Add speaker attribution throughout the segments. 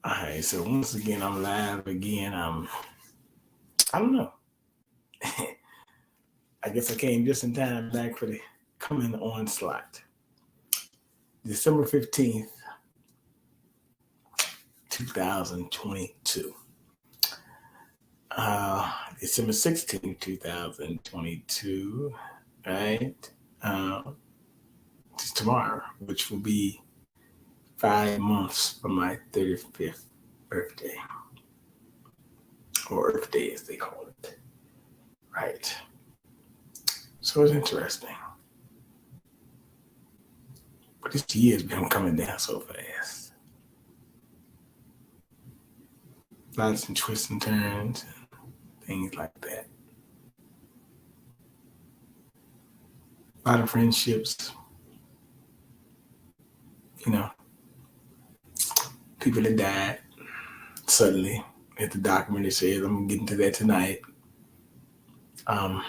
Speaker 1: All right, so once again, I'm live again. I don't know. I guess I came just in time back for the coming onslaught. December 15th, 2022. Uh, December 16th, 2022, right? Uh, it's tomorrow, which will be 5 months from my 35th birthday, or Earth Day as they call it, right? So it's interesting. But this year's been coming down so fast. Lots of twists and turns and things like that. A lot of friendships, you know, people that died suddenly. At the document it says, I'm getting to that tonight. Um,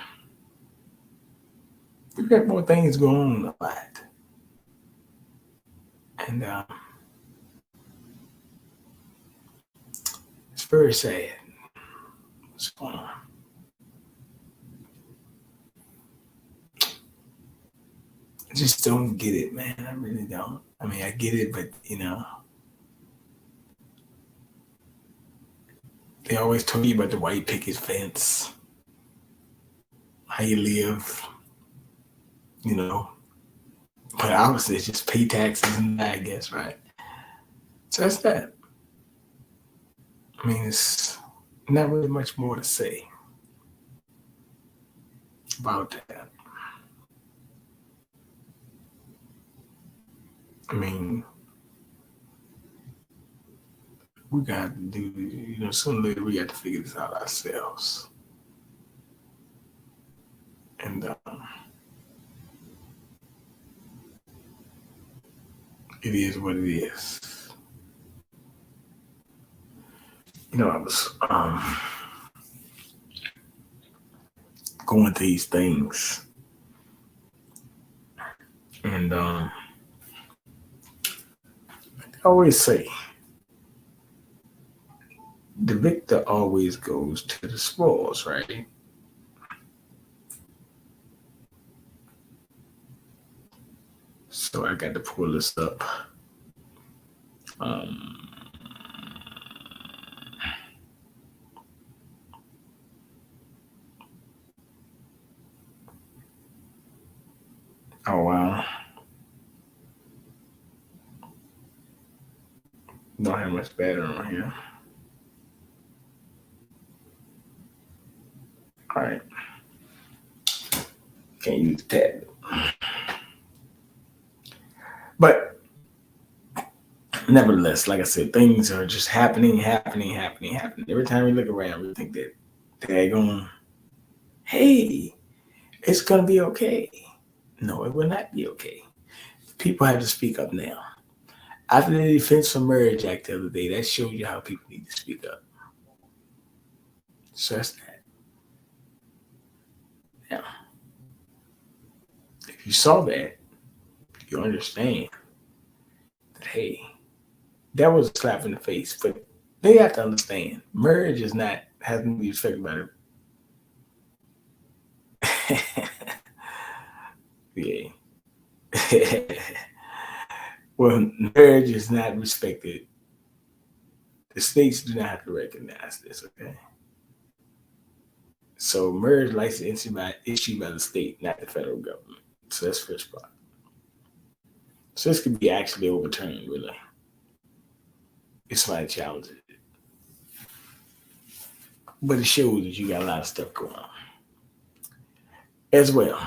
Speaker 1: we've got more things going on a lot. And it's very sad what's going on. I just don't get it, man. I really don't. I mean, I get it, but, they always tell you about the white picket fence, how you live, But obviously, it's just pay taxes and that, I guess, right? So that's that. I mean, it's not really much more to say about that. I mean, we got to do, sooner or later, we got to figure this out ourselves. And it is what it is. I was going through these things. And I always say, the victor always goes to the spoils, right? So I got to pull this up. Oh, wow. Don't have much battery on here. All right. Can't use the tablet. But nevertheless, like I said, things are just happening. Every time we look around, we think that they're going, hey, it's going to be okay. No, it will not be okay. People have to speak up now. After the Defense for Marriage Act the other day, that shows you how people need to speak up. So that's that. Now, if you saw that, you understand that, hey, that was a slap in the face. But they have to understand, marriage hasn't to be affected by it. Yeah. Well, marriage is not respected. The states do not have to recognize this, okay? So marriage license issued by the state, not the federal government. So that's the first part. So this could be actually overturned, really. If somebody challenges it. But it shows that you got a lot of stuff going on. As well.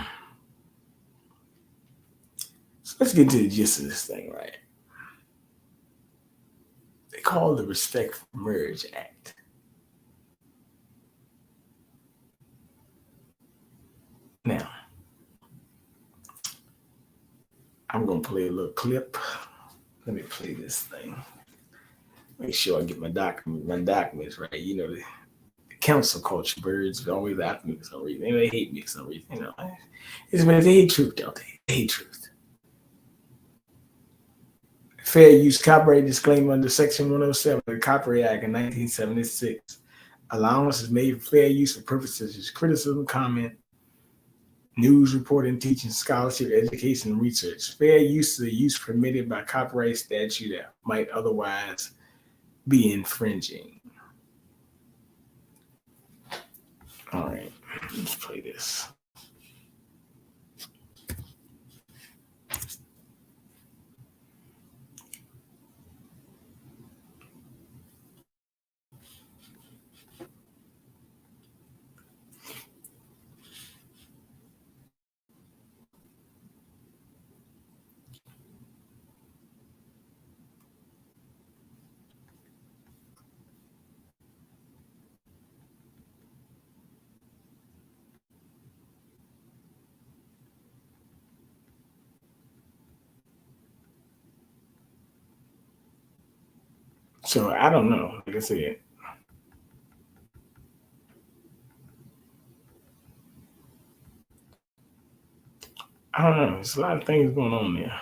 Speaker 1: So let's get to the gist of this thing, right? They call it the Respect for Marriage Act. Now, I'm going to play a little clip. Let me play this thing. Make sure I get my documents right. The council culture birds always after me for some reason. They hate me for some reason. They hate truth, don't they? They hate truth. Fair use copyright disclaimer under Section 107 of the Copyright Act of 1976. Allowance is made for fair use for purposes such as criticism, comment, news reporting, teaching, scholarship, education, and research. Fair use is the use permitted by copyright statute that might otherwise be infringing. All right, let's play this. So I don't know. Like I said, I don't know. There's a lot of things going on there.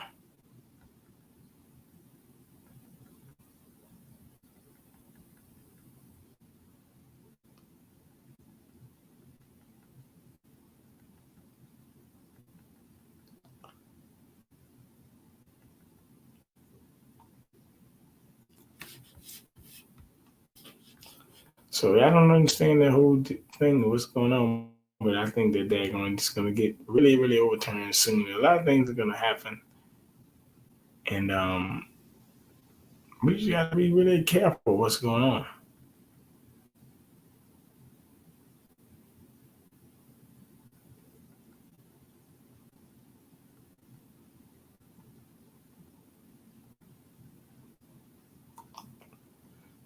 Speaker 1: So I don't understand the whole thing of what's going on, but I think that they're just going to get really, really overturned soon. A lot of things are going to happen, and we just got to be really careful what's going on.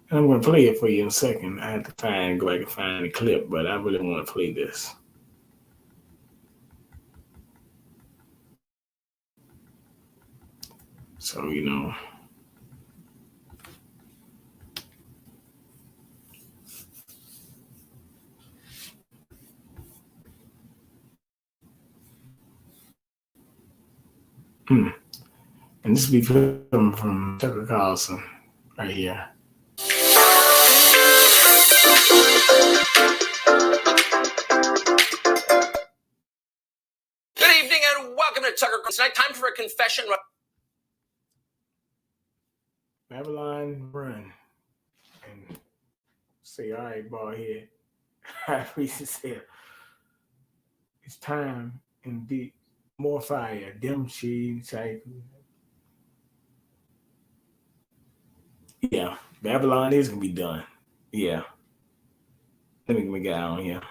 Speaker 1: And I'm going to play it for you in a second. I have to go back and find the clip, but I really want to play this. So, you know. And this will be from Tucker Carlson right here.
Speaker 2: Good evening and welcome to Tucker Carlson Tonight. Time for a confession.
Speaker 1: Babylon run and say, all right, ball head. I recently said, it's time indeed. More fire, dim shade type. Yeah, Babylon is gonna be done. Yeah. Let me get my guy on here.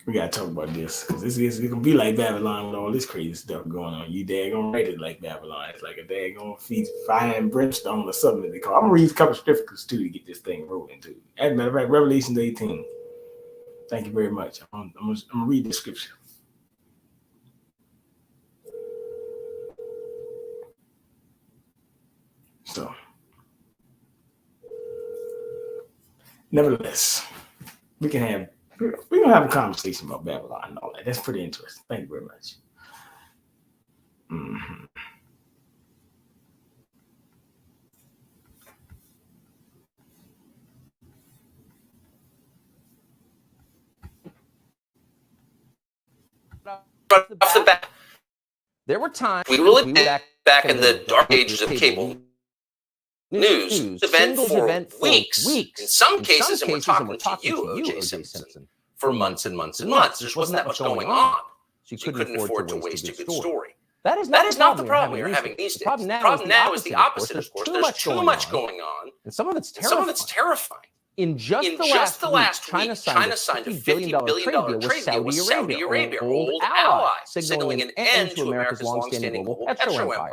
Speaker 1: We gotta talk about this because it's gonna be like Babylon with all this crazy stuff going on. You daggone right, it like Babylon. It's like a daggone feast, fire and brimstone or something that they call. I'm gonna read a couple of scriptures too to get this thing rolling too. As a matter of fact, Revelation 18. Thank you very much. I'm gonna read the scripture. So, nevertheless, we're gonna have a conversation about Babylon and all that. That's pretty interesting. Thank you very much. Mm-hmm.
Speaker 2: Off the bat, there were times we will admit back in the dark ages of cable news, event for weeks. In some cases, and we're talking to you, O.J. Simpson, for months and months and months. There just wasn't that much going on. So you couldn't afford to waste a good story. That is not the problem we are having these days. The problem now is the opposite, of course. There's too much going on. And some of it's terrifying. In just the last week, China signed a $50 billion trade deal with Saudi Arabia, our old ally, signaling an end to America's long-standing global petro empire.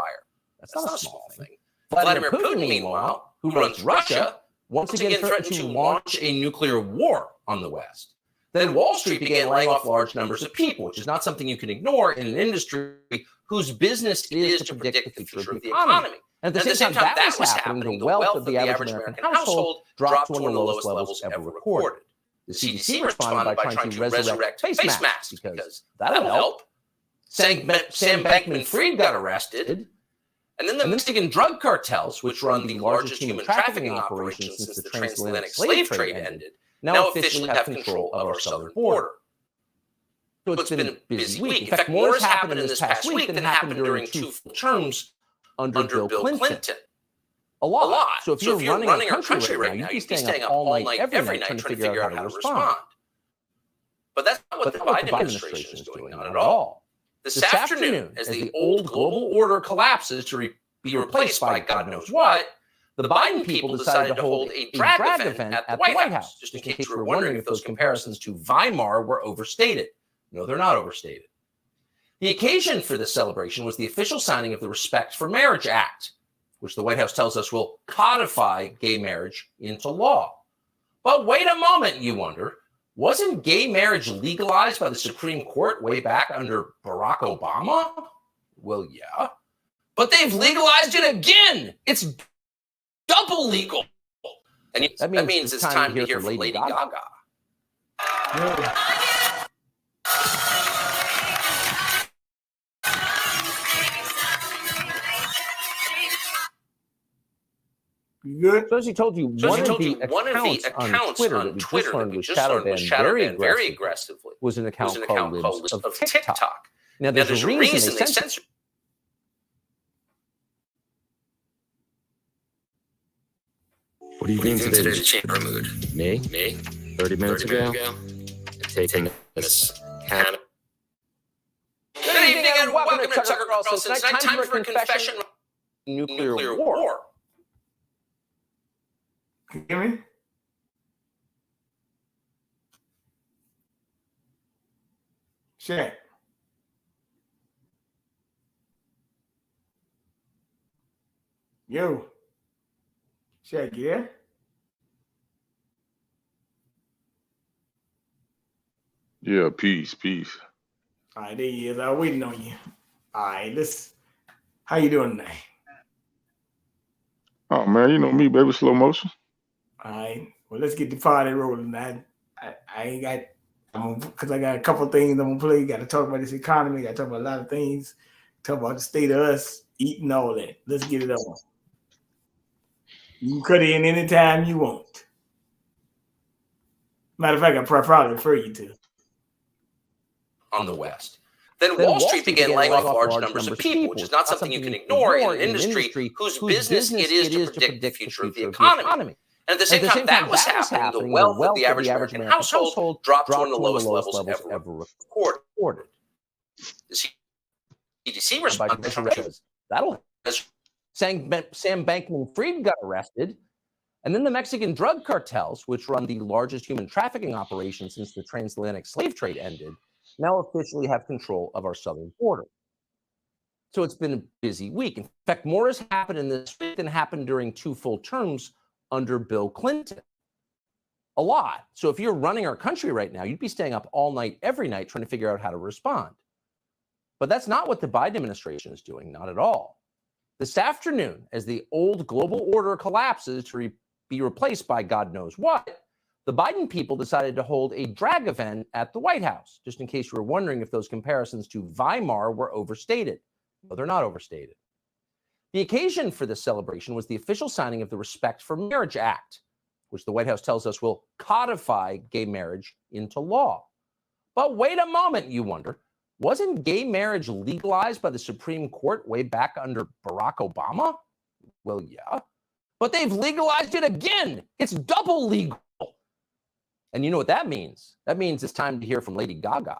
Speaker 2: That's not a small thing. Vladimir Putin, meanwhile, who runs Russia, once again threatened to launch a nuclear war on the West. Then Wall Street began laying off large numbers of people, which is not something you can ignore in an industry whose business it is to predict the future of the economy. And at the same time that was happening, the wealth of the average American household dropped to one of the lowest levels ever recorded. The CDC responded by trying to resurrect face masks because that'll help. Sam Bankman-Fried got arrested. And then the Mexican drug cartels, which run the largest human trafficking operation since the transatlantic slave trade ended, now officially have control of our southern border. So it's been a busy week. In fact, more has happened in this past week than happened during 2 full terms under Bill Clinton. A lot. So if you're running our country right now, you'd be staying up all night, every night, trying to figure out how to respond. But that's not what the Biden administration is doing, not at all. This afternoon, as the old global order collapses to be replaced by God knows what, the Biden people decided to hold a drag event at the White House, just in case you were wondering if those comparisons to Weimar were overstated. No, they're not overstated. The occasion for this celebration was the official signing of the Respect for Marriage Act, which the White House tells us will codify gay marriage into law. But wait a moment, you wonder. Wasn't gay marriage legalized by the Supreme Court way back under Barack Obama? Well, yeah. But they've legalized it again. It's double legal. And that means it's time to hear from Lady Gaga.
Speaker 1: Yeah. You good?
Speaker 2: So as he told you, one of the accounts on Twitter that we just learned was shadow banned very aggressively was an account called Libs of TikTok. Now, there's a reason they censored.
Speaker 3: What do you mean today to chamber mood? Me? 30 minutes ago? Taking this kind of...
Speaker 2: Good evening and welcome to Tucker Carlson. Tonight, time for a confession. Nuclear war.
Speaker 1: Can you hear me? Chak. Yo. Chak, yeah?
Speaker 4: Yeah, peace.
Speaker 1: All right, there he is. I was waiting on you. All right, how you doing tonight?
Speaker 4: Oh, man, you know me, baby, slow motion.
Speaker 1: All right. Well, let's get the party rolling. I ain't got, because I got a couple things I'm going to play. Got to talk about this economy. Got to talk about a lot of things. Talk about the state of us, eating all that. Let's get it on. You can cut in anytime you want. Matter of fact, I probably refer you to.
Speaker 2: On the West. Then Wall Street began laying off large numbers of people, which is not something you can ignore in an industry whose business it is to predict the future of the economy. And at the same time that was happening, the wealth of the average American household dropped to one of the lowest levels ever recorded. The CDC response that'll Sam Bankman-Fried got arrested, and then the Mexican drug cartels, which run the largest human trafficking operation since the transatlantic slave trade ended, now officially have control of our southern border. So it's been a busy week. In fact, more has happened in this week than happened during 2 full terms under Bill Clinton. A lot. So if you're running our country right now, you'd be staying up all night, every night, trying to figure out how to respond. But that's not what the Biden administration is doing, not at all. This afternoon, as the old global order collapses to be replaced by God knows what, the Biden people decided to hold a drag event at the White House, just in case you were wondering if those comparisons to Weimar were overstated. No, they're not overstated. The occasion for this celebration was the official signing of the Respect for Marriage Act, which the White House tells us will codify gay marriage into law. But wait a moment, you wonder. Wasn't gay marriage legalized by the Supreme Court way back under Barack Obama? Well, yeah. But they've legalized it again. It's double legal. And you know what that means? That means it's time to hear from Lady Gaga.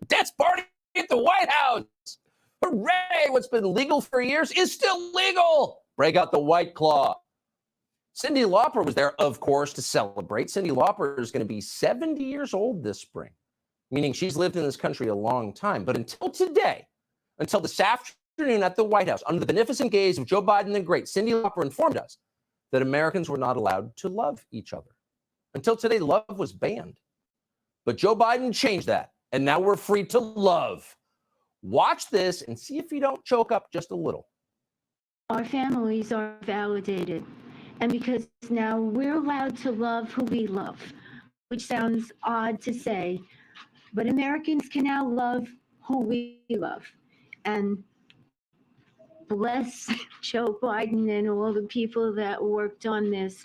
Speaker 2: Dance party at the White House. Hooray! What's been legal for years is still legal. Break out the White Claw. Cyndi Lauper was there, of course, to celebrate. Cyndi Lauper is going to be 70 years old this spring, meaning she's lived in this country a long time. But until today, until this afternoon at the White House, under the beneficent gaze of Joe Biden the Great, Cyndi Lauper informed us that Americans were not allowed to love each other. Until today, love was banned. But Joe Biden changed that. and now we're free to love. Watch this and see if you don't choke up just a little.
Speaker 5: Our families are validated, and because now we're allowed to love who we love, which sounds odd to say, but Americans can now love who we love. And bless Joe Biden and all the people that worked on this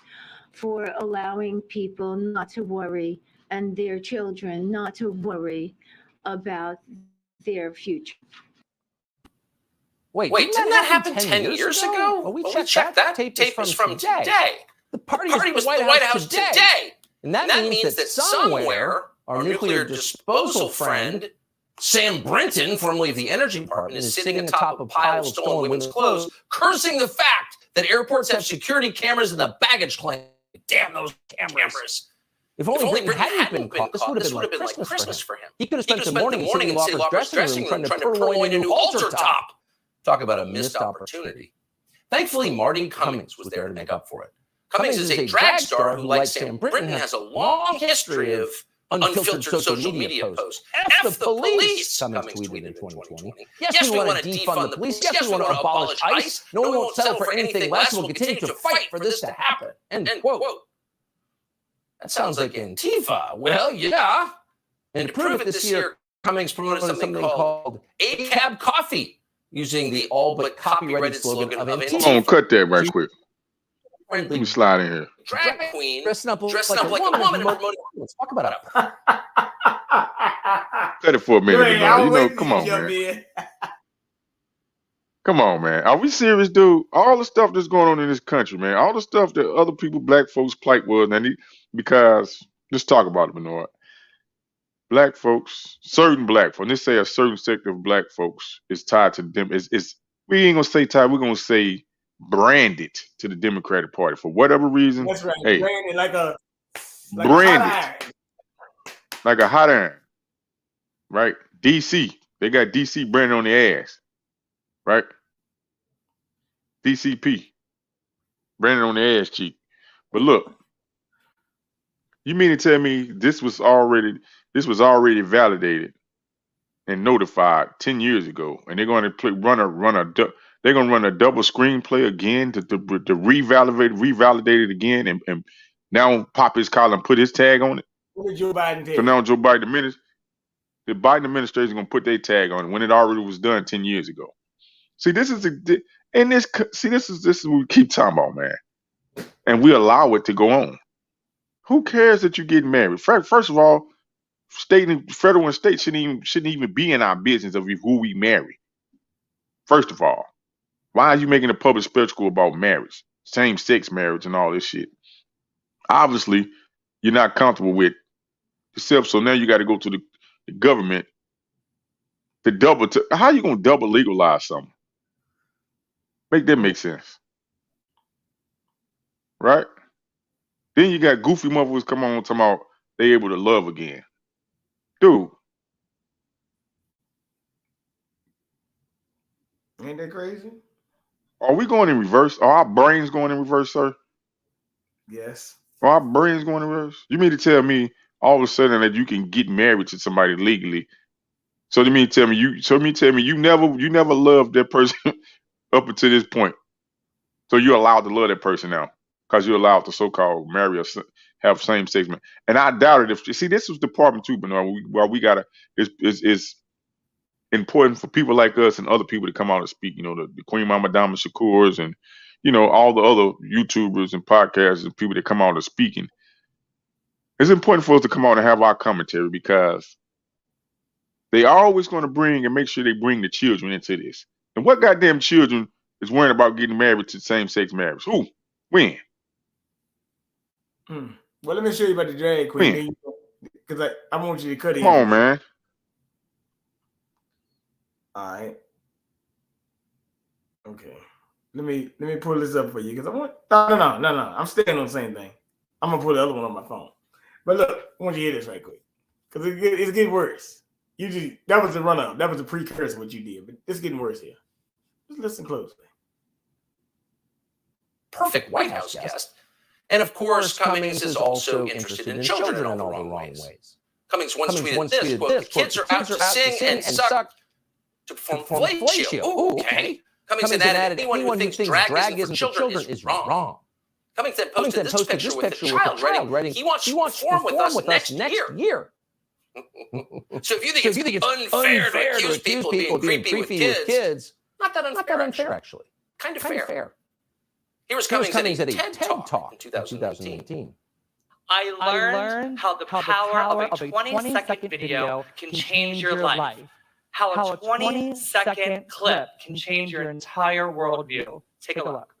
Speaker 5: for allowing people not to worry and their children not to worry about their future.
Speaker 2: Wait, didn't that happen 10 years ago? Well, we checked that. Tape is from today. The party was the White House today. And that means that somewhere, our nuclear disposal friend, Sam Brinton, formerly of the Energy Department, is sitting atop a pile of stolen women's clothes, cursing the fact that airports have security cameras in the baggage claim. Damn those cameras. If only Brinton hadn't been caught, this would have been like Christmas for him. He could have spent the morning in Cyndi Lauper's dressing room trying to purloin a new halter top. Talk about a missed opportunity. Thankfully, Marty Cummings was there to make up for it. Cummings is a drag star who, like Sam Brinton, has a long history of unfiltered social media posts. F the police, Cummings tweeted in 2020. Yes, we want to defund the police. Yes, we want to abolish ICE. No one won't settle for anything less. We'll continue to fight for this to happen. End quote. That sounds like Antifa. Well, yeah. And to prove it this year, Cummings promoted something called ACAB Coffee, using the all but copyrighted slogan of Antifa.
Speaker 4: I'm going to cut that right quick. Let me slide in here.
Speaker 2: Drag queen dressing up like a woman and promoting. Let's talk about it.
Speaker 4: Cut it for a minute. Come on, man. Come on, man. Are we serious, dude? All the stuff that's going on in this country, man. All the stuff that other people, black folks, plight was, because let's talk about it, Bernard. Black folks, certain black folks, let's say a certain sector of black folks is tied to them. We ain't gonna say tied. We're gonna say branded to the Democratic Party for whatever reason.
Speaker 1: That's right.
Speaker 4: Hey,
Speaker 1: branded like a
Speaker 4: hot iron, right? DC, they got DC branded on their ass, right? DCP branded on their ass cheek. But look, you mean to tell me this was already validated and notified 10 years ago, and they're going to run a double screenplay again to revalidate it again, and now pop his collar and put his tag on it.
Speaker 1: What did Joe Biden take?
Speaker 4: So now Joe Biden, the Biden administration is going to put their tag on it when it already was done 10 years ago. See, this is what we keep talking about, man, and we allow it to go on. Who cares that you're getting married? First of all, federal and state shouldn't even be in our business of who we marry. First of all, why are you making a public spectacle about marriage, same-sex marriage, and all this shit? Obviously, you're not comfortable with yourself, so now you got to go to the government to how are you gonna double legalize something? Make that make sense, right? Then you got goofy motherfuckers come on talking about they able to love again. Dude.
Speaker 1: Ain't that crazy?
Speaker 4: Are we going in reverse? Are our brains going in reverse, sir?
Speaker 1: Yes.
Speaker 4: Are our brains going in reverse? You mean to tell me all of a sudden that you can get married to somebody legally? So you mean to tell me you never loved that person up until this point. So you're allowed to love that person now. Because you're allowed to so-called marry or have same-sex men. And I doubt it. This was the problem too, Bernard, it's important for people like us and other people to come out and speak. The Queen Mama Dama Shakurs and, all the other YouTubers and podcasts and people that come out and speaking. It's important for us to come out and have our commentary because they are always going to bring and make sure they bring the children into this. And what goddamn children is worrying about getting married to same-sex marriage? Who? When?
Speaker 1: Well, let me show you about the drag queen because I want you to cut it.
Speaker 4: Come on, man.
Speaker 1: All right. Okay. Let me pull this up for you because I want. No. I'm staying on the same thing. I'm gonna pull the other one on my phone. But look, I want you to hear this right quick because it's getting worse. That was the run up. That was the precursor of what you did, but it's getting worse here. Just listen closely.
Speaker 2: Perfect White House guest. And of course, Cummings is also interested in children in all the wrong ways. Cummings once tweeted this, quote, the kids are out to sing and suck to perform fellatio. Oh, okay. Cummings then added, anyone who thinks drag isn't for children is wrong. Cummings then posted this picture with a child writing, he wants to perform with us next year. So if you think it's unfair to accuse people of being creepy with kids, not that unfair, actually. Kind of fair. Here was Cummings at a TED Talk in 2018.
Speaker 6: I learned how the power of a 20-second video can change your life. How a 20-second clip can change your entire worldview. Take a look.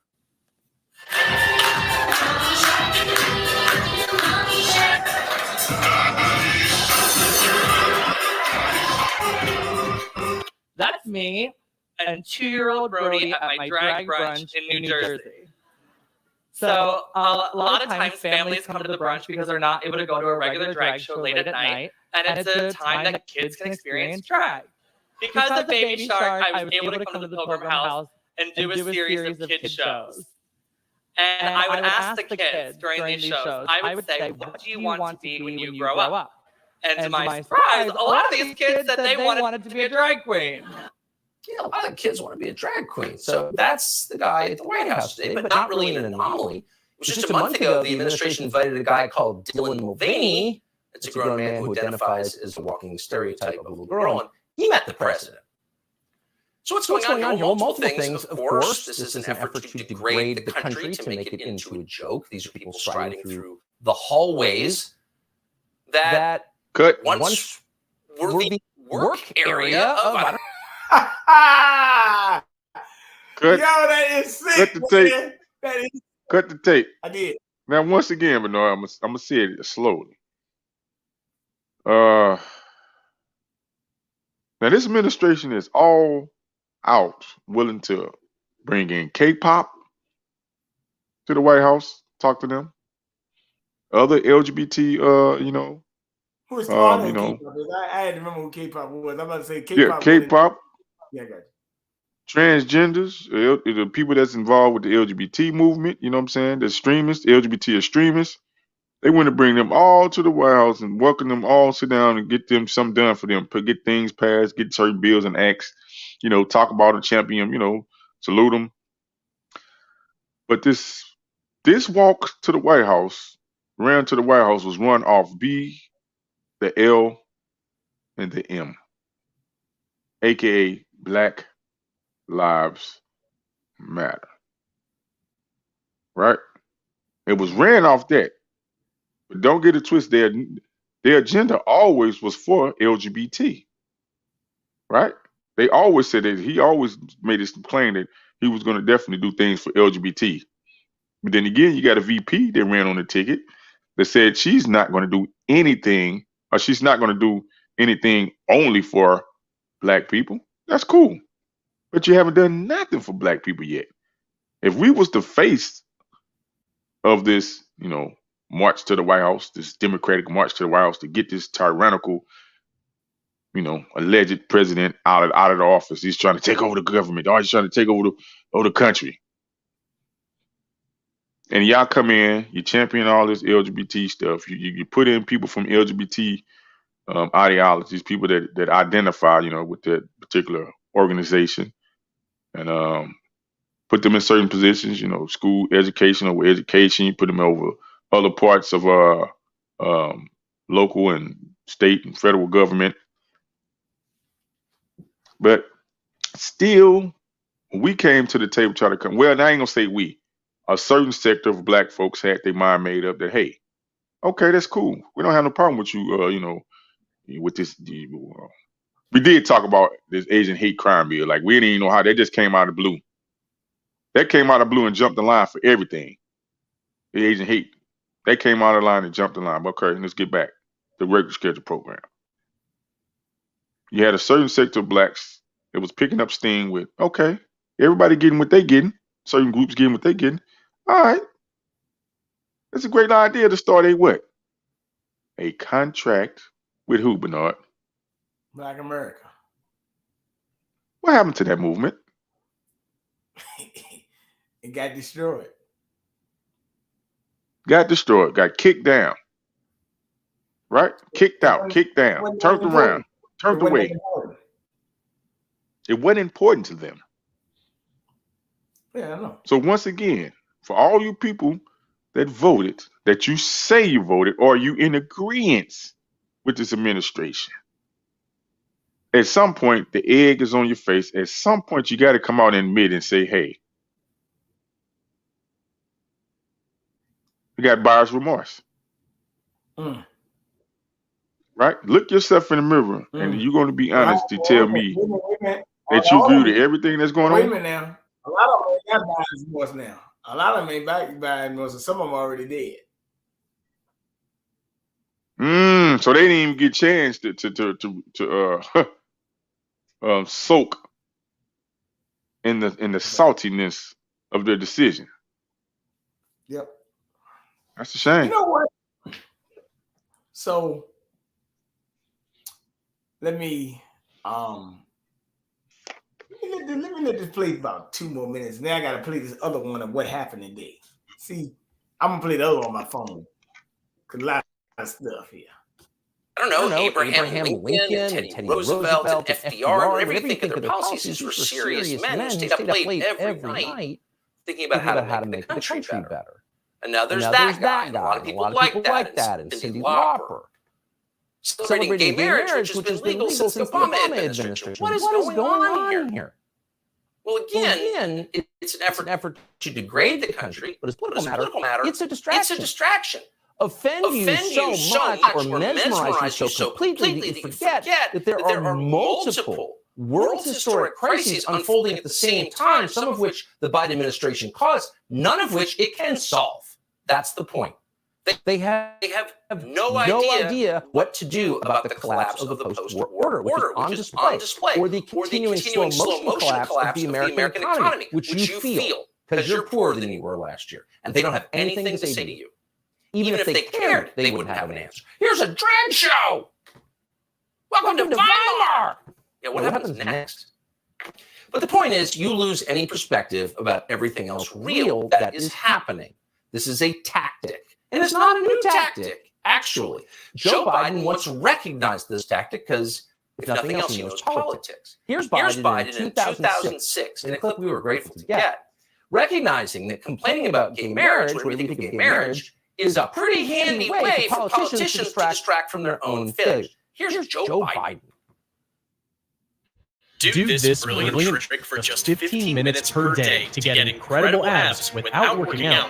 Speaker 6: That's me and 2-year-old Brody at my drag brunch in New Jersey. So a lot of times families come to the brunch because they're not able to go to a regular drag show late at night, and it's a time that kids can experience drag. Because of Baby Shark, I was able to come to the Pilgrim House and do a series of kid shows. And I would ask the kids during these shows, I would say, what do you want to be when you grow up? And to my surprise, a lot of these kids said they wanted to be a drag queen.
Speaker 2: Yeah, a lot of kids want to be a drag queen. So that's the guy at the White House today, but not really an anomaly. It was just a month ago, the administration invited a guy called Dylan Mulvaney. It's a grown man who identifies as a walking stereotype of a little girl, and he met the president. So what's going on here? Well, multiple things, of course. This is an effort to degrade the country, to make it into a joke. These are people striding through the hallways that once were the work area of...
Speaker 1: Yo, that is sick.
Speaker 4: Cut the tape.
Speaker 1: That is...
Speaker 4: Cut the tape.
Speaker 1: I did.
Speaker 4: Now, once again, Bernard, I'm gonna say it slowly. Now, this administration is all out willing to bring in K-pop to the White House, talk to them. Other LGBT,
Speaker 1: Who's the K-pop? I had to remember who K-pop was. I'm about to say K-pop.
Speaker 4: Yeah, K-pop.
Speaker 1: Yeah, I got you.
Speaker 4: Transgenders, the people that's involved with the LGBT movement, you know what I'm saying? The extremists, LGBT extremists. They want to bring them all to the White House and welcome them all, sit down and get them something done for them, get things passed, get certain bills and acts, talk about a champion, salute them. But this walk to the White House, ran to the White House, was run off B, the L, and the M, aka Black Lives Matter. Right? It was ran off that. But don't get it twisted. Their agenda always was for LGBT. Right? They always said that he always made this claim that he was going to definitely do things for LGBT. But then again, you got a VP that ran on the ticket that said she's not going to do anything, or she's not going to do anything only for Black people. That's cool. But you haven't done nothing for Black people yet. If we was the face of this, march to the White House, this Democratic march to the White House to get this tyrannical, alleged president out of the office. He's trying to take over the government. Oh, he's trying to take over the country. And y'all come in, you champion all this LGBT stuff. You put in people from LGBT ideologies, people that identify, with that particular organization, and put them in certain positions, school education over education. You put them over other parts of local and state and federal government. But still, when we came to the table, try to come. Well, I ain't gonna say we. A certain sector of Black folks had their mind made up that, hey, okay, that's cool. We don't have no problem with you, with this. We did talk about this Asian hate crime bill. Like, we didn't even know how that just came out of the blue. That came out of the blue and jumped the line for everything. The Asian hate. They came out of the line and jumped the line. Okay, let's get back. The regular schedule program. You had a certain sector of Blacks that was picking up steam with, okay, everybody getting what they getting. Certain groups getting what they getting. All right. That's a great idea to start a what? A contract with who, Bernard?
Speaker 1: Black America.
Speaker 4: What happened to that movement?
Speaker 1: It got destroyed.
Speaker 4: Got destroyed. Got kicked down. right? Kicked out, kicked down, turned around, turned away. It wasn't important to them.
Speaker 1: Yeah, I know.
Speaker 4: So once again, for all you people that voted, that you say you voted, or you in agreement with this administration, at some point the egg is on your face. At some point you got to come out and admit and say, hey, you got buyer's remorse. Right? Look yourself in the mirror and you're going to be honest to tell me that you agree to everything that's going on.
Speaker 1: Wait a minute now. A lot of them ain't got buyer's remorse now. A lot of them ain't back buyer's remorse, and some of them already dead.
Speaker 4: So they didn't even get a chance to soak in the saltiness of their decision.
Speaker 1: Yep.
Speaker 4: That's a shame.
Speaker 1: You know what? So let me let this play about 2 more minutes. Then I gotta play this other one of what happened today. See, I'm gonna play the other one on my phone. Cause a lot of stuff here.
Speaker 2: I don't know, Abraham Lincoln and Teddy Roosevelt and FDR, whenever you think of their policies, these were serious men who stayed up late every night thinking about how to make the country better. And now there's that guy. A lot of people like that. And Cyndi Lauper. Celebrating gay marriage, which has been legal since the Obama administration. What is going on here? Well, again, it's an effort to degrade the country, but as a political matter, it's a distraction. Offend you so much or mesmerize you so completely that you forget that there are multiple world historic crises unfolding at the same time, some of which the Biden administration caused, none of which it can solve. That's the point. They have no idea what to do about the collapse of the post-war order, which is on display, or the continuing slow-motion collapse of the American economy, which you feel because you're poorer than you were last year, and they don't have anything to say to you. Even if they cared, they wouldn't have an answer. Here's a drag show! Welcome to Weimar! Yeah, what happens next? But the point is, you lose any perspective about everything else real that is happening. This is a tactic. And it's not a new tactic, actually. Joe Biden once recognized this tactic because, if nothing else, he knows politics. Here's Biden in 2006, in a clip we were grateful to get, recognizing that complaining about gay marriage, where we think of gay marriage, is a pretty handy way for politicians to distract from their own failures. Here's Joe Biden.
Speaker 7: Do this brilliant trick for just 15 minutes per day to get incredible abs without working out.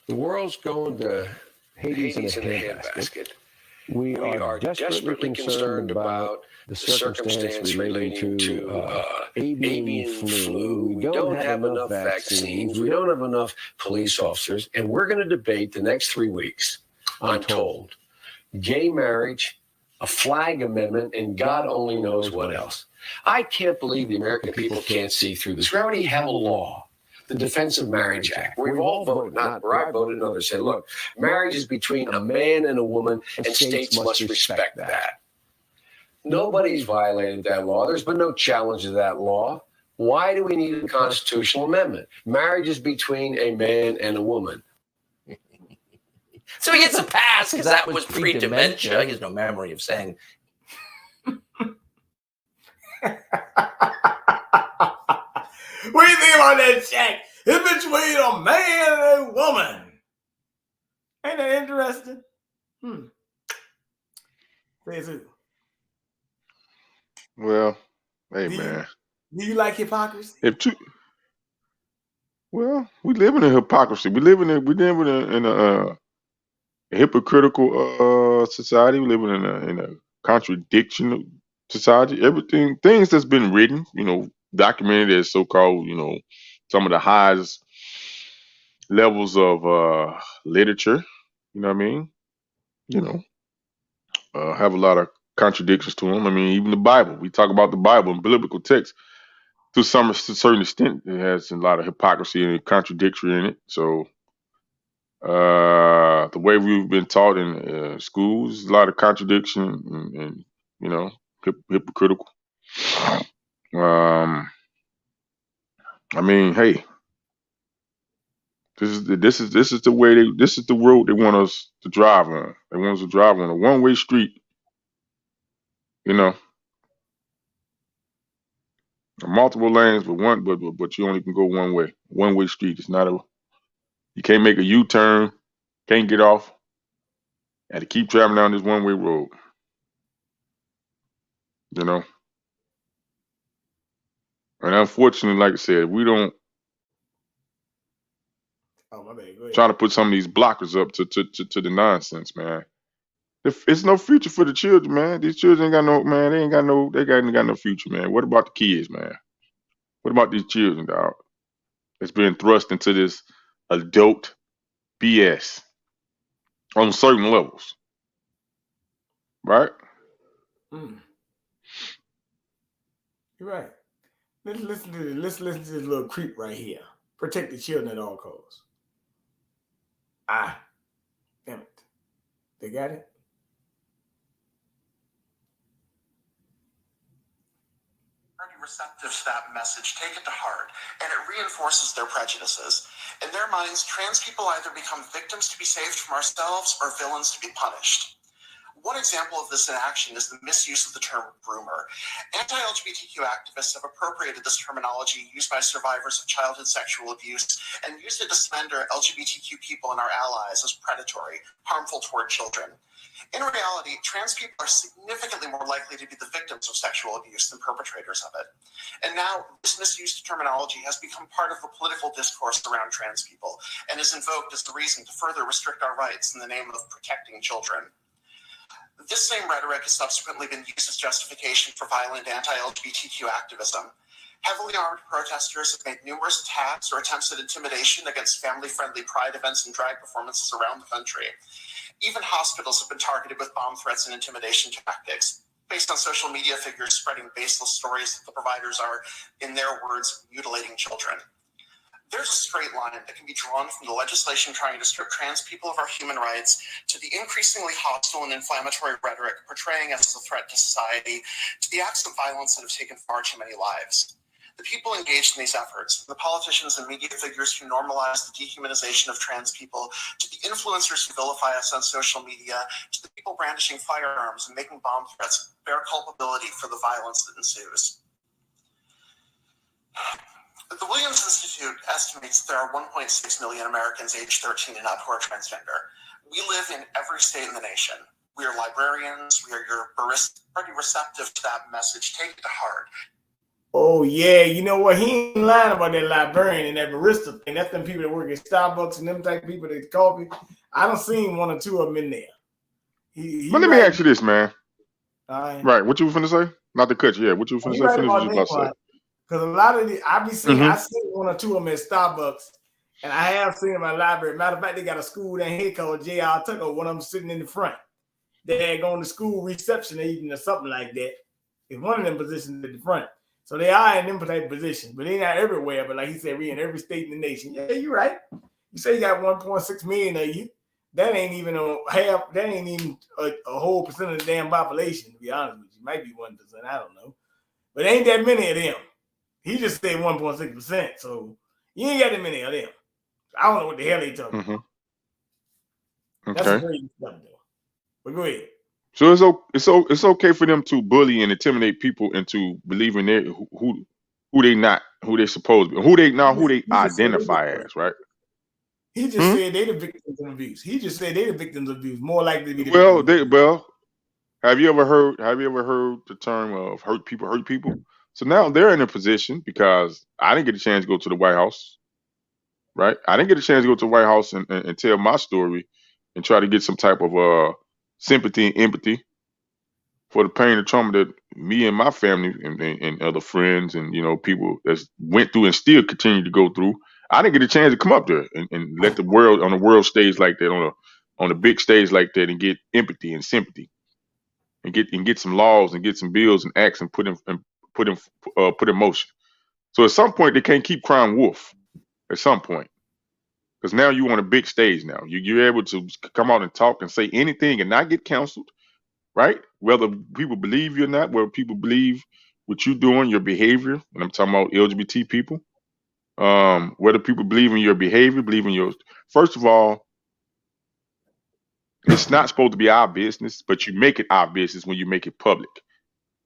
Speaker 8: The world's going to Hades in a handbasket. We are desperately concerned about the circumstance relating to avian flu. We don't have enough vaccines. We don't have enough police officers. And we're going to debate the next 3 weeks, I'm told, gay marriage, a flag amendment, and God only knows what else. I can't believe the American people can't see through this. We already have a law, the Defense of Marriage Act. We've all voted, not where I voted, and others said, look, marriage is between a man and a woman, and states must respect that. Nobody's violated that law. There's been no challenge to that law. Why do we need a constitutional amendment? Marriage is between a man and a woman.
Speaker 2: So he gets a pass because that was pre-dementia. He has no memory of saying.
Speaker 1: What do you think about that, Chak? It's between a man and a woman. Ain't that interesting? Says who?
Speaker 4: Well, hey, man.
Speaker 1: Do you like hypocrisy?
Speaker 4: Well, we live in a hypocrisy. We live in a hypocritical society. We live in a contradiction society. Things that's been written, documented as so-called, some of the highest levels of literature. You know what I mean? Have a lot of contradictions to them. I mean, even the Bible. We talk about the Bible and biblical text to a certain extent. It has a lot of hypocrisy and contradictory in it. So the way we've been taught in schools, a lot of contradiction and hypocritical. I mean, hey, This is the way this is the road they want us to drive on. They want us to drive on a one-way street, you know, multiple lanes, but you only can go one way. One-way street. It's not a. You can't make a U-turn. Can't get off. Had to keep traveling down this one-way road. You know, and unfortunately, like I said, we don't.
Speaker 1: Oh, my bad. Go ahead.
Speaker 4: Trying to put some of these blockers up to the nonsense, man. It's no future for the children, man. These children ain't got no, man. They ain't got no future, man. What about the kids, man? What about these children, dog? That's being thrust into this adult BS on certain levels, right?
Speaker 1: You're right. Let's listen to this little creep right here. Protect the children at all costs. Damn it. They got it?
Speaker 9: Receptive to that message, take it to heart, and it reinforces their prejudices. In their minds, trans people either become victims to be saved from ourselves or villains to be punished. One example of this in action is the misuse of the term groomer. Anti-LGBTQ activists have appropriated this terminology used by survivors of childhood sexual abuse and used it to slander LGBTQ people and our allies as predatory, harmful toward children. In reality, trans people are significantly more likely to be the victims of sexual abuse than perpetrators of it. And now, this misused terminology has become part of the political discourse around trans people and is invoked as the reason to further restrict our rights in the name of protecting children. This same rhetoric has subsequently been used as justification for violent anti-LGBTQ activism. Heavily armed protesters have made numerous attacks or attempts at intimidation against family-friendly pride events and drag performances around the country. Even hospitals have been targeted with bomb threats and intimidation tactics, based on social media figures spreading baseless stories that the providers are, in their words, mutilating children. There's a straight line that can be drawn from the legislation trying to strip trans people of our human rights to the increasingly hostile and inflammatory rhetoric portraying us as a threat to society, to the acts of violence that have taken far too many lives. The people engaged in these efforts, the politicians and media figures who normalize the dehumanization of trans people, to the influencers who vilify us on social media, to the people brandishing firearms and making bomb threats, bear culpability for the violence that ensues. The Williams Institute estimates there are 1.6 million Americans aged 13 and up who are transgender. We live in every state in the nation. We are librarians. We are pretty receptive to that message. Take it to heart.
Speaker 1: Oh, yeah. You know what? He ain't lying about that librarian and that barista thing. That's them people that work at Starbucks and them type of people that coffee. I done seen one or two of them in there.
Speaker 4: But let me ask you this, man.
Speaker 1: Right.
Speaker 4: Right. What you were finna say? Not to cut you. Yeah. What you were finna say?
Speaker 1: Right
Speaker 4: Finish what you
Speaker 1: about
Speaker 4: about to say.
Speaker 1: Because a lot of the, I seen one or two of them at Starbucks, and I have seen them in my library. Matter of fact, they got a school down here called J.R. Tucker. One of them sitting in the front. They're going to school reception even or something like that. It's one of them positions at the front. So they are in them type of positions, but they're not everywhere. But like he said, we in every state in the nation. Yeah, you're right. You say you got 1.6 million of you. That ain't even half. That ain't even a whole percent of the damn population. To be honest with you, might be 1%. I don't know, but ain't that many of them. He just said 1.6%. So you ain't got that many of them. I don't know what the hell they talking about.
Speaker 4: Okay.
Speaker 1: That's crazy stuff, though. But go ahead.
Speaker 4: So it's okay for them to bully and intimidate people into believing they who they not, who they supposed to be, who they identify as, right?
Speaker 1: He just said they the victims of abuse. He just said they the victims of abuse, more likely to be the victims.
Speaker 4: Have you ever heard the term of hurt people? So now they're in a position, because I didn't get a chance to go to the White House, right? I didn't get a chance to go to the White House and tell my story and try to get some type of sympathy and empathy for the pain and trauma that me and my family and other friends and, you know, people that went through and still continue to go through. I didn't get a chance to come up there and let the world, on the world stage like that, on a big stage like that, and get empathy and sympathy and get some laws and get some bills and acts and put in motion. So at some point they can't keep crying wolf. At some point, because now you on a big stage. Now you're able to come out and talk and say anything and not get canceled, right? Whether people believe you or not, whether people believe what you're doing, your behavior, and I'm talking about LGBT people. whether people believe in your behavior, believe in your. First of all, it's not supposed to be our business, but you make it our business when you make it public,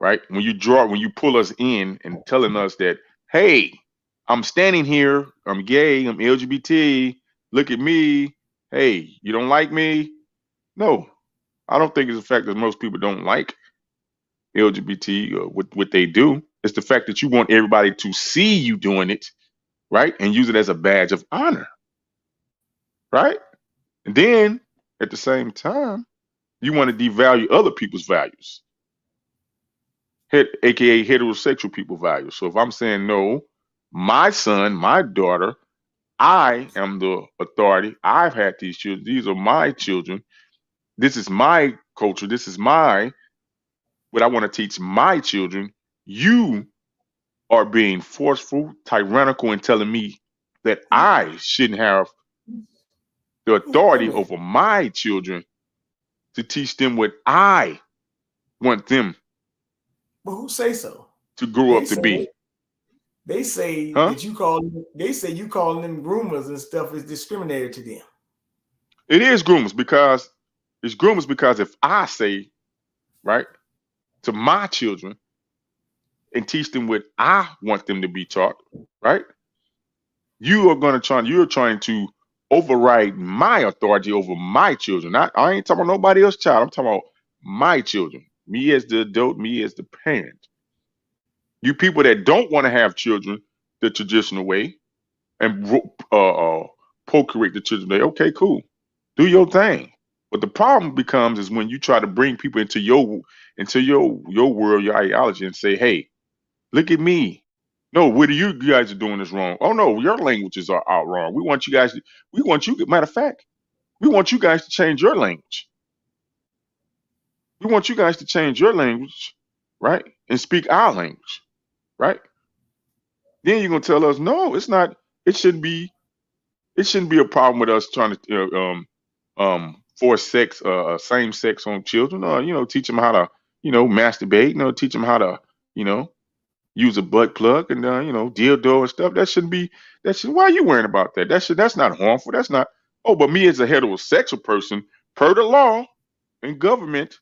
Speaker 4: right? When you pull us in and telling us that, hey, I'm standing here, I'm gay, I'm LGBT, look at me, hey, you don't like me? No, I don't think it's the fact that most people don't like LGBT or what they do. It's the fact that you want everybody to see you doing it, right? And use it as a badge of honor, right? And then at the same time, you want to devalue other people's values, aka heterosexual people values. So if I'm saying no, my son, my daughter, I am the authority. I've had these children. These are my children. This is my culture. This is what I want to teach my children. You are being forceful, tyrannical, and telling me that I shouldn't have the authority over my children to teach them what I want them
Speaker 1: But who say so?
Speaker 4: to grow up to be.
Speaker 1: They say
Speaker 4: Huh?
Speaker 1: that you calling them groomers and stuff is discriminatory to them.
Speaker 4: It is groomers because if I say, right, to my children and teach them what I want them to be taught, right, you're trying to override my authority over my children. I ain't talking about nobody else's child. I'm talking about my children, me as the adult, me as the parent. You people that don't want to have children the traditional way and procreate the children, they okay, cool, do your thing. But the problem becomes is when you try to bring people into your world, your ideology, and say, hey, look at me. No, what you guys are doing is wrong. Oh no, your languages are out wrong. Matter of fact, we want you guys to change your language. We want you guys to change your language, right? And speak our language, right? Then you're gonna tell us, no, it's not, it shouldn't be a problem with us trying to force sex, same sex on children, or teach them how to, masturbate, teach them how to, use a butt plug and dildo and stuff. Why are you worrying about that? That's not harmful. That's not. Oh, but me as a heterosexual person, per the law and government,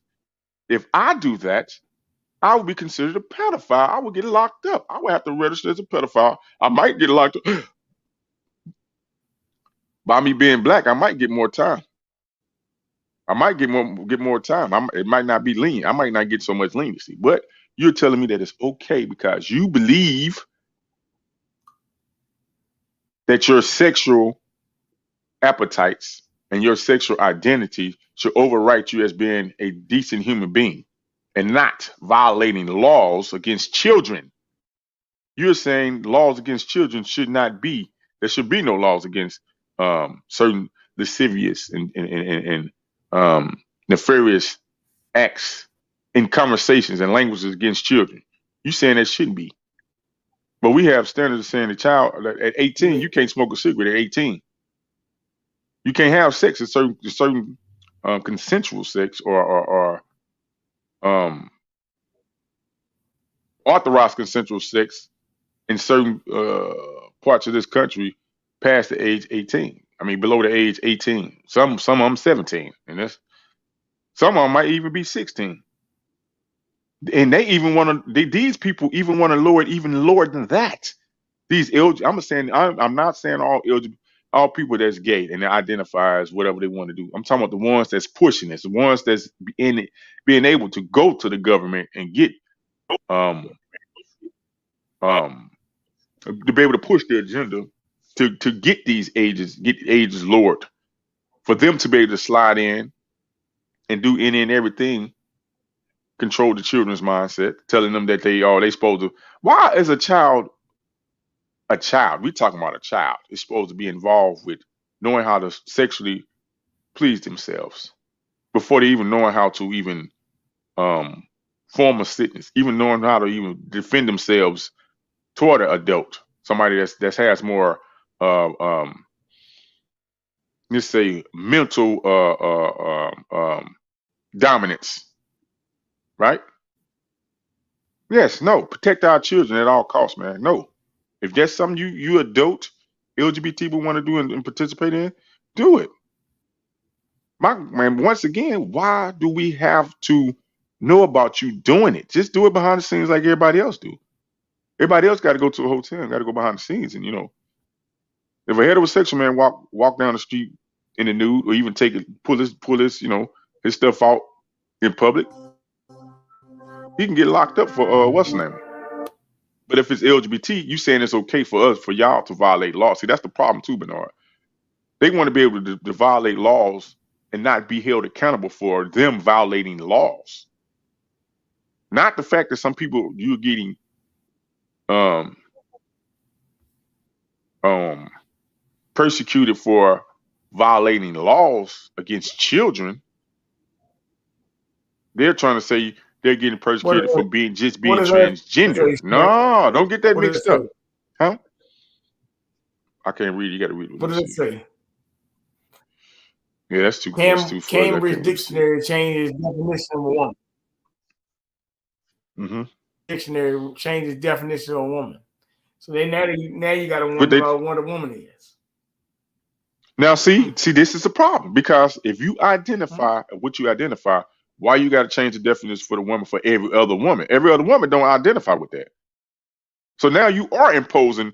Speaker 4: if I do that, I would be considered a pedophile. I would get locked up. I would have to register as a pedophile. I might get locked up. By me being black, I might get more time. I might get more time. It might not be lenient. I might not get so much leniency. But you're telling me that it's okay because you believe that your sexual appetites and your sexual identity should overwrite you as being a decent human being and not violating laws against children. You're saying laws against children should not be. There should be no laws against certain lascivious and nefarious acts in conversations and languages against children. You saying that shouldn't be. But we have standards of saying the child at 18, you can't smoke a cigarette at 18. You can't have sex at certain consensual sex or authorized consensual sex in certain parts of this country past the age 18. I mean, below the age 18. Some of them 17, and some of them might even be 16. And they even want to. These people even want to lower it even lower than that. I'm not saying all people that's gay and they identify as whatever they want to do. I'm talking about the ones that's pushing this, the ones that's being able to go to the government and get to be able to push their agenda to get ages lowered, for them to be able to slide in and do any and everything, control the children's mindset, telling them that they supposed to. Why is a child? We talking about a child is supposed to be involved with knowing how to sexually please themselves before they even knowing how to even form a sentence, even knowing how to even defend themselves toward an adult, somebody that has more let's say mental dominance, right? Yes, no, protect our children at all costs, man. No, If that's something you adult LGBT people want to do and participate in, do it. Man, once again, why do we have to know about you doing it? Just do it behind the scenes like everybody else do. Everybody else got to go to a hotel and got to go behind the scenes. And if a heterosexual man walk down the street in the nude, or even pull his his stuff out in public, he can get locked up for what's the name? But if it's LGBT, you saying it's okay for y'all to violate laws. See, that's the problem too, Bernard. They want to be able to violate laws and not be held accountable for them violating laws. Not the fact that some people you're getting persecuted for violating laws against children. They're trying to say they're getting persecuted for being transgender. No, don't get that mixed up. Huh? I can't read. You got to read.
Speaker 1: What does it say?
Speaker 4: Yeah, that's too far.
Speaker 1: Cambridge Dictionary changes definition of a woman.
Speaker 4: Mm-hmm.
Speaker 1: Dictionary changes definition of a woman. So now you got to wonder about what a woman is.
Speaker 4: Now, see, this is a problem, because if you identify what you identify, why you got to change the definition for the woman for every other woman? Every other woman don't identify with that. So now you are imposing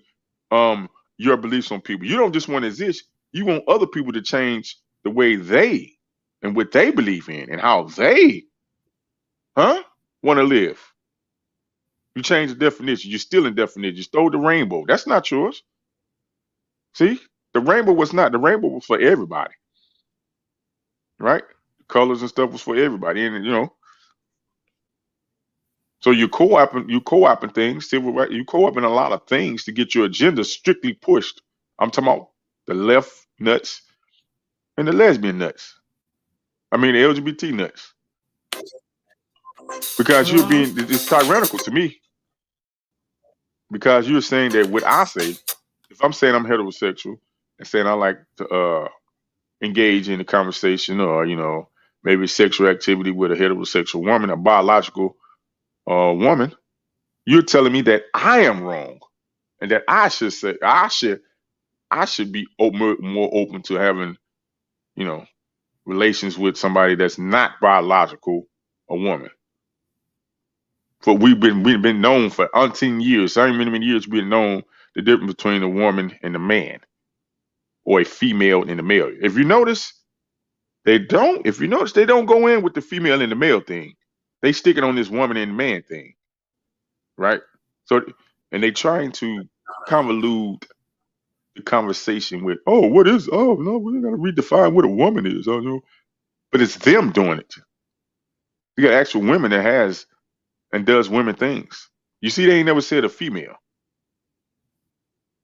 Speaker 4: your beliefs on people. You don't just want to exist. You want other people to change the way they and what they believe in and how they want to live. You change the definition. You're stealing definition. You stole the rainbow. That's not yours. See, the rainbow was not. The rainbow was for everybody, right? The colors and stuff was for everybody, and so you're co-opting things, civil rights. You co-opting a lot of things to get your agenda strictly pushed. I'm talking about the left nuts and the lesbian nuts. I mean the LGBT nuts. Because it's tyrannical to me. Because you're saying that what I say, if I'm saying I'm heterosexual and saying I like to engage in a conversation or, maybe sexual activity with a heterosexual woman, a biological woman, you're telling me that I am wrong and that I should be more open to having, relations with somebody that's not biological, a woman. For we've been known for umpteen years, so many years we've been known the difference between a woman and a man, or a female and a male. If you notice, they don't go in with the female and the male thing. They sticking on this woman and man thing, right? So, and they trying to convolute the conversation with, no, we gotta redefine what a woman is, but it's them doing it. You got actual women that has and does women things. You see, they ain't never said a female.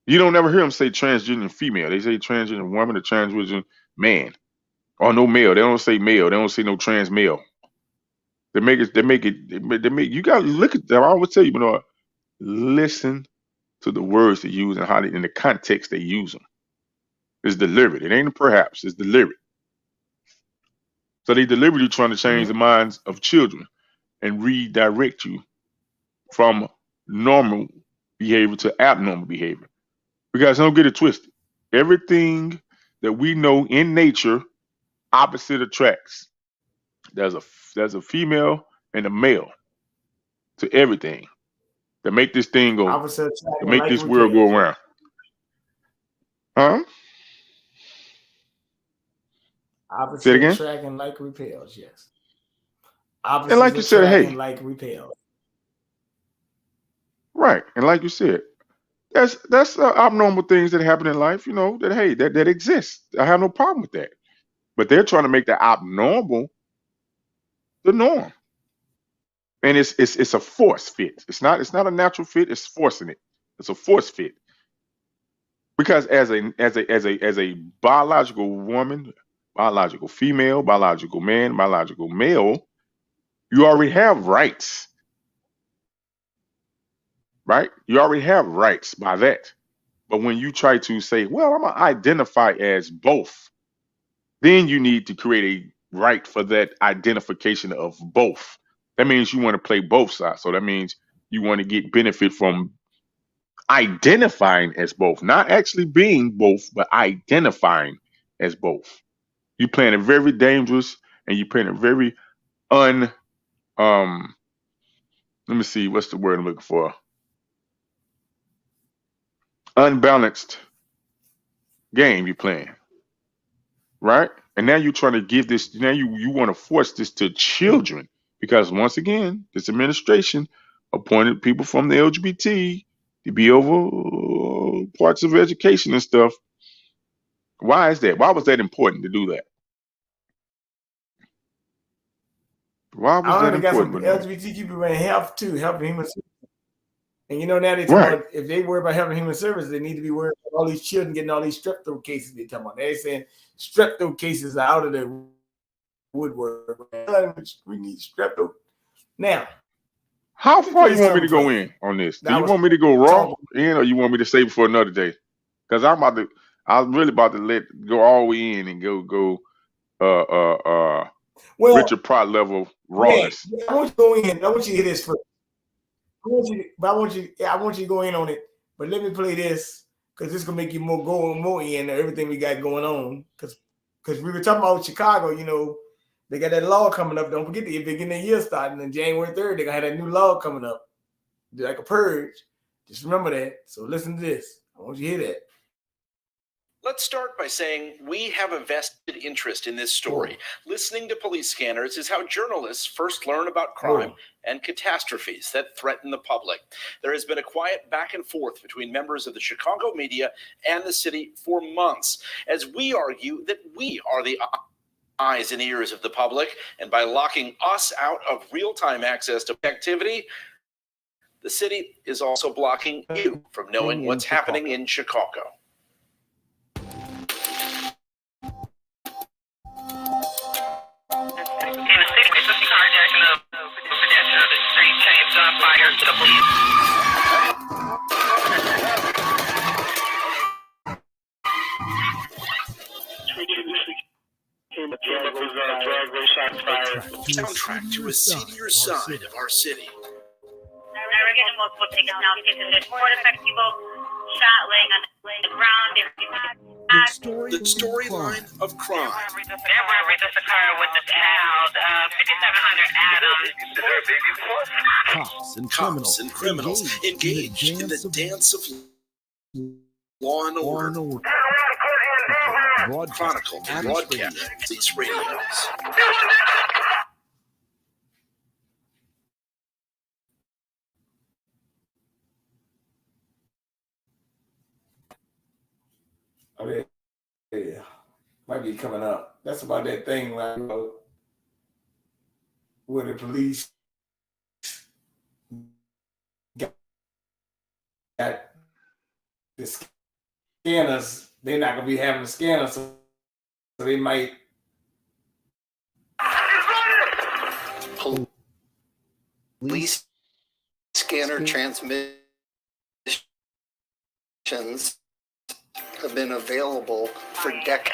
Speaker 4: You don't never hear them say transgender female. They say transgender woman or transgender man, or no male. They don't say male. They don't say no trans male. You got to look at them. I always tell you, listen to the words they use and how in the context they use them. It's deliberate. It ain't perhaps. It's deliberate. So they deliberately trying to change the minds of children and redirect you from normal behavior to abnormal behavior. Because don't get it twisted. Everything that we know in nature, opposite attracts. There's a female and a male to everything that make this thing go, to make this world go around. Huh?
Speaker 1: Opposite attract and like repels, yes. Opposite
Speaker 4: and like you said, hey,
Speaker 1: and like repels.
Speaker 4: Right, and like you said, that's abnormal things that happen in life. That exists. I have no problem with that. But they're trying to make the abnormal the norm, and it's a force fit. It's not a natural fit. It's forcing it. It's a force fit. Because as a biological woman, biological female, biological man, biological male, you already have rights, right? You already have rights by that. But when you try to say, well, I'm gonna identify as both, then you need to create a right for that identification of both. That means you want to play both sides. So that means you want to get benefit from identifying as both, not actually being both, but identifying as both. You're playing it very dangerous, and you're playing it very let me see, what's the word I'm looking for? Unbalanced game you're playing, right? And now you're trying to give this, now you want to force this to children, because once again, this administration appointed people from the LGBT to be over parts of education and stuff. Why is that? Why was that important to do that? Why was that
Speaker 1: I got some
Speaker 4: important?
Speaker 1: LGBT people in health too, helping human services. And you know, now they talk
Speaker 4: Right.
Speaker 1: about if they worry about helping human services, they need to be worried about all these children getting all these strep throat cases they talking about. They're saying strep throat cases are out of the woodwork. We need strep throat. Now,
Speaker 4: How far you want me to go in on this? Do you want me to go raw in, or you want me to save it for another day? Because I'm really about to go all the way in and go Richard Prott level rawness.
Speaker 1: Yeah, I want you to go in. I want you to hear this first. I want you to go in on it. But let me play this, because this is gonna make you go more in everything we got going on. Because we were talking about Chicago, you know, they got that law coming up. Don't forget, if they're getting their year starting on January 3rd, they're gonna have that new law coming up. They're like a purge. Just remember that. So listen to this. I want you to hear that.
Speaker 2: Let's start by saying we have a vested interest in this story. Listening to police scanners is how journalists first learn about crime and catastrophes that threaten the public. There has been a quiet back and forth between members of the Chicago media and the city for months, as we argue that we are the eyes and ears of the public, and by locking us out of real-time access to activity, the city is also blocking you from knowing what's happening in Chicago. Soundtrack to a seedier side of our city.
Speaker 10: We're getting multiple tickets now because there's 4 affected people shot laying on the ground.
Speaker 2: The storyline of crime.
Speaker 10: This occurred with the child, 5700 Adams.
Speaker 2: Cops and criminals engaged in the dance of law and order. Chronicled and broadcast these radios.
Speaker 1: I mean, yeah, might be coming up. That's about that thing where the police got the scanners. They're not gonna be having the scanners, so they might.
Speaker 9: Police scanner transmissions have been available for decades.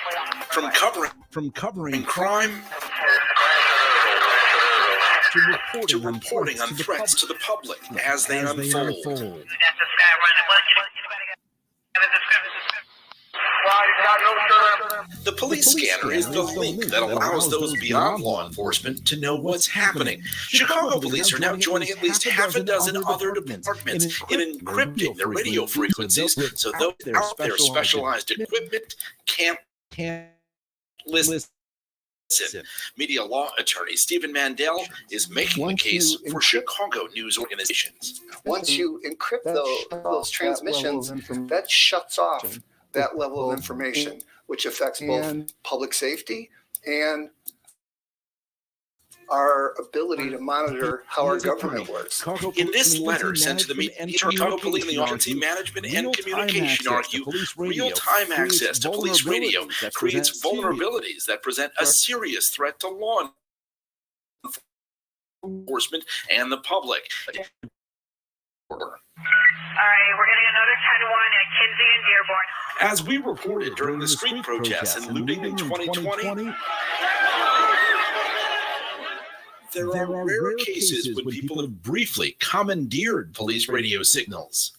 Speaker 2: From covering crime to reporting on threats to the public as they unfold. The police scanner is the link that allows those beyond law enforcement to know what's happening. Chicago police are now joining at least half a dozen other departments in encrypting their radio frequencies, so those out there specialized equipment can't listen. Media law attorney Stephen Mandel is making the case for Chicago news organizations.
Speaker 9: Once you encrypt those transmissions, that shuts off that level of information, which affects both public safety and our ability to monitor how our government works.
Speaker 2: In this letter sent to the media, Chicago Police Emergency Management and Communication argue real-time access to police radio creates vulnerabilities that present a serious threat to law enforcement and the public.
Speaker 10: All right, we're getting another 10-1 at Kinsey and Dearborn.
Speaker 2: As we reported during the street protests and looting in 2020, there are rare cases when people have briefly commandeered police radio signals.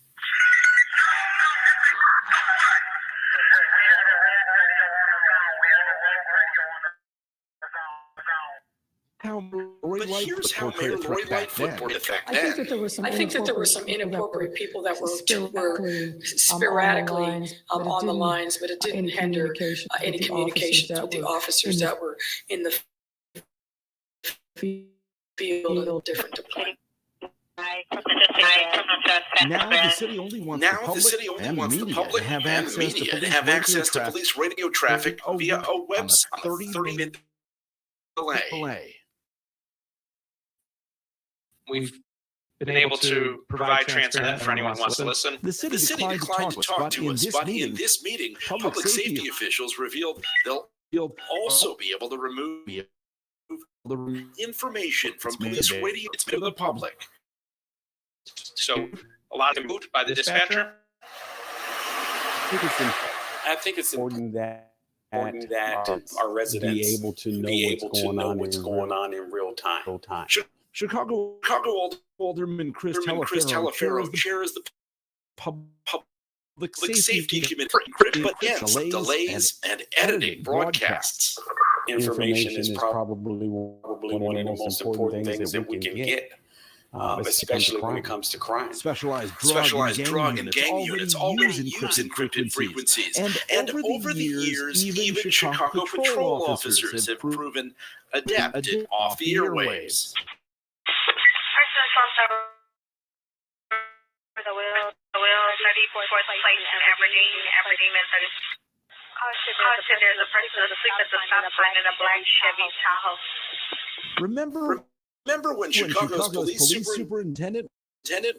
Speaker 7: Lori Lightfoot portrayed the threat back then.
Speaker 11: I think that there were some inappropriate people that were sporadically on the lines, but it didn't hinder any communications with the officers that were in the field of different departments.
Speaker 12: Now the city only wants the public and media to have access to police radio traffic via a website. 30-minute delay.
Speaker 7: We've been able to provide transparency for anyone who wants to listen.
Speaker 12: The city declined to talk to us, but in this meeting, public safety officials revealed they'll also be able to remove information from police radio to the public.
Speaker 7: So a lot of moved by the dispatcher.
Speaker 13: I think it's important that our residents be able to know what's going on in real time.
Speaker 12: Chicago Alderman Chris Telefero chairs the public safety committee, but yes, delays and editing broadcasts.
Speaker 13: Information is probably one of the most important things that we can get. Especially when it comes to crime.
Speaker 12: Specialized drug and gang units already use encrypted frequencies. And over the years, even Chicago patrol officers have proven adept at off the airwaves.
Speaker 10: There's a person asleep at the stop sign in a black Chevy Tahoe.
Speaker 12: Remember when Chicago's police superintendent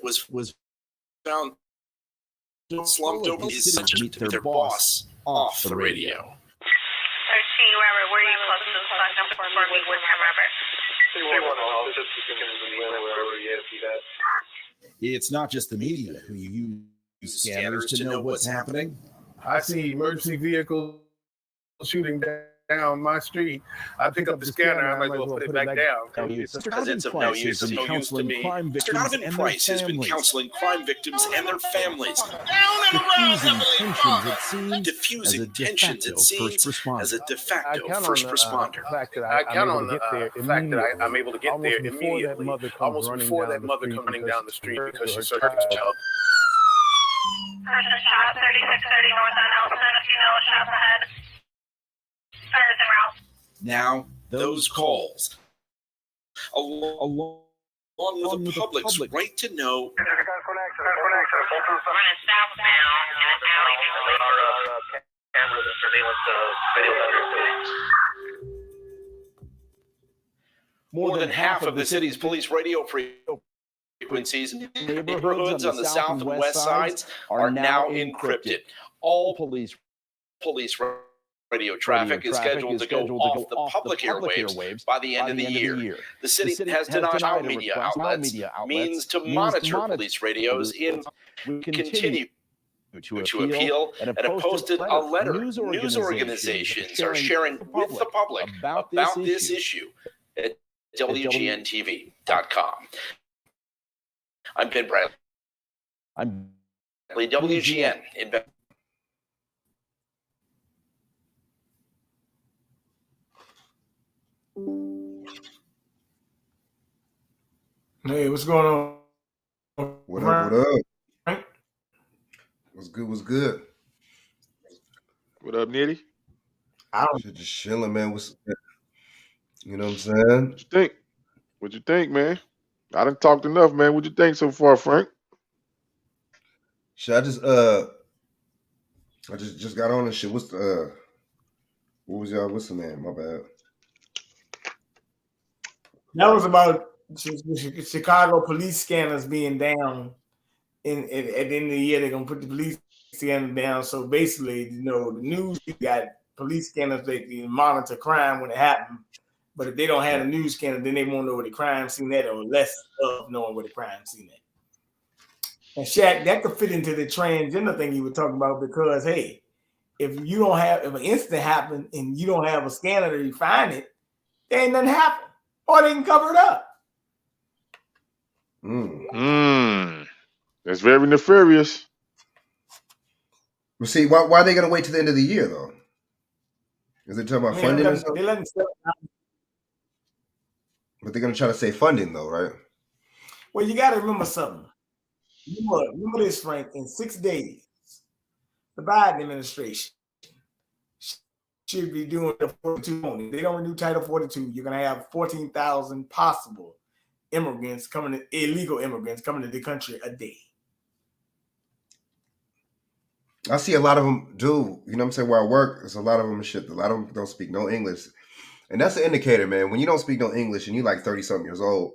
Speaker 12: was found slumped over his son to meet their boss off the radio?
Speaker 10: 13, Robert, where are you close to the sun for me with him, Robert?
Speaker 12: It's not just the media who use scanners to know what's happening.
Speaker 14: I see emergency vehicles shooting down my street. I pick up the scanner, I might as well put it back down.
Speaker 12: It's of no use to me. Mr. Donovan Price has been counseling crime victims and their families, diffusing tensions it seems as a de facto first responder.
Speaker 14: I count on the fact that I'm able to get there immediately, almost before that mother comes running down the street because she's hurt her child.
Speaker 10: Shot 3630 north on Elton, a female shot ahead.
Speaker 12: Now, those calls, along with the public's right to know,
Speaker 10: Running southbound in an alley cameras and surveillance
Speaker 12: more than half of the city's police radio frequencies in neighborhoods on the south and west sides are now encrypted. All police radio traffic is scheduled to go off the public airwaves by the end of the year. The city has denied all media outlets means to monitor police radios in continue to appeal and have posted a letter news organizations are sharing with the public about this issue at WGNTV.com. I'm Ben Bradley. WGN.
Speaker 1: Hey, what's going on?
Speaker 15: What up? What's good?
Speaker 4: What up, Nitty?
Speaker 15: Shit, just chilling, man. You know what I'm saying?
Speaker 4: What you think, man? I done talked enough, man. What you think so far, Frank?
Speaker 15: Shit, I just got on and shit. What's the name? My bad.
Speaker 1: That was about Chicago police scanners being down. At the end of the year, they're gonna put the police scanner down. So basically, the news, you got police scanners that can monitor crime when it happens. But if they don't have a news scanner, then they won't know where the crime scene at, or less of knowing where the crime scene at. And Shaq, that could fit into the transgender thing you were talking about, because if an incident happened and you don't have a scanner to find it, there ain't nothing happen, or they can cover it up.
Speaker 4: That's very nefarious.
Speaker 15: Well, see, why are they gonna wait till the end of the year though? Is it talking about funding or something? But they're gonna try to say funding though, right?
Speaker 1: Well, you got to remember something. Remember this, Frank. In 6 days, the Biden administration should be doing the 42 only. If they don't renew Title 42, you're going to have 14,000 possible immigrants illegal immigrants coming to the country a day.
Speaker 15: I see a lot of them do. You know what I'm saying? Where I work, there's a lot of them shit. A lot of them don't speak no English. And that's an indicator, man. When you don't speak no English and you're like 30-something years old,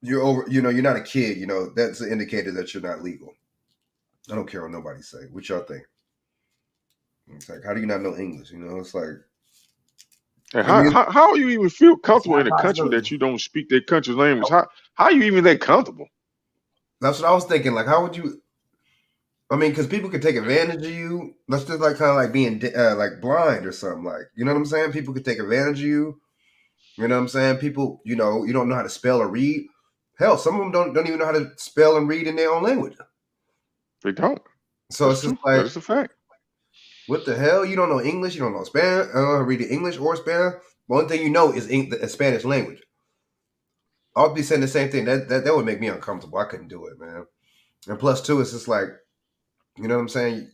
Speaker 15: you're over, you're not a kid, that's an indicator that you're not legal. I don't care what nobody say. What y'all think? It's like, how do you not know English? It's like,
Speaker 4: and how you even feel comfortable in a country that you don't speak their country's language? How are you even that comfortable?
Speaker 15: That's what I was thinking. Like, how would you? I mean, because people could take advantage of you. That's just like kind of like being like blind or something. Like, you know what I'm saying? People could take advantage of you. You know what I'm saying? People, you don't know how to spell or read. Hell, some of them don't even know how to spell and read in their own language.
Speaker 4: They don't.
Speaker 15: So
Speaker 4: That's
Speaker 15: it's just
Speaker 4: true.
Speaker 15: like,
Speaker 4: That's a fact.
Speaker 15: What the hell? You don't know English. You don't know Spanish. I don't know how to read English or Spanish. The only thing you know is the Spanish language. I'll be saying the same thing. That would make me uncomfortable. I couldn't do it, man. And plus, too, it's just like, you know what I'm saying?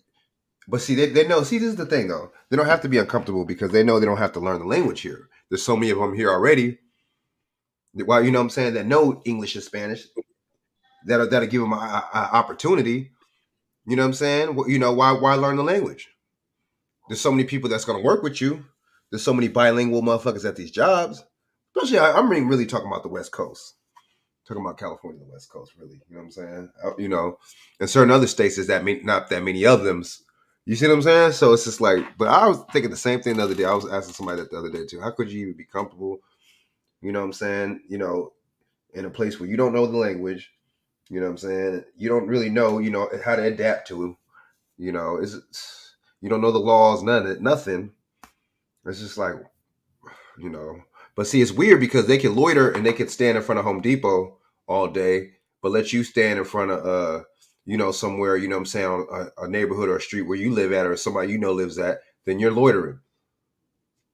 Speaker 15: But see, they know. See, this is the thing, though. They don't have to be uncomfortable because they know they don't have to learn the language here. There's so many of them here already. Well, you know what I'm saying? That know English and Spanish. That'll give them an opportunity. You know what I'm saying? Why learn the language? There's so many people that's going to work with you. There's so many bilingual motherfuckers at these jobs. Especially, I'm really talking about the West Coast. Talking about California, the West Coast, really. You know what I'm saying? In certain other states, there's not that many of them. You see what I'm saying? So it's just like, but I was thinking the same thing the other day. I was asking somebody that the other day too. How could you even be comfortable? You know what I'm saying? In a place where you don't know the language. You know what I'm saying? You don't really know, how to adapt to. You don't know the laws, nothing. It's just like, But see, it's weird because they can loiter and they can stand in front of Home Depot all day, but let you stand in front of, somewhere, you know what I'm saying, a neighborhood or a street where you live at or somebody lives at, then you're loitering.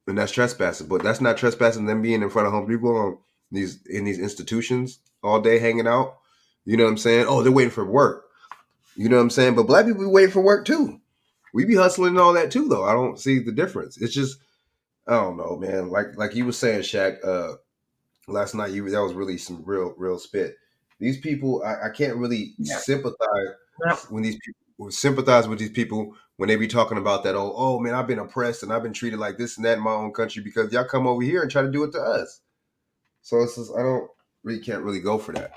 Speaker 15: And that's trespassing. But that's not trespassing them being in front of Home Depot in these institutions all day hanging out. You know what I'm saying? Oh, they're waiting for work. You know what I'm saying? But black people be waiting for work too. We be hustling and all that too, though. I don't see the difference. It's just, I don't know, man. Like you were saying, Shaq, last night, that was really some real spit. These people, I can't really sympathize when these people sympathize with these people when they be talking about that. Oh man, I've been oppressed and I've been treated like this and that in my own country because y'all come over here and try to do it to us. So it's just, can't really go for that.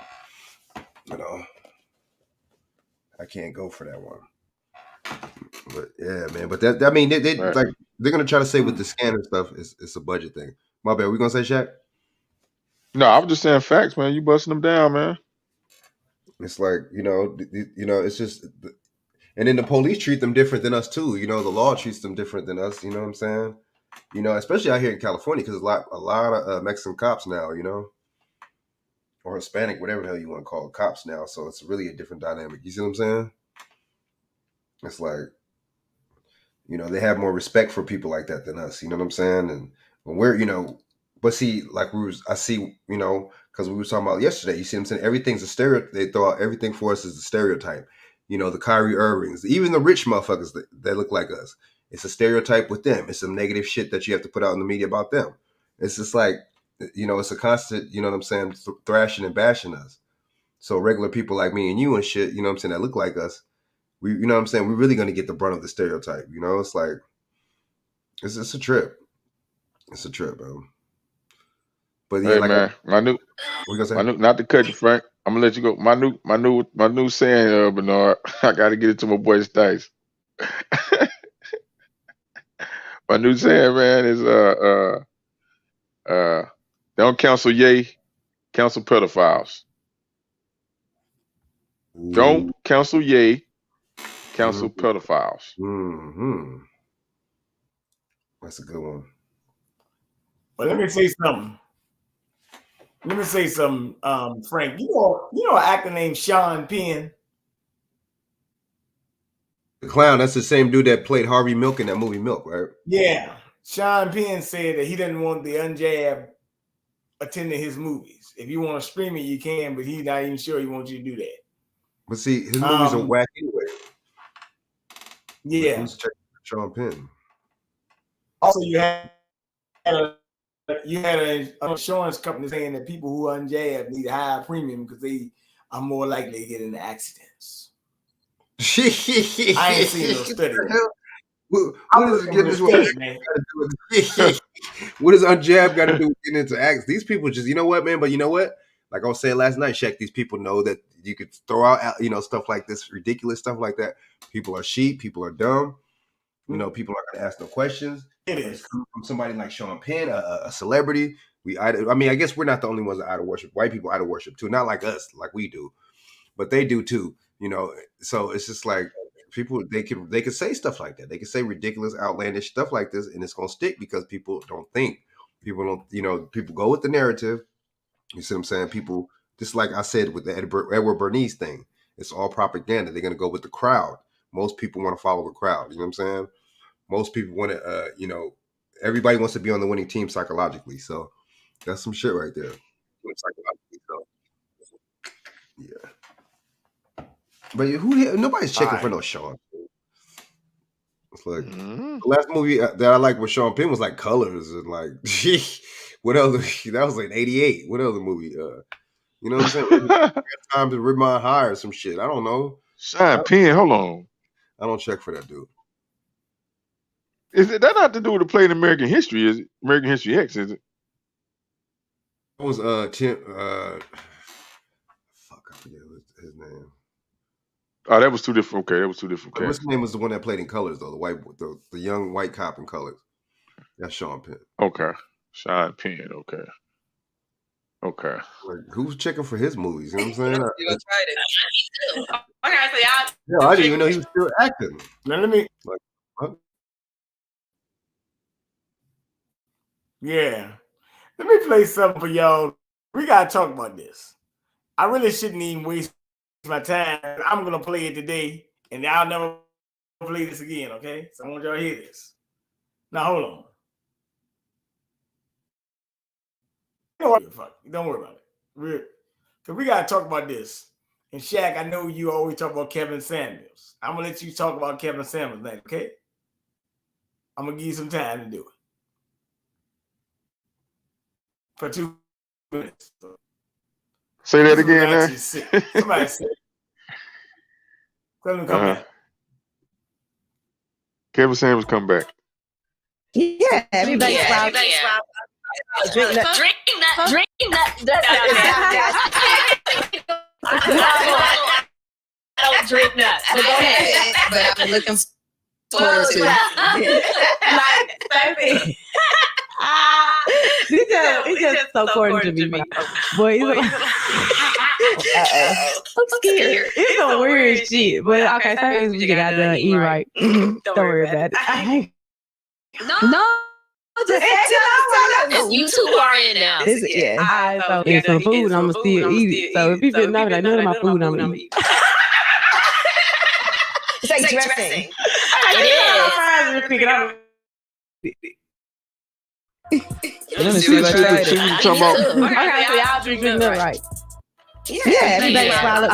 Speaker 15: I can't go for that one. But yeah, man. But they
Speaker 4: Right.
Speaker 15: like they're gonna try to say with the scanner stuff, it's a budget thing. My bad. We gonna say Shaq?
Speaker 4: No, I was just saying facts, man. You busting them down, man.
Speaker 15: It's like it's just, and then the police treat them different than us too. The law treats them different than us. You know what I'm saying? Especially out here in California because a lot of Mexican cops now. Or Hispanic, whatever the hell you want to call it, cops now. So it's really a different dynamic. You see what I'm saying? It's like, they have more respect for people like that than us. You know what I'm saying? And when we're, but see, like I see, because we were talking about yesterday, you see what I'm saying? Everything's a stereotype. They throw out everything for us as a stereotype. The Kyrie Irvings, even the rich motherfuckers that look like us. It's a stereotype with them. It's some negative shit that you have to put out in the media about them. It's just like, it's a constant, you know what I'm saying, thrashing and bashing us. So regular people like me and you and shit, you know what I'm saying, that look like us, we, you know what I'm saying, we're really going to get the brunt of the stereotype. It's like, it's a trip. It's a trip, man. But yeah,
Speaker 4: hey, man, not to cut you, Frank. I'm gonna let you go. My new saying, Bernard. I gotta get it to my boy Stice. My new saying, man, is don't counsel yay, counsel pedophiles. Don't counsel yay, counsel pedophiles.
Speaker 15: Mm-hmm. That's a good one.
Speaker 1: But let me say something. Frank. You know an actor named Sean Penn?
Speaker 15: The clown, that's the same dude that played Harvey Milk in that movie Milk, right?
Speaker 1: Yeah. Sean Penn said that he didn't want the unjabbed attending his movies. If you want to stream it, you can, but he's not even sure he wants you to do that.
Speaker 15: But see, his movies are whack anyway.
Speaker 1: Yeah.
Speaker 15: Who's checking for Sean Penn?
Speaker 1: Also, you had an insurance company saying that people who are unjabbed need a higher premium because they are more likely to get into accidents. I ain't seen no study.
Speaker 15: What does unjab got to do with getting into acts? These people just, you know what, man? But you know what? Like I was saying last night, Shaq, these people know that you could throw out, stuff like this, ridiculous stuff like that. People are sheep. People are dumb. People aren't going to ask no questions. It's coming from somebody like Sean Penn, a celebrity. I guess we're not the only ones that idol worship. White people idol worship too. Not like us, like we do, but they do too. So it's just like people, they could say stuff like that. They could say ridiculous, outlandish stuff like this, and it's gonna stick because people don't think. People don't. People go with the narrative. You see what I'm saying? People, just like I said with the Edward Bernays thing, it's all propaganda. They're gonna go with the crowd. Most people want to follow the crowd. You know what I'm saying? Most people want to, everybody wants to be on the winning team psychologically. So that's some shit right there. Yeah. But nobody's checking for no Sean. It's like the last movie that I liked with Sean Penn was like Colors and like what other? That was like '88. What other movie? You know what I'm saying? Time to Rip My High or some shit. I don't know.
Speaker 4: Sean Penn. Hold on.
Speaker 15: I don't check for that dude.
Speaker 4: Is it that not to do with the play in American History? Is it American History X? Is it?
Speaker 15: It was Tim. Fuck, I forget his name.
Speaker 4: Oh, that was two different. Okay, that was two different.
Speaker 15: His name was the one that played in Colors though. The young white cop in Colors. That's Sean Penn.
Speaker 4: Okay, Sean Penn. Okay.
Speaker 15: Like, who's checking for his movies? You know what I'm saying?
Speaker 6: Okay, so y'all.
Speaker 15: Yeah, I didn't even know he was still acting.
Speaker 1: Now let me.
Speaker 15: Like, huh?
Speaker 1: Yeah. Let me play something for y'all. We gotta talk about this. I really shouldn't even waste my time. I'm gonna play it today, and I'll never play this again, okay? So I want y'all to hear this. Now hold on. Don't worry about it. Because we gotta talk about this. And Shaq, I know you always talk about Kevin Samuels. I'm gonna let you talk about Kevin Samuels next, okay? I'm gonna give you some time to do it. For 2 minutes.
Speaker 4: Say that again, man.
Speaker 1: Somebody say it. Let him come back.
Speaker 4: Kevin Samuels come back.
Speaker 16: Yeah, everybody smile. Drink nut.
Speaker 11: I don't drink nuts. But go ahead. But I'm looking forward to it.
Speaker 16: Baby. It's just so corny to me. Boy, he's like, I'm scared. It's some weird shit. But okay, sometimes we get out there and eat right. Don't worry about it.
Speaker 11: No. Just you two are in now.
Speaker 16: So it's some food, I'm going to still eat it. So if people know like none of my food, I'm going to eat.
Speaker 11: It's like dressing. It is.
Speaker 16: Let me see what you're talking about. Okay, so y'all drink that right. Yeah, everybody swallow.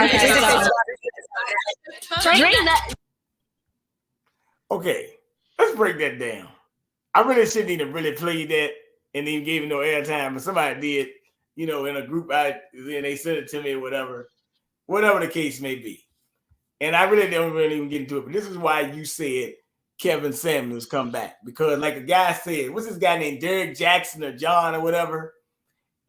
Speaker 11: Drink that.
Speaker 1: Okay, let's break that down. I really shouldn't even really play that and even gave it no airtime, but somebody did, in a group, and they sent it to me or whatever the case may be. And I really don't really even get into it, but this is why you said Kevin Samuels come back, because like a guy said, what's this guy named Derek Jackson or John or whatever,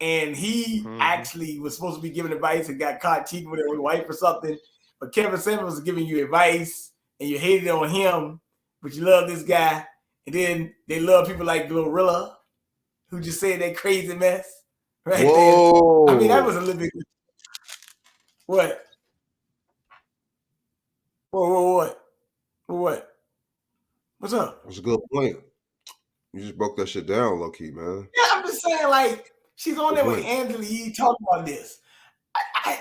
Speaker 1: and he actually was supposed to be giving advice and got caught cheating with his wife or something, but Kevin Samuels was giving you advice and you hated on him, but you love this guy, and then they love people like Glorilla, who just said that crazy mess right
Speaker 15: Whoa.
Speaker 1: there. I mean, that was a little bit. What? What? What's up?
Speaker 15: That's a good point. You just broke that shit down, low key, man.
Speaker 1: Yeah, I'm just saying, like, she's on there with Angela Yee talking about this.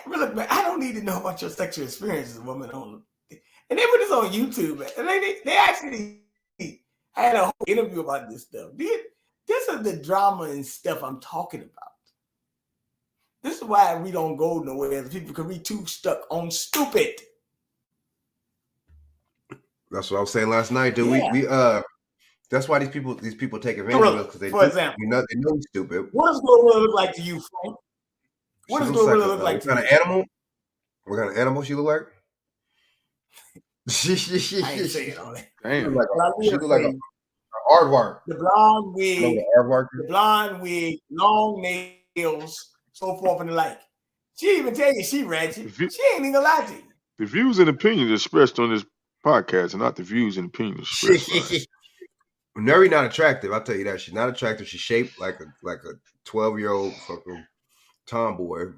Speaker 1: Look, man, I don't need to know about your sexual experiences, woman. And they put this on YouTube, man. And they actually had a whole interview about this stuff. This is the drama and stuff I'm talking about. This is why we don't go nowhere as people, because we too stuck on stupid.
Speaker 15: That's what I was saying last night, dude.
Speaker 1: Yeah.
Speaker 15: We that's why these people take advantage of us, because they
Speaker 1: For example,
Speaker 15: they know we're stupid.
Speaker 1: What does Gorilla look like to you, Frank? What does Gorilla look like to you?
Speaker 15: What kind of animal? What kind of animal she look like?
Speaker 1: I ain't saying all that.
Speaker 4: Damn.
Speaker 15: She look like a aardvark.
Speaker 1: The blonde wig,
Speaker 15: the
Speaker 1: blonde wig, long nails, so forth and the like. She even tell you she ratchet. She ain't even gonna lie to you.
Speaker 4: The views and opinions expressed on this podcast are not the views and opinions expressed.
Speaker 15: Neri not attractive. I'll tell you that. She's not attractive. She's shaped like a 12-year-old fucking tomboy. You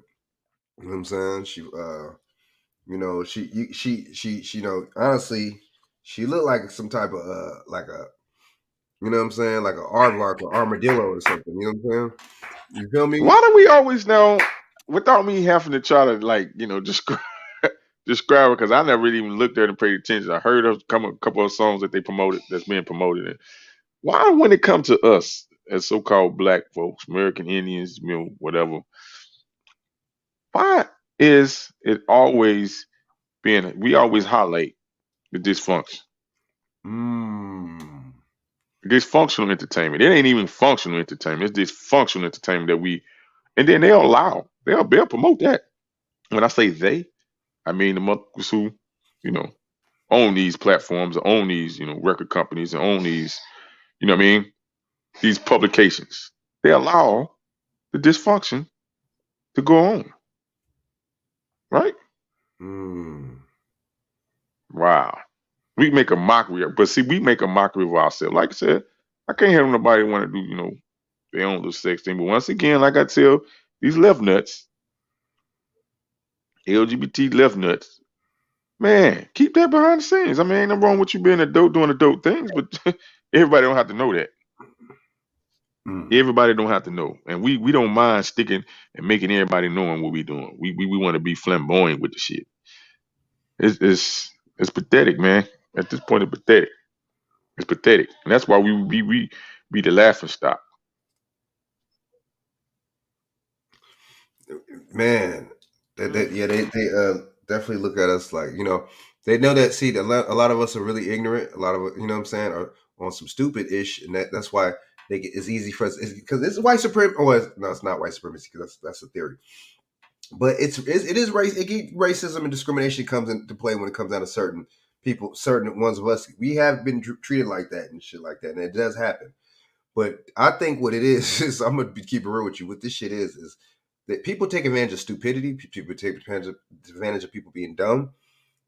Speaker 15: know what I'm saying? She you know, honestly, she looked like some type of like a, you know what I'm saying, like an aardvark or armadillo or something. You know what I'm saying? You feel me?
Speaker 4: Why do we always know, without me having to try to, like, you know, describe her, because I never really even looked at it and paid attention. I heard a couple of songs that they promoted, that's being promoted. And why, when it comes to us as so-called black folks, American Indians, you know, whatever, why is it always we always highlight the dysfunction? Dysfunctional entertainment. It ain't even functional entertainment. It's dysfunctional entertainment that and then they'll promote that. When I say they, I mean the motherfuckers who, you know, own these platforms, or own these, you know, record companies, and own these, you know what I mean, these publications. They allow the dysfunction to go on. Right? Wow. We make a mockery of, but see, we make a mockery of ourselves. Like I said, I can't have nobody want to do, you know, their own little sex thing. But once again, like I tell these left nuts, LGBT left nuts, man, keep that behind the scenes. I mean, ain't nothing wrong with you being adult, doing adult things, but everybody don't have to know that. Everybody don't have to know. And we don't mind sticking and making everybody knowing what we doing. We want to be flamboyant with the shit. It's pathetic, man. At this point, it's pathetic. It's pathetic. And that's why we be the laughing stock.
Speaker 15: Man, they definitely look at us like, you know, they know that. See, a lot of us are really ignorant. A lot of, you know what I'm saying, are on some stupid ish, and that's why it's easy for us, because it's white supremacy. Oh, no, it's not white supremacy, because that's a theory. But it is race. Racism and discrimination comes into play when it comes down to certain people, certain ones of us. We have been treated like that and shit like that, and it does happen. But I think what it is I'm gonna keep it real with you. What this shit is that people take advantage of stupidity. People take advantage of people being dumb.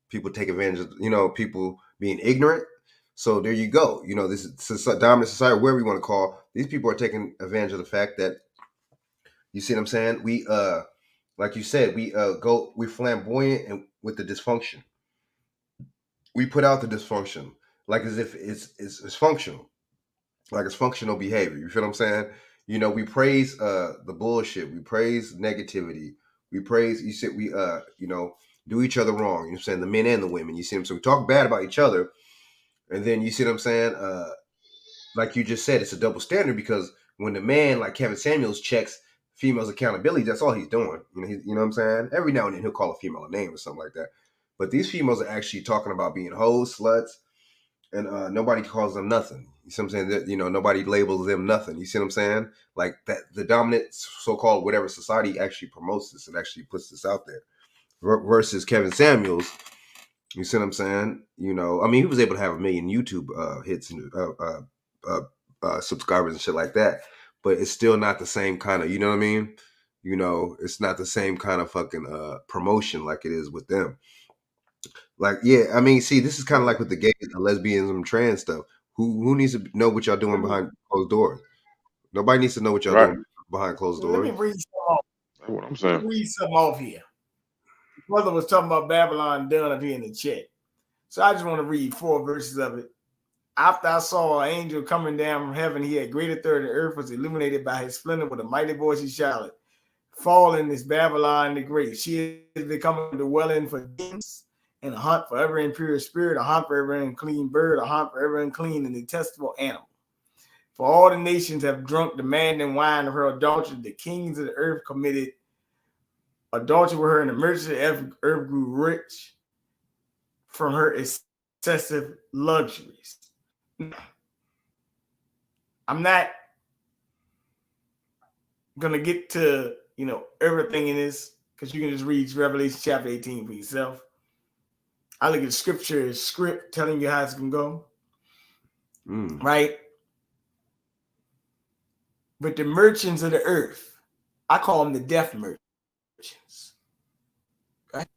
Speaker 15: People take advantage of, you know, people being ignorant. So there you go. You know, this is dominant society, whatever you want to call. These people are taking advantage of the fact that, you see what I'm saying? We like you said, we're flamboyant and with the dysfunction. We put out the dysfunction like as if it's functional, like it's functional behavior. You feel what I'm saying? You know, we praise the bullshit, we praise negativity, we praise, you said, we you know, do each other wrong. You know what I'm saying? The men and the women. You see them? So we talk bad about each other, and then you see what I'm saying? Like you just said, it's a double standard, because when the man like Kevin Samuels checks females' accountability, that's all he's doing. You know, you know what I'm saying? Every now and then he'll call a female a name or something like that. But these females are actually talking about being hoes, sluts, and nobody calls them nothing. You see what I'm saying? That, you know, nobody labels them nothing. You see what I'm saying? Like that, the dominant so-called whatever society actually promotes this and actually puts this out there. Versus Kevin Samuels, you see what I'm saying? You know, I mean, he was able to have 1 million YouTube hits and subscribers and shit like that, but it's still not the same kind of, you know what I mean? You know, it's not the same kind of fucking promotion like it is with them. Like, yeah, I mean, see, this is kind of like with the gays, the lesbians, and trans stuff. Who needs to know what y'all doing behind closed doors? Nobody needs to know what y'all doing behind closed doors.
Speaker 1: Let me read some off.
Speaker 4: That's what I'm saying.
Speaker 1: Let me read some off here. Brother was talking about Babylon done up here in the chat. So I just want to read 4 verses of it. After I saw an angel coming down from heaven, he had greater third, the earth was illuminated by his splendor with a mighty voice. He shouted, "Fallen is Babylon the Great. She is becoming a dwelling for demons, and a hunt for every impure spirit, a hunt for every unclean bird, a hunt for every unclean and detestable animal. For all the nations have drunk the maddening wine of her adultery. The kings of the earth committed adultery with her in emergency Earth grew rich from her excessive luxuries. I'm not gonna get to everything in this because you can just read Revelation chapter 18 for yourself. I look at scripture as script telling you how it's gonna go. Right? But the merchants of the earth, I call them the death merchants. Right?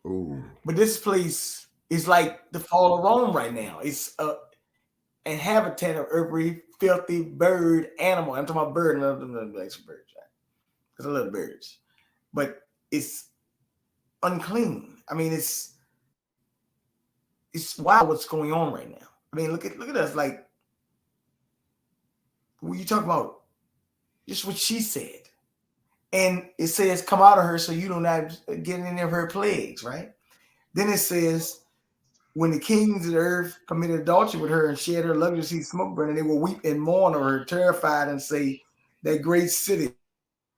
Speaker 15: Ooh.
Speaker 1: But this place is like the fall of Rome right now. It's a habitat of every filthy bird animal. I'm talking about bird, and other birds, right? Because I love birds. But it's unclean. I mean, it's wild what's going on right now. I mean, look at us. Like, when you talk about just what she said, and it says, "Come out of her, so you do not get any of her plagues." Right? Then it says, when the kings of the earth committed adultery with her and shed her luxury, see smoke burning, they will weep and mourn over her, terrified, and say, "That great city,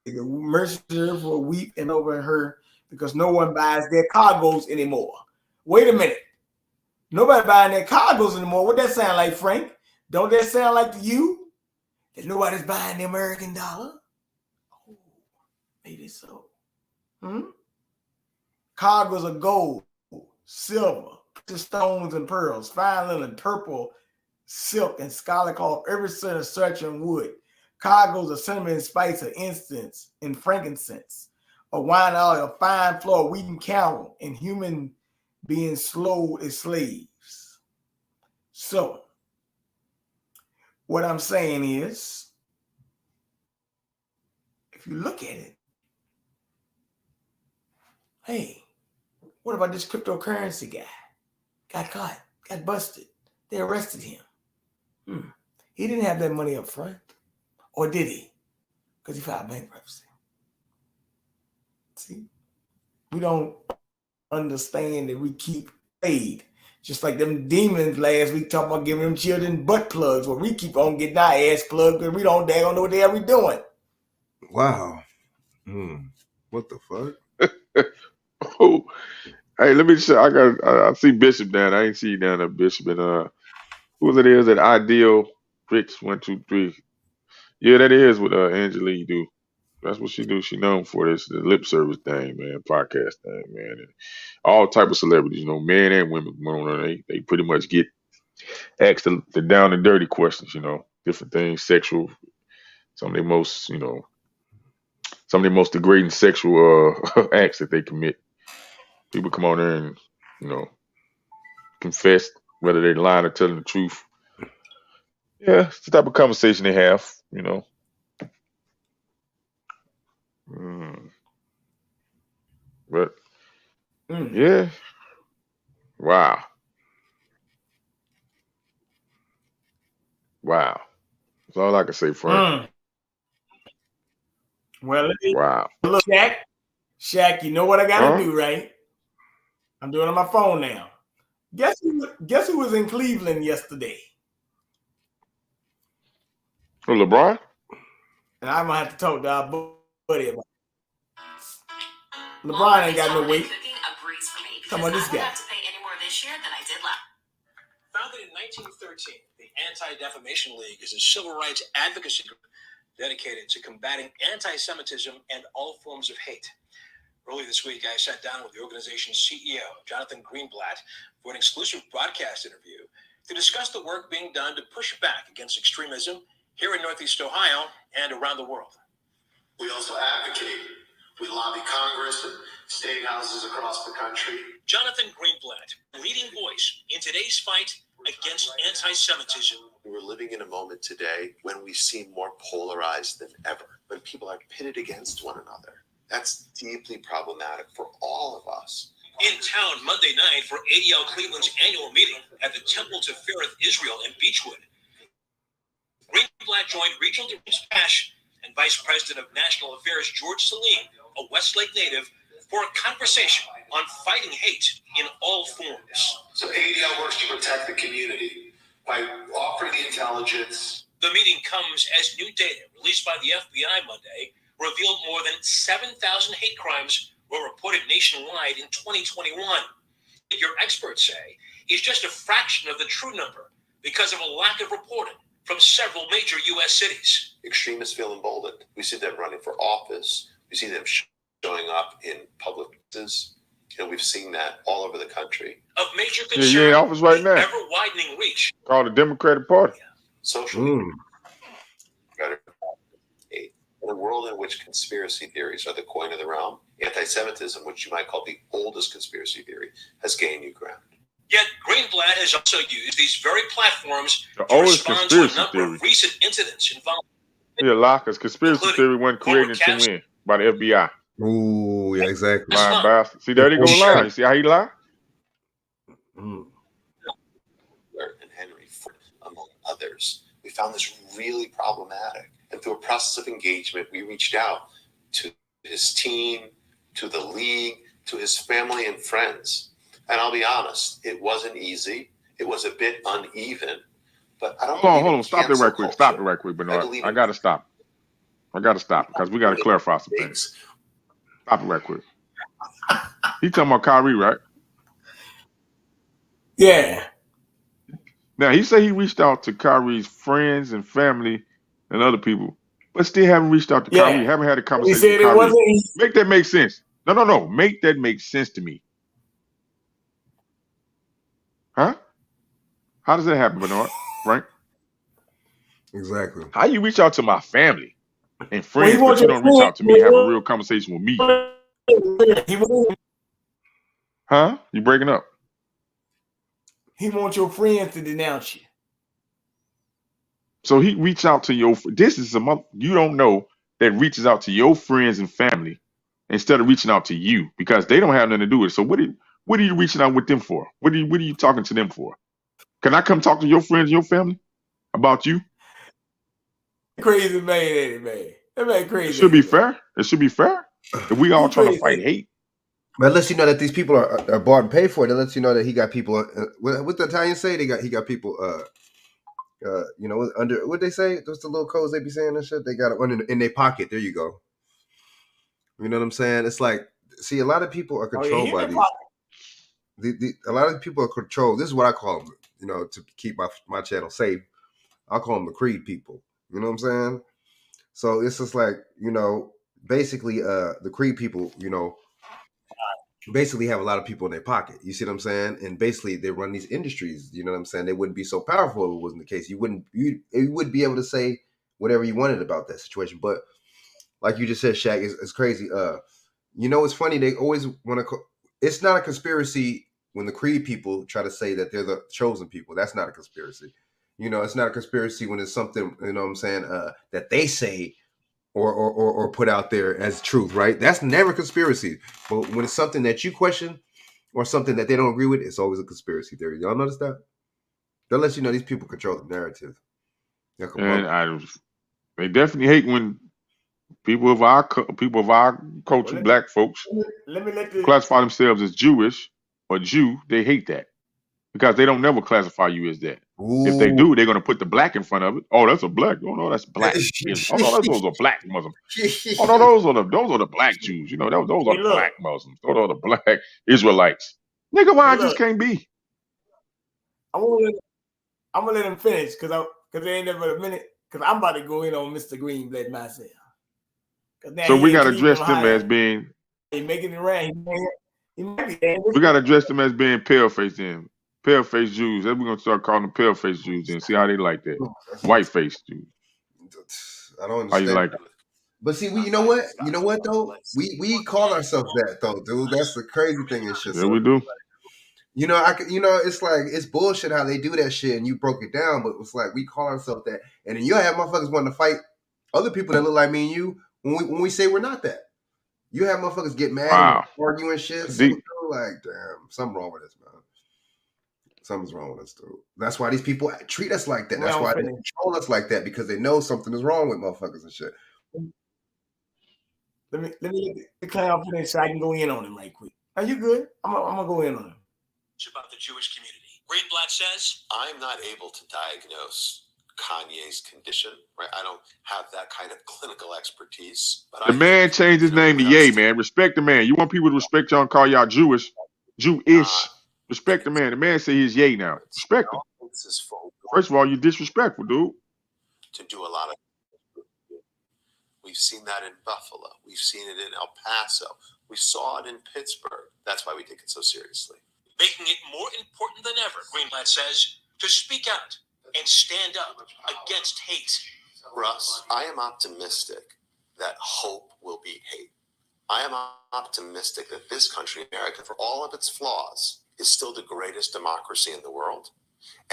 Speaker 1: the merchants of the earth will weep and over her because no one buys their cargoes anymore." Wait a minute. Nobody buying their cargoes anymore. What that sound like, Frank? Don't that sound like to you? That nobody's buying the American dollar? Oh, maybe so. Cargoes of gold, silver, stones and pearls, fine linen, purple, silk, and scarlet cloth, every sort of such and wood. Cargoes of cinnamon and spice, of incense and frankincense, of wine oil, of fine flour, wheat and cattle, and human being sold as slaves. So, what I'm saying is, if you look at it, hey, what about this cryptocurrency guy? Got caught, got busted. They arrested him. He didn't have that money up front. Or did he? Because he filed bankruptcy. See? We don't understand that we keep paid. Just like them demons last week talking about giving them children butt plugs, where we keep on getting our ass plugged and we don't know what the hell we doing.
Speaker 15: Wow. What the fuck?
Speaker 4: Oh, hey, let me show. I see Bishop down. I ain't see you down there, Bishop. And who it is that Ideal Rich 123? Yeah, that is what Angelique do. That's what she do. She known for this, the lip service thing, man, podcast thing, man. And all type of celebrities, men and women, they pretty much get asked the down and dirty questions, different things, sexual, some of the most degrading sexual acts that they commit. People come on there and, confess whether they're lying or telling the truth. Yeah, it's the type of conversation they have, But yeah, wow. That's all I can say, Frank.
Speaker 1: Well,
Speaker 4: wow.
Speaker 1: Look, Shaq, you know what I gotta do, right? I'm doing it on my phone now. Guess who was in Cleveland yesterday?
Speaker 4: Oh, LeBron?
Speaker 1: And I'm gonna have to talk to our buddy about it. LeBron ain't got no weight. Come on, this guy.
Speaker 17: Founded in 1913, the Anti-Defamation League is a civil rights advocacy group dedicated to combating anti-Semitism and all forms of hate. Earlier this week, I sat down with the organization's CEO, Jonathan Greenblatt, for an exclusive broadcast interview to discuss the work being done to push back against extremism here in Northeast Ohio and around the world.
Speaker 9: We also advocate. We lobby Congress and state houses across the country.
Speaker 17: Jonathan Greenblatt, leading voice in today's fight against anti-Semitism.
Speaker 18: We're living in a moment today when we seem more polarized than ever, when people are pitted against one another. That's deeply problematic for all of us.
Speaker 17: In town Monday night for ADL Cleveland's annual meeting at the Temple to Fereth Israel in Beechwood. Greenblatt joined Regional Director Pash and Vice President of National Affairs George Salim, a Westlake native, for a conversation on fighting hate in all forms.
Speaker 9: So ADL works to protect the community by offering the intelligence.
Speaker 17: The meeting comes as new data released by the FBI Monday revealed more than 7,000 hate crimes were reported nationwide in 2021. Your experts say is just a fraction of the true number because of a lack of reporting from several major U.S. cities.
Speaker 18: Extremists feel emboldened. We see them running for office. We see them showing up in public places. We've seen that all over the country.
Speaker 17: Of major
Speaker 4: Yeah,
Speaker 17: concern,
Speaker 4: you're in office right now.
Speaker 17: ever-widening reach.
Speaker 4: Called the Democratic Party.
Speaker 18: Social media. In a world in which conspiracy theories are the coin of the realm, anti-Semitism, which you might call the oldest conspiracy theory, has gained new ground.
Speaker 17: Yet Greenblatt has also used these very platforms
Speaker 4: The
Speaker 17: to
Speaker 4: oldest
Speaker 17: respond to a
Speaker 4: conspiracy
Speaker 17: number
Speaker 4: theory.
Speaker 17: of recent incidents involving
Speaker 4: Yeah, Locker's conspiracy theory wasn't created until when? By the FBI.
Speaker 15: Ooh, yeah, exactly.
Speaker 4: Lying bastard. See, there they go lying. You see how he lie?
Speaker 18: And Henry Ford, among others. We found this really problematic. And through a process of engagement, we reached out to his team, to the league, to his family and friends. And I'll be honest, it wasn't easy. It was a bit uneven. But I don't
Speaker 4: Hold on. Stop it right quick. Stop it right quick, Bernard. I got to stop. Because we got to clarify some things. Stop it right quick. He talking about Kyrie, right?
Speaker 1: Yeah.
Speaker 4: Now, he said he reached out to Kyrie's friends and family and other people, but still haven't reached out to Kyrie. Haven't had a conversation
Speaker 1: He said
Speaker 4: with
Speaker 1: it
Speaker 4: Kyrie.
Speaker 1: wasn't.
Speaker 4: Make that make sense. No. Make that make sense to me. Huh? How does that happen, Bernard? Right?
Speaker 15: Exactly.
Speaker 4: How you reach out to my family and friends,
Speaker 1: Well,
Speaker 4: but you don't reach out to me, have a real conversation with me? Huh? You breaking up?
Speaker 1: He wants your friends to denounce you.
Speaker 4: So he reached out to your. This is you don't know that reaches out to your friends and family instead of reaching out to you because they don't have nothing to do with it. So what are you reaching out with them for? What are you talking to them for? Can I come talk to your friends and your family about you?
Speaker 1: Crazy man, ain't it, man? That man crazy.
Speaker 4: It should be fair. It should be fair. If we all trying to fight hate.
Speaker 15: But it lets you know that these people are bought and paid for it. It lets you know that he got people. What the Italians say? He got people. Under what they say? Those the little codes they be saying and shit. They got it under in their pocket. There you go. You know what I'm saying? It's like, see, a lot of people are controlled by these. A lot of people are controlled. This is what I call them. You know, to keep my channel safe, I call them the Creed people. You know what I'm saying? So it's just like, basically, the Creed people, basically have a lot of people in their pocket. You see what I'm saying? And basically they run these industries. You know what I'm saying? They wouldn't be so powerful if it wasn't the case. You would be able to say whatever you wanted about that situation. But like you just said, Shaq, it's crazy. It's funny. They always want to. It's not a conspiracy when the Creed people try to say that they're the chosen people. That's not a conspiracy. It's not a conspiracy when it's something, what I'm saying, that they say or put out there as truth, right? That's never conspiracy. But when it's something that you question or something that they don't agree with, it's always a conspiracy theory. Y'all notice that? That lets you know these people control the narrative.
Speaker 4: And they definitely hate when people of our culture, black folks, classify themselves as Jewish or Jew. They hate that because they don't never classify you as that. Ooh. If they do, they're going to put the black in front of it. Oh, that's a black. Oh no, that's black. Oh no, those are black Muslims. Oh no, those are the black Jews. Those are the black Muslims. Those are the black Israelites. Nigga, why I just can't be?
Speaker 1: I'm gonna let him finish because they ain't never a minute. Because I'm about to go in on Mr. Greenblatt myself.
Speaker 4: So we got to address them as being.
Speaker 1: He making it rain.
Speaker 4: We got to address them as being pale-faced then. Pale-faced Jews. Then we're going to start calling them pale-faced Jews and see how they like that. White-faced Jews.
Speaker 15: I don't understand.
Speaker 4: How you like it?
Speaker 15: But see, you know what though? We call ourselves that though, dude. That's the crazy thing and shit.
Speaker 4: Yeah, we do.
Speaker 15: It's like, it's bullshit how they do that shit and you broke it down, but it's like we call ourselves that. And then you'll have motherfuckers wanting to fight other people that look like me and you when we say we're not that. You have motherfuckers get mad and argue and shit. So like, damn, something wrong with us, man. Something's wrong with us, dude. That's why these people treat us like that. That's why they control us like that, because they know something is wrong with motherfuckers and shit.
Speaker 1: Let me get the clown finish so I can go in on him right quick. Are you good? I'm gonna go in on him.
Speaker 17: About the Jewish community. Greenblatt says,
Speaker 18: I'm not able to diagnose Kanye's condition, right? I don't have that kind of clinical expertise. But
Speaker 4: The man changed his name to Ye, man. Respect the man. You want people to respect y'all and call y'all Jewish. Respect the man. The man say he's Ye now. Respect him. First of all, you're disrespectful, dude.
Speaker 18: To do a lot of. We've seen that in Buffalo. We've seen it in El Paso. We saw it in Pittsburgh. That's why we take it so seriously.
Speaker 17: Making it more important than ever, Greenblatt says, to speak out and stand up against hate.
Speaker 18: Russ, I am optimistic that hope will beat hate. I am optimistic that this country, America, for all of its flaws, is still the greatest democracy in the world.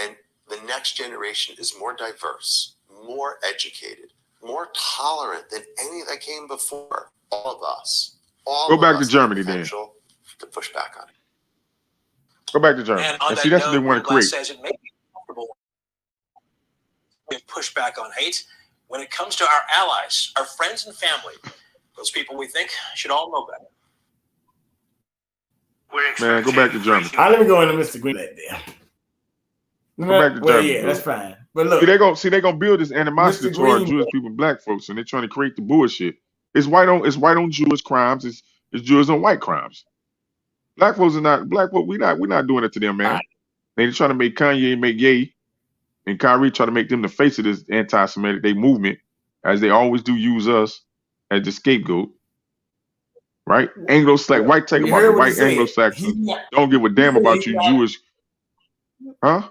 Speaker 18: And the next generation is more diverse, more educated, more tolerant than any that came before. All of us.
Speaker 4: Go back to Germany then.
Speaker 18: To push back on it.
Speaker 4: Go back to Germany. And see, that's what they want to create.
Speaker 17: Says it may be comfortable to push back on hate when it comes to our allies, our friends and family, those people we think should all know better.
Speaker 4: Man, go back to Germany.
Speaker 1: Let me go into Mr. Greenblatt there.
Speaker 4: Go back to Germany.
Speaker 1: Yeah, that's fine. But look,
Speaker 4: they're gonna build this animosity toward Jewish people and black folks, and they're trying to create the bullshit. It's white on Jewish crimes. It's Jews on white crimes. Black folks are not black folks. We're not doing it to them, man. They're trying to make Kanye make Ye and Kyrie try to make them the face of this anti-Semitic movement, as they always do use us as the scapegoat. Right? Anglo-Saxon, white take about the white Anglo-Saxon. Don't give a damn about you Jewish. Huh?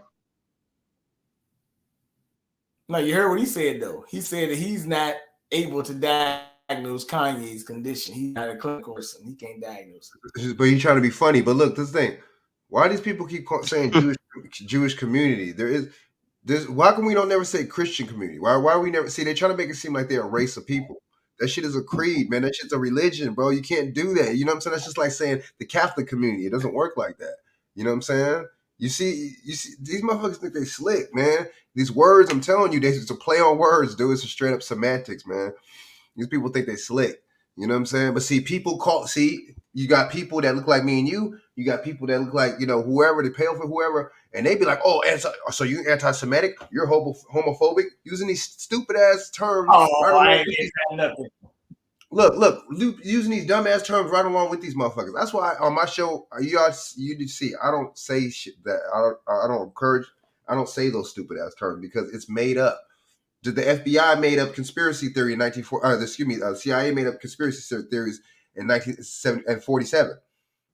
Speaker 1: No, you heard what he said, though. He said that he's not able to diagnose Kanye's condition. He's not a clinical person. He can't diagnose it.
Speaker 15: But he's trying to be funny. But look, this thing. Why these people keep saying Jewish community? Why can we don't never say Christian community? Why we never see? They try to make it seem like they're a race of people. That shit is a creed, man. That shit's a religion, bro. You can't do that. You know what I'm saying? That's just like saying the Catholic community. It doesn't work like that. You know what I'm saying? You see, these motherfuckers think they slick, man. These words, I'm telling you, it's a play on words, dude. It's a straight up semantics, man. These people think they slick. You know what I'm saying? But see, you got people that look like me and you. You got people that look like, whoever, they pay for whoever, and they be like, oh, so you anti-Semitic? You're homophobic? Using these stupid ass terms. I ain't nothing. Look, using these dumbass terms right along with these motherfuckers. That's why on my show, you see, I don't say shit that I don't encourage. I don't say those stupid ass terms because it's made up. The FBI made up conspiracy theory in CIA made up conspiracy theories in 1947.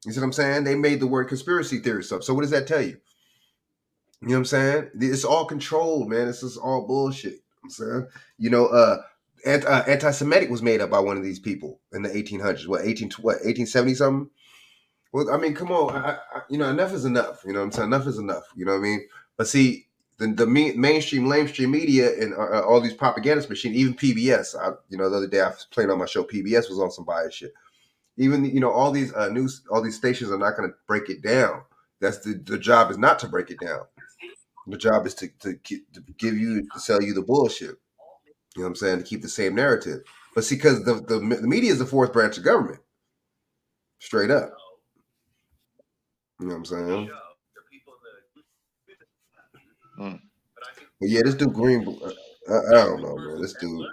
Speaker 15: You see what I'm saying? They made the word conspiracy theory stuff. So what does that tell you? You know what I'm saying? It's all controlled, man. This is all bullshit. I'm saying, anti-Semitic was made up by one of these people in the 1800s. 1870 something? Well, I mean, come on. Enough is enough. You know what I'm saying? Enough is enough. You know what I mean? But see, the mainstream media and all these propagandist machines, even PBS. The other day I was playing on my show. PBS was on some bias shit. Even all these all these stations are not going to break it down. That's the job is not to break it down. The job is to sell you the bullshit. You know what I'm saying? To keep the same narrative. But see, because the media is the fourth branch of government. Straight up. You know what I'm saying? But yeah, this dude Green, I don't know, man. This dude.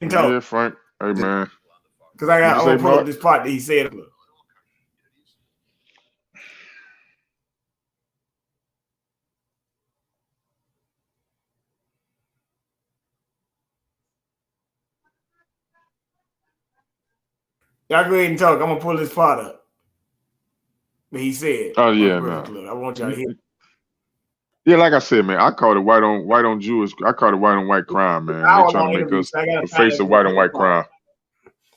Speaker 4: Yeah, Frank. Hey, man.
Speaker 1: Because I got to pull up this part that he said. Y'all go ahead and talk. I'm going to pull this part up that he said.
Speaker 4: Oh, yeah,
Speaker 1: no. I want y'all to hear.
Speaker 4: Yeah, like I said, man, I call it white on Jewish. I call it white on white crime, man. They're trying to make us the face of white on white crime.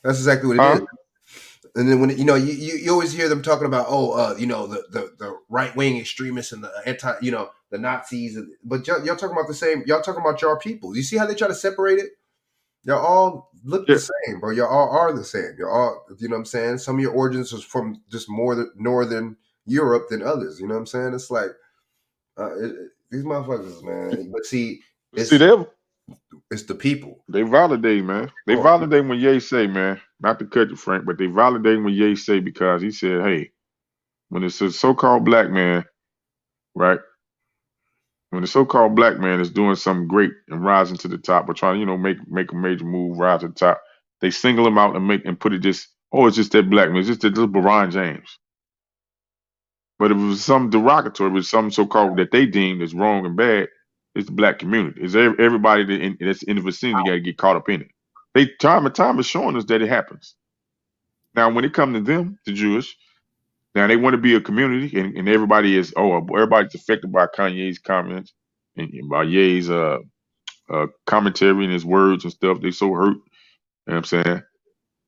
Speaker 15: That's exactly what it is. And then when you always hear them talking about the right wing extremists and the anti the Nazis, but y'all talking about the same. Y'all talking about your people. You see how they try to separate it? Y'all all look the same, bro. Y'all all are the same. Y'all all, you know what I'm saying? Some of your origins is from just more northern Europe than others. You know what I'm saying? It's like these motherfuckers, man. But see, it's the people.
Speaker 4: They validate, man. They validate when Ye say, man. Not to cut you, Frank, but they validate when Ye say because he said, hey, when it's a so-called black man right? When the so-called black man is doing something great and rising to the top, or trying to, make a major move, rise to the top, they single him out and put it just, oh, it's just that black man, it's just that little LeBron James. But if it was some derogatory, it was something so-called that they deemed as wrong and bad, it's the black community. It's everybody that's in the vicinity got to get caught up in it. They time and time is showing us that it happens. Now, when it comes to them, the Jewish, now they want to be a community, and everybody is, everybody's affected by Kanye's comments and by Ye's commentary and his words and stuff. They so hurt. You know what I'm saying?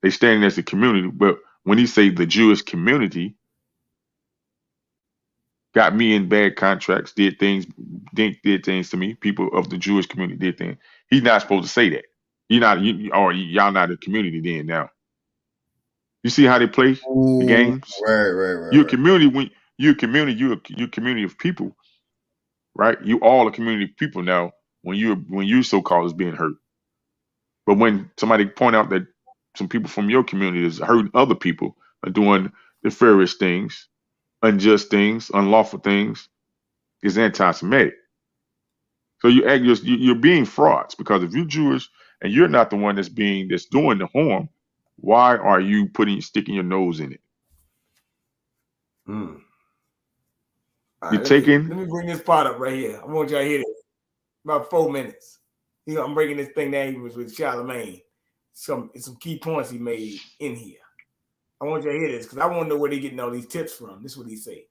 Speaker 4: They standing as a community, but when he say the Jewish community got me in bad contracts, did things to me, people of the Jewish community did things. He's not supposed to say that. Y'all not a community then now. You see how they play the games?
Speaker 15: Right.
Speaker 4: You're a community when you're a community, you're a community of people, right? You all a community of people now when you so-called is being hurt. But when somebody point out that some people from your community is hurting other people are doing nefarious things, unjust things, unlawful things, is anti-Semitic. So you're being frauds, because if you're Jewish and you're not the one that's doing the harm, why are you sticking your nose in it?
Speaker 1: All
Speaker 4: You're
Speaker 1: right,
Speaker 4: taking.
Speaker 1: Let me bring this part up right here. I want y'all to hear this. About 4 minutes. I'm breaking this thing down. He was with Charlemagne. Some key points he made in here. I want y'all to hear this because I want to know where they're getting all these tips from. This is what he said.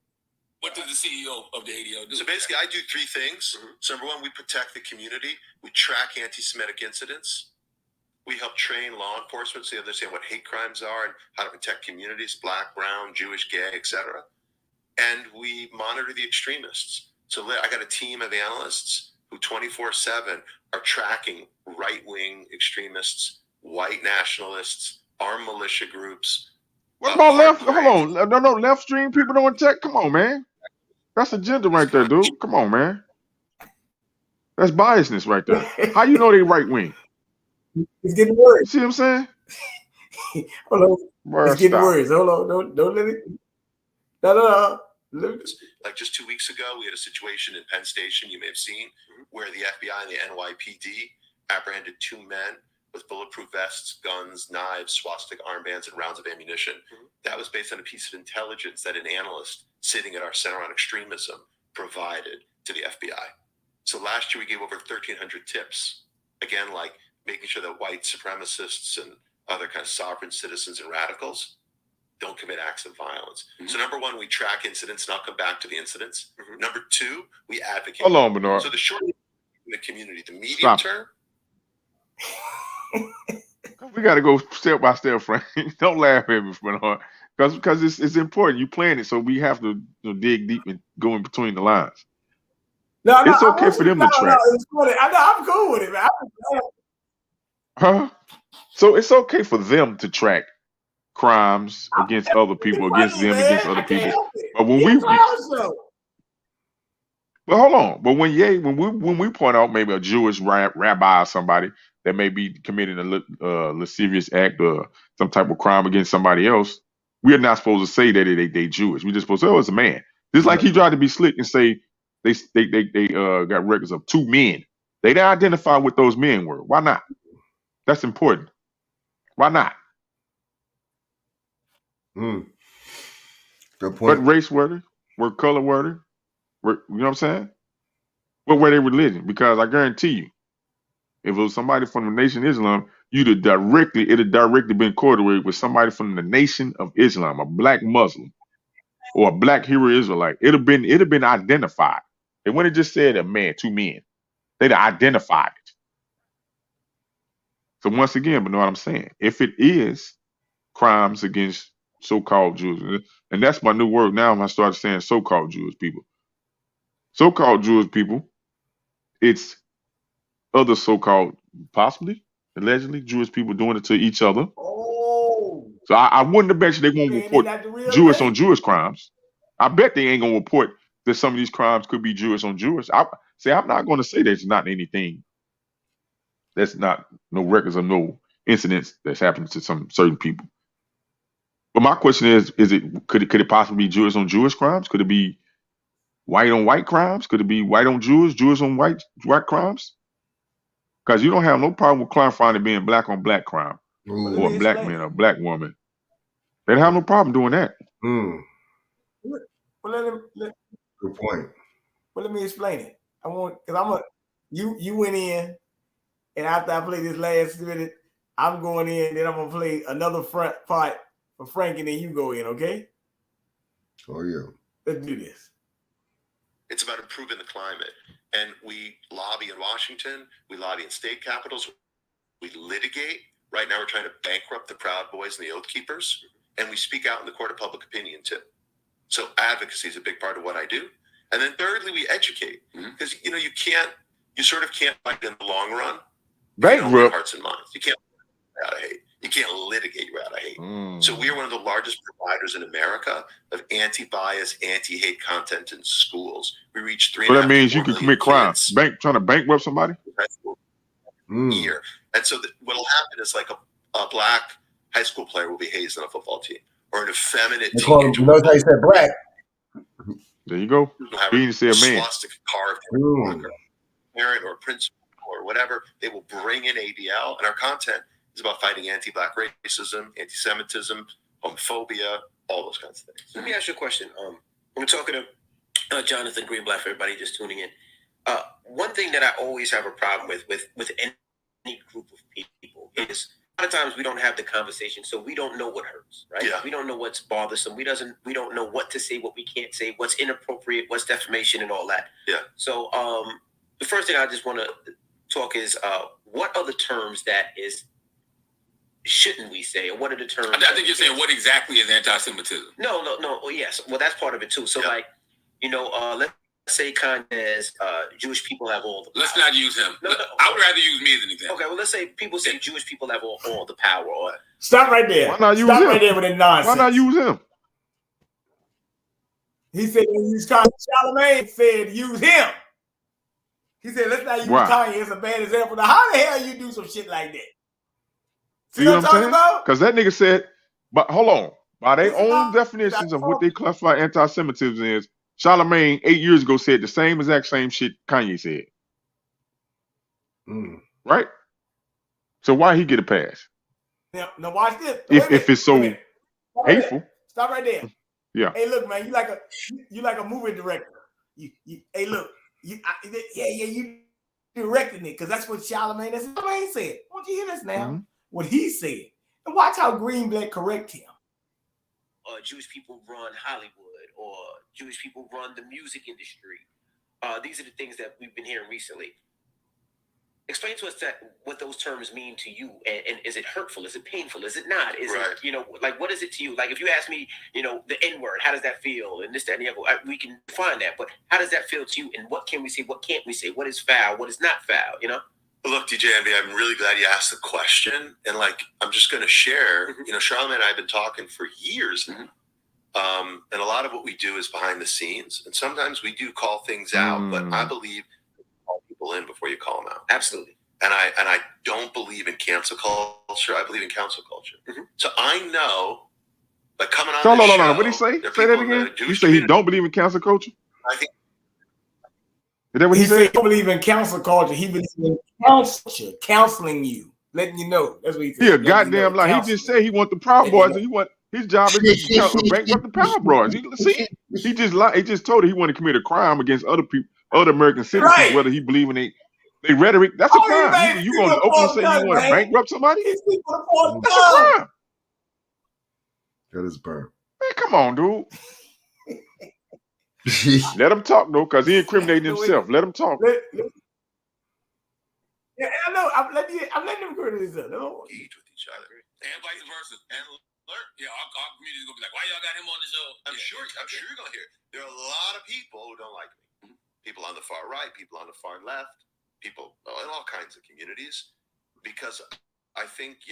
Speaker 19: What does the CEO of the ADO do? So basically, I do three things. So number one, we protect the community. We track anti-Semitic incidents. We help train law enforcement so they understand what hate crimes are and how to protect communities, black, brown, Jewish, gay, etc. And we monitor the extremists. So I got a team of analysts who 24/7 are tracking right-wing extremists, white nationalists, armed militia groups.
Speaker 4: What about left? Hold on. No, left stream people don't check. Come on, man. That's agenda right there, dude. Come on, man. That's biasness right there. How you know they right wing?
Speaker 1: It's getting worse.
Speaker 4: You see what I'm saying?
Speaker 1: Hold on.
Speaker 4: Bruh,
Speaker 1: It's getting
Speaker 4: stop.
Speaker 1: worse. Hold on. Don't let it. No.
Speaker 19: Like just 2 weeks ago, we had a situation in Penn Station, you may have seen, where the FBI and the NYPD apprehended 2 men with bulletproof vests, guns, knives, swastika armbands, and rounds of ammunition. That was based on a piece of intelligence that an analyst sitting at our Center on Extremism provided to the FBI. So last year we gave over 1,300 tips. Again, like making sure that white supremacists and other kind of sovereign citizens and radicals don't commit acts of violence. So number one, we track incidents, and I'll come back to the incidents. Number two, we advocate.
Speaker 4: Hold on, Bernard.
Speaker 19: So the short in the community, the medium term.
Speaker 4: We got to go step by step, Frank. Don't laugh at me, Bernard, because it's important. You plan it, so we have to dig deep and go in between the lines.
Speaker 1: No,
Speaker 4: it's okay for them to track.
Speaker 1: It's funny. I'm cool with it, man.
Speaker 4: Huh? So it's okay for them to track crimes against other people, against them, against other people. But when but hold on. But when we point out maybe a Jewish rabbi or somebody that may be committing a lascivious act or some type of crime against somebody else, we're not supposed to say that they Jewish. We're just supposed to say, oh, it's a man. Just like he tried to be slick and say they got records of 2 men. They didn't identify what those men were. Why not? That's important. Why not?
Speaker 15: Good point.
Speaker 4: What race were they? What color were they? You know what I'm saying? What were their religion? Because I guarantee you, if it was somebody from the Nation of Islam, it'd have directly been correlated with somebody from the Nation of Islam, a black Muslim or a black Hebrew Israelite. It'd have been identified. They wouldn't have just said a man, 2 men. They'd have identified it. So once again, but know what I'm saying? If it is crimes against so-called Jews, and that's my new word now, I started saying so-called Jewish people. So-called Jewish people, it's other so-called, possibly, allegedly, Jewish people doing it to each other.
Speaker 1: Oh.
Speaker 4: So I wouldn't have bet you they won't report Jewish on Jewish crimes. I bet they ain't gonna report that some of these crimes could be Jewish on Jewish. I'm not going to say there's not anything. That's not no records of no incidents that's happened to some certain people. But my question is could it possibly be Jewish on Jewish crimes? Could it be white on white crimes? Could it be white on Jews, Jews on white crimes? Because you don't have no problem with clarifying it being black on black crime or a black man or a black woman. They don't have no problem doing that.
Speaker 15: Mm.
Speaker 1: Well,
Speaker 15: Good point.
Speaker 1: Well, let me explain it. You went in, and after I play this last minute, I'm going in, then I'm gonna play another front part for Frank, and then you go in, okay?
Speaker 15: Oh yeah.
Speaker 1: Let's do this.
Speaker 18: It's about improving the climate. And we lobby in Washington, we lobby in state capitals, we litigate. Right now we're trying to bankrupt the Proud Boys and the Oath Keepers, and we speak out in the court of public opinion too. So advocacy is a big part of what I do. And then thirdly, we educate. Because you sort of can't fight in the long run.
Speaker 4: Bankrupt
Speaker 18: Hearts and minds. You can't out of hate. You can't litigate you out of hate. So we are one of the largest providers in America of anti-bias, anti-hate content in schools. We reach 3.5
Speaker 4: So that means you can
Speaker 18: million
Speaker 4: commit crimes.
Speaker 18: kids
Speaker 4: Trying to bankrupt somebody?
Speaker 18: year. And so what'll happen is like a black high school player will be hazed on a football team, or an effeminate teenager.
Speaker 15: Notice how you said black.
Speaker 4: There you go. He didn't say a man.
Speaker 18: Swastika carved in a parent or a principal or whatever. They will bring in ADL, and our content is about fighting anti-black racism, anti-Semitism, homophobia, all those kinds of things.
Speaker 20: Let me ask you a question. We're talking to Jonathan Greenblatt, for everybody just tuning in. One thing that I always have a problem with any group of people is a lot of times we don't have the conversation, so we don't know what hurts, right?
Speaker 18: Yeah.
Speaker 20: We don't know what's bothersome. We don't know what to say, what we can't say, what's inappropriate, what's defamation, and all that.
Speaker 18: Yeah.
Speaker 20: So the first thing I just want to talk is what are the terms that shouldn't we say, or what are the terms?
Speaker 21: I think you're saying what exactly is anti-Semitism?
Speaker 20: No. Well, yes. Well, that's part of it too. So, let's say Kanye's Jewish people have all the power.
Speaker 21: Let's not use him. No. I would rather use me as an example.
Speaker 20: Okay, well, let's say people say Jewish people have all the power. Or
Speaker 1: stop right there.
Speaker 4: Why not use
Speaker 1: Stop
Speaker 4: him?
Speaker 1: right there with the nonsense.
Speaker 4: Why not use him?
Speaker 1: He said use Kanye. Charlamagne said use him. He said let's not use Kanye as a bad example. Now, how the hell you do some shit like that? See what I'm talking about?
Speaker 4: Because that nigga said, but hold on. By their own definitions of what they classify anti-Semitism is, Charlamagne 8 years ago said the same exact same shit Kanye said. Right? So why he get a pass?
Speaker 1: Now watch this.
Speaker 4: If it's so hateful.
Speaker 1: Stop right there.
Speaker 4: Yeah.
Speaker 1: Hey, look, man, you like a movie director. Hey, look, you directing it because that's what Charlamagne said. Won't you hear this now? What he said, and watch how Greenblatt correct him.
Speaker 20: Jewish people run Hollywood, or Jewish people run the music industry. These are the things that we've been hearing recently. Explain to us what those terms mean to you, and is it hurtful? Is it painful? Is it not? Is it what is it to you? Like if you ask me, the N-word, how does that feel? And this, that, and the other, we can define that. But how does that feel to you? And what can we say? What can't we say? What is foul? What is not foul?
Speaker 18: Look, DJ Envy, I'm really glad you asked the question. And I'm just going to share, Charlamagne and I have been talking for years now. And a lot of what we do is behind the scenes. And sometimes we do call things out, but I believe you call people in before you call them out.
Speaker 20: Absolutely.
Speaker 18: And I don't believe in cancel culture. I believe in council culture. So I know, coming on
Speaker 4: No.
Speaker 18: show,
Speaker 4: What did he say? Say that again. You say he don't believe in council culture?
Speaker 18: I think.
Speaker 4: Is that what
Speaker 1: he
Speaker 4: said?
Speaker 1: He don't believe in council culture. He believes in culture, counseling you, letting you know. That's what he said.
Speaker 4: He a goddamn lie. He just said he want the Proud Boys, and his job is to bankrupt the Proud Boys. He just lied. He just told her he wanted to commit a crime against other people, other American citizens, whether he believe in they rhetoric. That's a crime. You going to openly say you want to bankrupt somebody? That's a crime.
Speaker 15: That is burn.
Speaker 4: Man, come on, dude. Let him talk though, because he incriminating himself. Let him talk.
Speaker 1: Yeah, I know. I'm letting him go to this.
Speaker 18: Engage with each other,
Speaker 21: and vice versa. And learn. Yeah, our community is gonna be like, "Why y'all got him on the show?"
Speaker 18: I'm sure you're gonna hear it. There are a lot of people who don't like me. People on the far right, people on the far left, people in all kinds of communities, because I think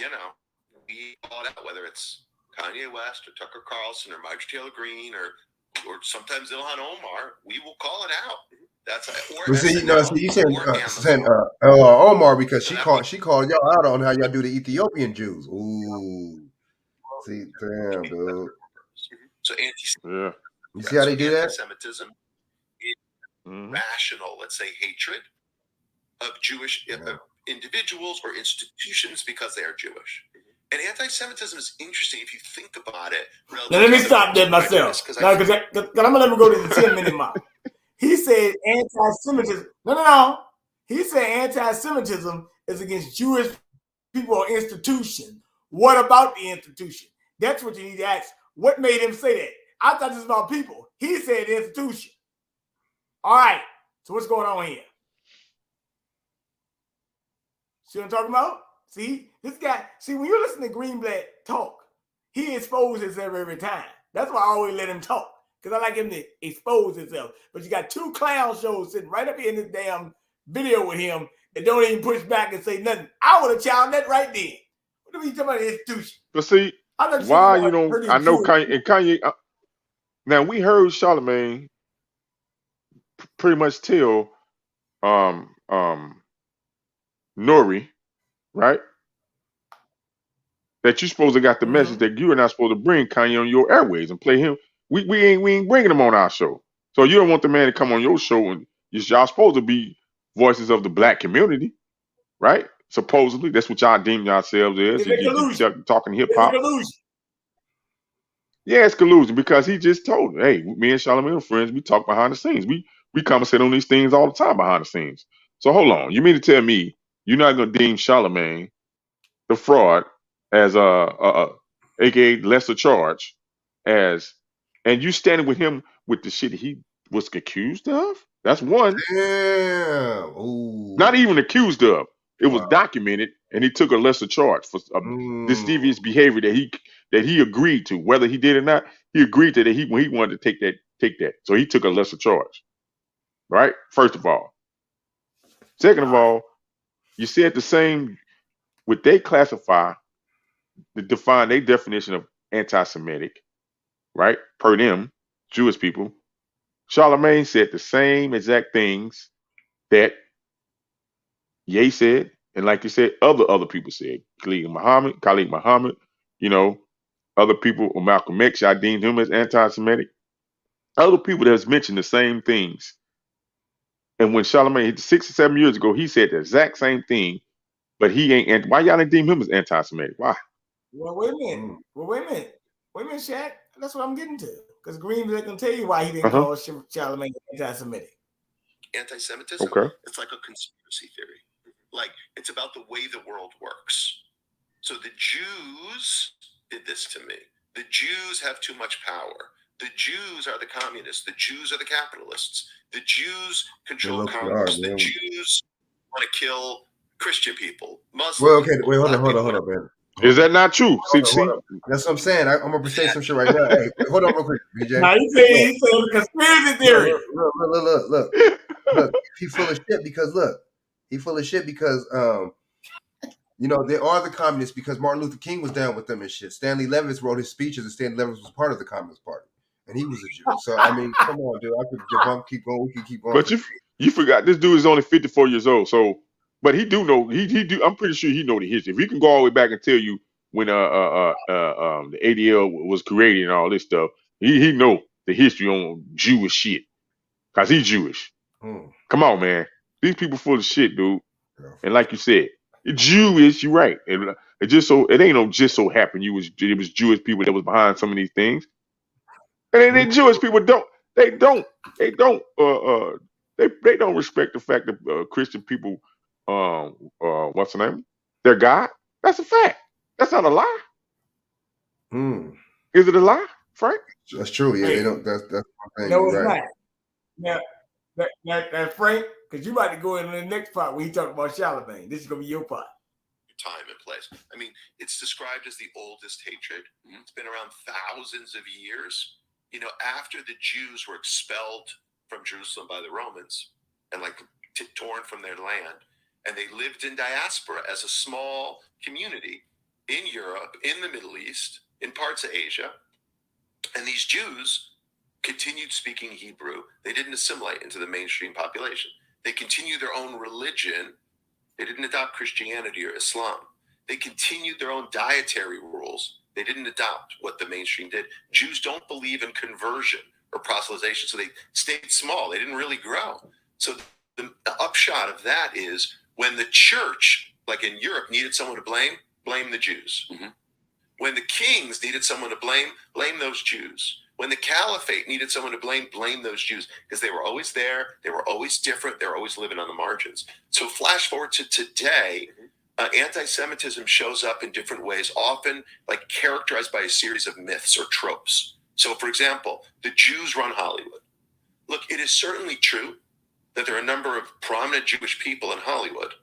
Speaker 18: we call it out, whether it's Kanye West or Tucker Carlson or Marjorie Taylor Greene or sometimes Ilhan Omar, we will call it out. That's
Speaker 15: you said Omar because she called y'all out on how y'all do the Ethiopian Jews. Ooh, see, damn, dude.
Speaker 18: So
Speaker 15: you see how they do that?
Speaker 18: Anti-Semitism
Speaker 19: rational, let's say, hatred of Jewish individuals or institutions because they are Jewish. And anti-Semitism is interesting if you think about it.
Speaker 1: Now let me stop that myself. Because I'm gonna let me go to the 10-minute mark. He said anti-Semitism. No. He said anti-Semitism is against Jewish people or institution. What about the institution? That's what you need to ask. What made him say that? I thought this was about people. He said institution. All right. So what's going on here? See what I'm talking about? See, this guy, when you listen to Greenblatt talk, he exposes himself every time. That's why I always let him talk, because I like him to expose himself. But you got two clown shows sitting right up here in this damn video with him that don't even push back and say nothing. I would have challenged that right then. What are you talking about the institution?
Speaker 4: But see, why you don't, I know Kanye, now we heard Charlamagne pretty much tell Nori, right? That you supposed to got the message that you are not supposed to bring Kanye on your airways and play him. We ain't bringing him on our show. So you don't want the man to come on your show, and y'all supposed to be voices of the black community, right? Supposedly, that's what y'all deem yourselves as. You talking hip hop. Yeah, it's collusion because he just told me, hey, me and Charlamagne are friends. We talk behind the scenes. We conversate on these things all the time behind the scenes. So hold on, you mean to tell me you're not gonna deem Charlamagne the fraud as aka lesser charge and you standing with him with the shit he was accused of? That's one.
Speaker 15: Damn. Ooh.
Speaker 4: Not even accused of. It was documented, and he took a lesser charge for this devious behavior that he agreed to, whether he did or not. He agreed to that when he wanted to take that. So he took a lesser charge. Right? First of all. Second of all, you said the same. Would they classify, define their definition of anti-Semitic, right? Per them, Jewish people. Charlamagne said the same exact things that Ye said, and like you said, other people said. Khalid Muhammad, you know, other people, or Malcolm X, I deemed him as anti-Semitic. Other people that has mentioned the same things. And when Charlamagne, 6 or 7 years ago, he said the exact same thing, but he ain't. Why y'all didn't deem him as anti-Semitic? Why?
Speaker 1: Well, wait a minute. Wait a minute, Shaq. That's what I'm getting to. Because Greenblatt can tell you why he didn't call Charlamagne anti-Semitic.
Speaker 19: Anti-Semitism, it's like a conspiracy theory. Like, it's about the way the world works. So the Jews did this to me. The Jews have too much power. The Jews are the communists. The Jews are the capitalists. The Jews control Congress. The Jews want to kill Christian people, Muslims.
Speaker 15: Well, okay, wait, hold on, man.
Speaker 4: Is that not true?
Speaker 15: Hold on. That's what I'm saying. I'm gonna say some shit right now. Hey, hold on real quick, BJ.
Speaker 1: Now you say conspiracy theory.
Speaker 15: Look. He's full of shit because you know, they are the communists because Martin Luther King was down with them and shit. Stanley Levis wrote his speeches, and Stanley Levis was part of the Communist Party, and he was a Jew. So I mean, come on, dude. I could debunk, keep going. We can keep going.
Speaker 4: But you forgot this dude is only 54 years old. So, but he do know he do. I'm pretty sure he know the history. If he can go all the way back and tell you when the ADL was created and all this stuff, he know the history on Jewish shit because he's Jewish. Come on, man. These people full of shit, dude. And like you said, Jewish, you're right. And it ain't no just so happened it was Jewish people that was behind some of these things. And then Jewish people don't respect the fact that Christian people what's the name? Their God. That's a fact. That's not a lie. Is it a lie, Frank?
Speaker 15: That's true. Yeah, they don't. That's one thing.
Speaker 1: No, it's not. Now, that Frank, because you about to go into the next part where he talk about Charlamagne. This is gonna be your part.
Speaker 19: Time and place. I mean, it's described as the oldest hatred. It's been around thousands of years. You know, after the Jews were expelled from Jerusalem by the Romans and torn from their land, and they lived in diaspora as a small community in Europe, in the Middle East, in parts of Asia, and these Jews continued speaking Hebrew. They didn't assimilate into the mainstream population. They continued their own religion. They didn't adopt Christianity or Islam. They continued their own dietary rules. They didn't adopt what the mainstream did. Jews don't believe in conversion or proselytization. So they stayed small. They didn't really grow. So the upshot of that is when the church, like in Europe, needed someone to blame the Jews. Mm-hmm. When the kings needed someone to blame those Jews. When the caliphate needed someone to blame those Jews, because they were always there, they were always different, they were always living on the margins. So flash forward to today, anti-Semitism shows up in different ways, often like characterized by a series of myths or tropes. So for example, the Jews run Hollywood. Look, it is certainly true that there are a number of prominent Jewish people in Hollywood,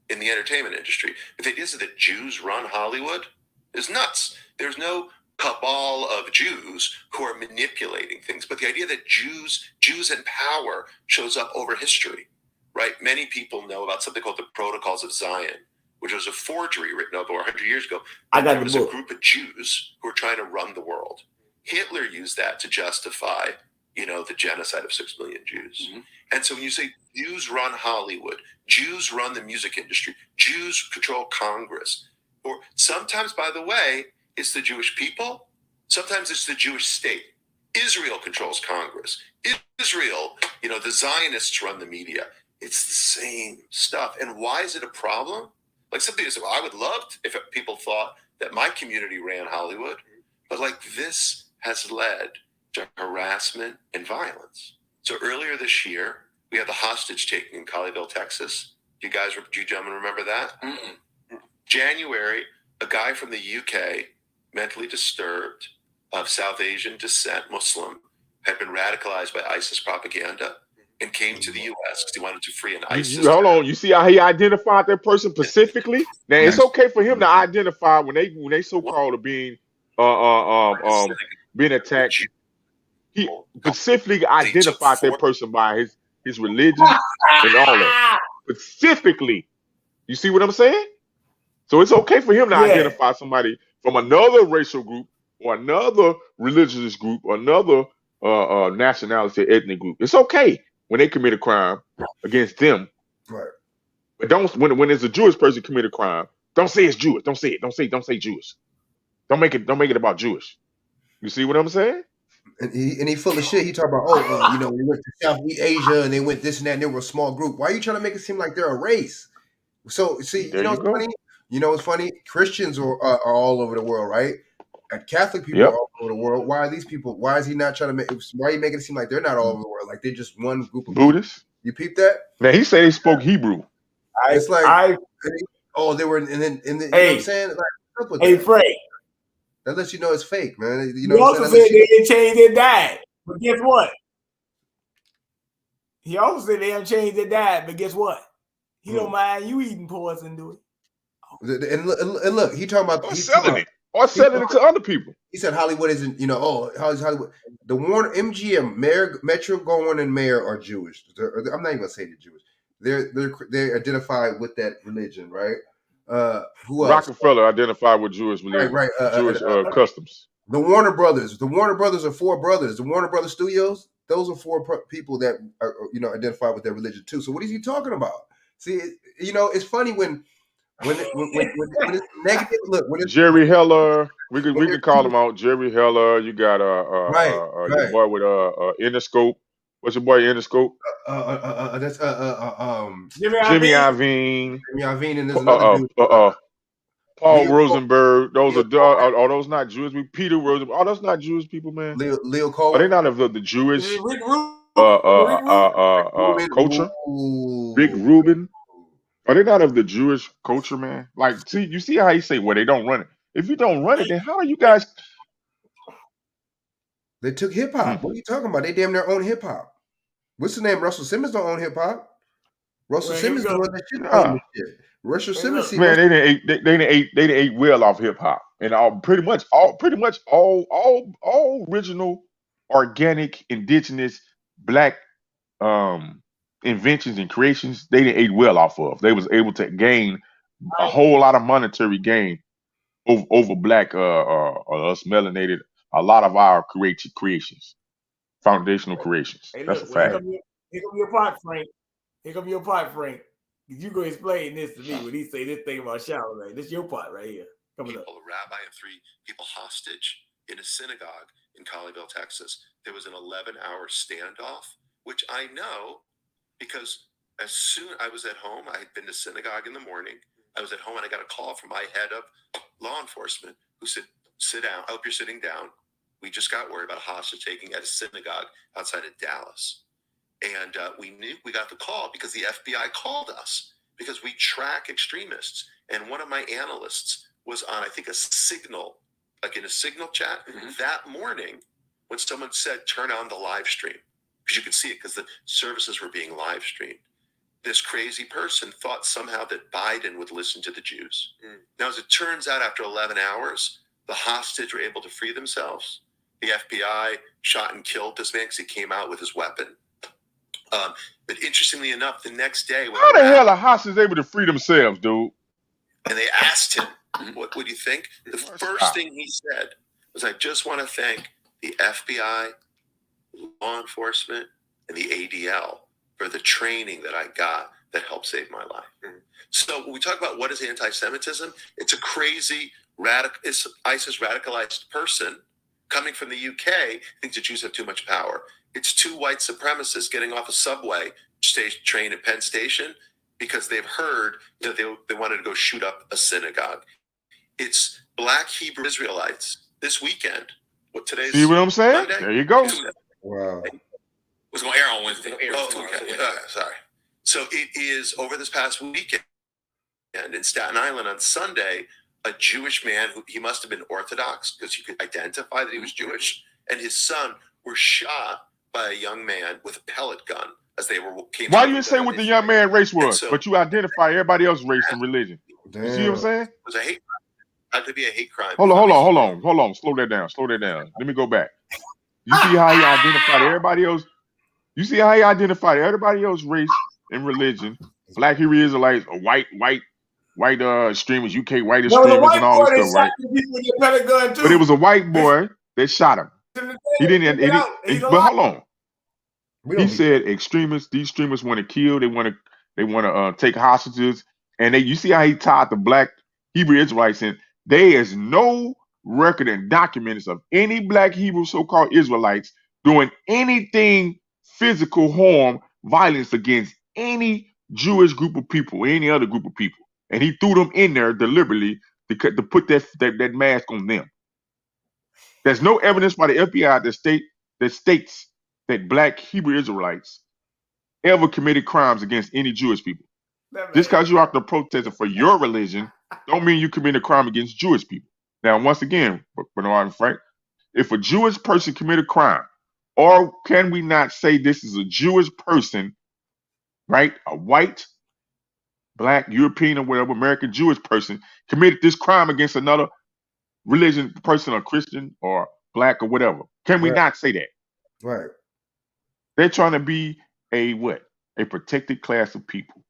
Speaker 19: in the entertainment industry. But the idea that Jews run Hollywood is nuts. There's no cabal of Jews who are manipulating things. But the idea that Jews and power shows up over history, right? Many people know about something called the Protocols of Zion, which was a forgery written over 100 years ago. There was a group of Jews who were trying to run the world. Hitler used that to justify, the genocide of 6 million Jews. Mm-hmm. And so when you say Jews run Hollywood, Jews run the music industry, Jews control Congress, or sometimes, by the way, it's the Jewish people. Sometimes it's the Jewish state. Israel controls Congress. Israel, the Zionists run the media. It's the same stuff. And why is it a problem? Like some people say, well, I would love if people thought that my community ran Hollywood. But this has led to harassment and violence. So earlier this year, we had the hostage taking in Colleyville, Texas. Do you gentlemen remember that? Mm-mm. January, a guy from the UK, mentally disturbed, of South Asian descent, Muslim, had been radicalized by ISIS propaganda and came to the U.S. because he wanted to free an ISIS.
Speaker 4: Hold on, you see how he identified that person specifically? Now it's okay for him to identify when they so-called are being attacked. He specifically identified that person by his religion and all that. Specifically, you see what I'm saying? So it's okay for him to identify somebody from another racial group or another religious group or another nationality or ethnic group. It's okay when they commit a crime against them.
Speaker 15: Right.
Speaker 4: But when it's a Jewish person commit a crime, don't say it's Jewish. Don't say it. Don't say Jewish. Don't make it about Jewish. You see what I'm saying?
Speaker 15: And he full of shit. He talk about, we went to Southeast Asia and they went this and that and they were a small group. Why are you trying to make it seem like they're a race? So see, what's funny? You know what's funny? Christians are all over the world, right? And Catholic people are all over the world. Why are these people? Why is he not trying to make? Why are you making it seem like they're not all over the world? Like they're just one group of
Speaker 4: Buddhists.
Speaker 15: People? You peep that?
Speaker 4: Now he said he spoke Hebrew.
Speaker 15: It's like they were, and then you know what I'm saying? Like,
Speaker 1: Frank.
Speaker 15: That lets you know it's fake, man.
Speaker 1: You also said they didn't change their diet, but guess what? He also said they haven't changed their diet, but guess what? He don't mind you eating poison, do
Speaker 15: it? And look, he talking about
Speaker 4: selling it or selling it to other people.
Speaker 15: He said Hollywood isn't, how's Hollywood? The Warner MGM, Metro Goldwyn and Mayer are Jewish. I'm not even gonna say they're Jewish. They're identified with that religion, right? Who else?
Speaker 4: Rockefeller identified with Jewish religion,
Speaker 15: right?
Speaker 4: Jewish customs.
Speaker 15: The Warner Brothers. The Warner Brothers are 4 brothers. The Warner Brothers Studios. Those are 4 people that are, identified with their religion too. So what is he talking about? See, it's funny when it's negative. Look, when it's
Speaker 4: Jerry Heller, we can call him out. Jerry Heller. You got your boy with Interscope. What's your boy Interscope?
Speaker 15: That's
Speaker 4: Jimmy Iovine.
Speaker 15: Jimmy Iovine, and there's another dude.
Speaker 4: Paul Rosenberg. Those are those not Jewish? Peter Rosenberg. Are those not Jewish people, man?
Speaker 15: Leo Cole.
Speaker 4: Are they not of the Jewish culture? Rick Rubin. Are they not of the Jewish culture, man? Like, you see how he say, well, they don't run it. If you don't run it, then how are you guys?
Speaker 15: They took hip hop. What are you talking about? They damn near own hip hop. What's the name? Russell Simmons don't own hip hop. Russell Simmons doing that shit. Russell Simmons,
Speaker 4: man, they didn't ate well off hip hop, and pretty much all original, organic, indigenous, black inventions and creations, they didn't ate well off of. They was able to gain a whole lot of monetary gain over black us melanated, a lot of our creations, foundational creations. That's a fact.
Speaker 1: Here come your part, Frank. Here come your part, Frank. You go explain this to me when he say this thing about Charlemagne. This is your part right here. Coming up.
Speaker 18: A rabbi and 3 people hostage
Speaker 19: in a synagogue in Colleyville, Texas. There was an 11-hour standoff, which I know because as soon I was at home, I had been to synagogue in the morning. I was at home and I got a call from my head of law enforcement who said, sit down. I hope you're sitting down. We just got worried about a hostage taking at a synagogue outside of Dallas. And we got the call because the FBI called us because we track extremists. And one of my analysts was on, I think, a Signal, like in a Signal chat that morning when someone said, turn on the live stream, because you could see it because the services were being live streamed. This crazy person thought somehow that Biden would listen to the Jews. Now, as it turns out, after 11 hours, the hostage were able to free themselves. The FBI shot and killed this man because he came out with his weapon. But interestingly enough, the next day,
Speaker 4: how the hell are hostages able to free themselves, dude?
Speaker 19: And they asked him, what do you think? The first thing he said was, I just want to thank the FBI, law enforcement, and the ADL for the training that I got that helped save my life. So when we talk about what is anti-Semitism, it's a crazy, ISIS radicalized person coming from the UK thinks the Jews have too much power. It's two white supremacists getting off a subway train at Penn Station because they've heard that they wanted to go shoot up a synagogue. It's Black Hebrew Israelites this weekend. What today's?
Speaker 4: See what I'm saying?
Speaker 19: Monday?
Speaker 4: There you go.
Speaker 15: Wow.
Speaker 19: Was going to air on Wednesday. Sorry. So it is over this past weekend in Staten Island on Sunday, a Jewish man who he must have been Orthodox because you could identify that he was Jewish, and his son were shot by a young man with a pellet gun as they came.
Speaker 4: Why you didn't say what the young man race was, but you identify everybody else's race and religion?
Speaker 15: Damn.
Speaker 4: You see what I'm saying?
Speaker 19: It was a hate crime. Had to be a hate crime.
Speaker 4: Hold on. Slow that down. Let me go back. You see how he identified everybody else? You see how he identified everybody else's race and religion? Black Hebrew Israelites, white extremists, UK white extremists, and all this stuff, right? But it was a white boy that shot him. He didn't. But hold on. He said extremists. These extremists want to kill. They want to take hostages. And you see how he tied the Black Hebrew Israelites in. There is no record and documents of any Black Hebrew so-called Israelites doing anything physical harm, violence against any Jewish group of people, any other group of people. And he threw them in there deliberately to put that mask on them. There's no evidence by the FBI that states that Black Hebrew Israelites ever committed crimes against any Jewish people. Just because you're out there protesting for your religion, don't mean you commit a crime against Jewish people. Now, once again, Bernard and Frank, if a Jewish person commit a crime, or can we not say this is a Jewish person, right? A white, Black, European, or whatever, American Jewish person committed this crime against another religion person, or Christian, or Black, or whatever. Can we not say that?
Speaker 15: Right.
Speaker 4: They're trying to be a protected class of people.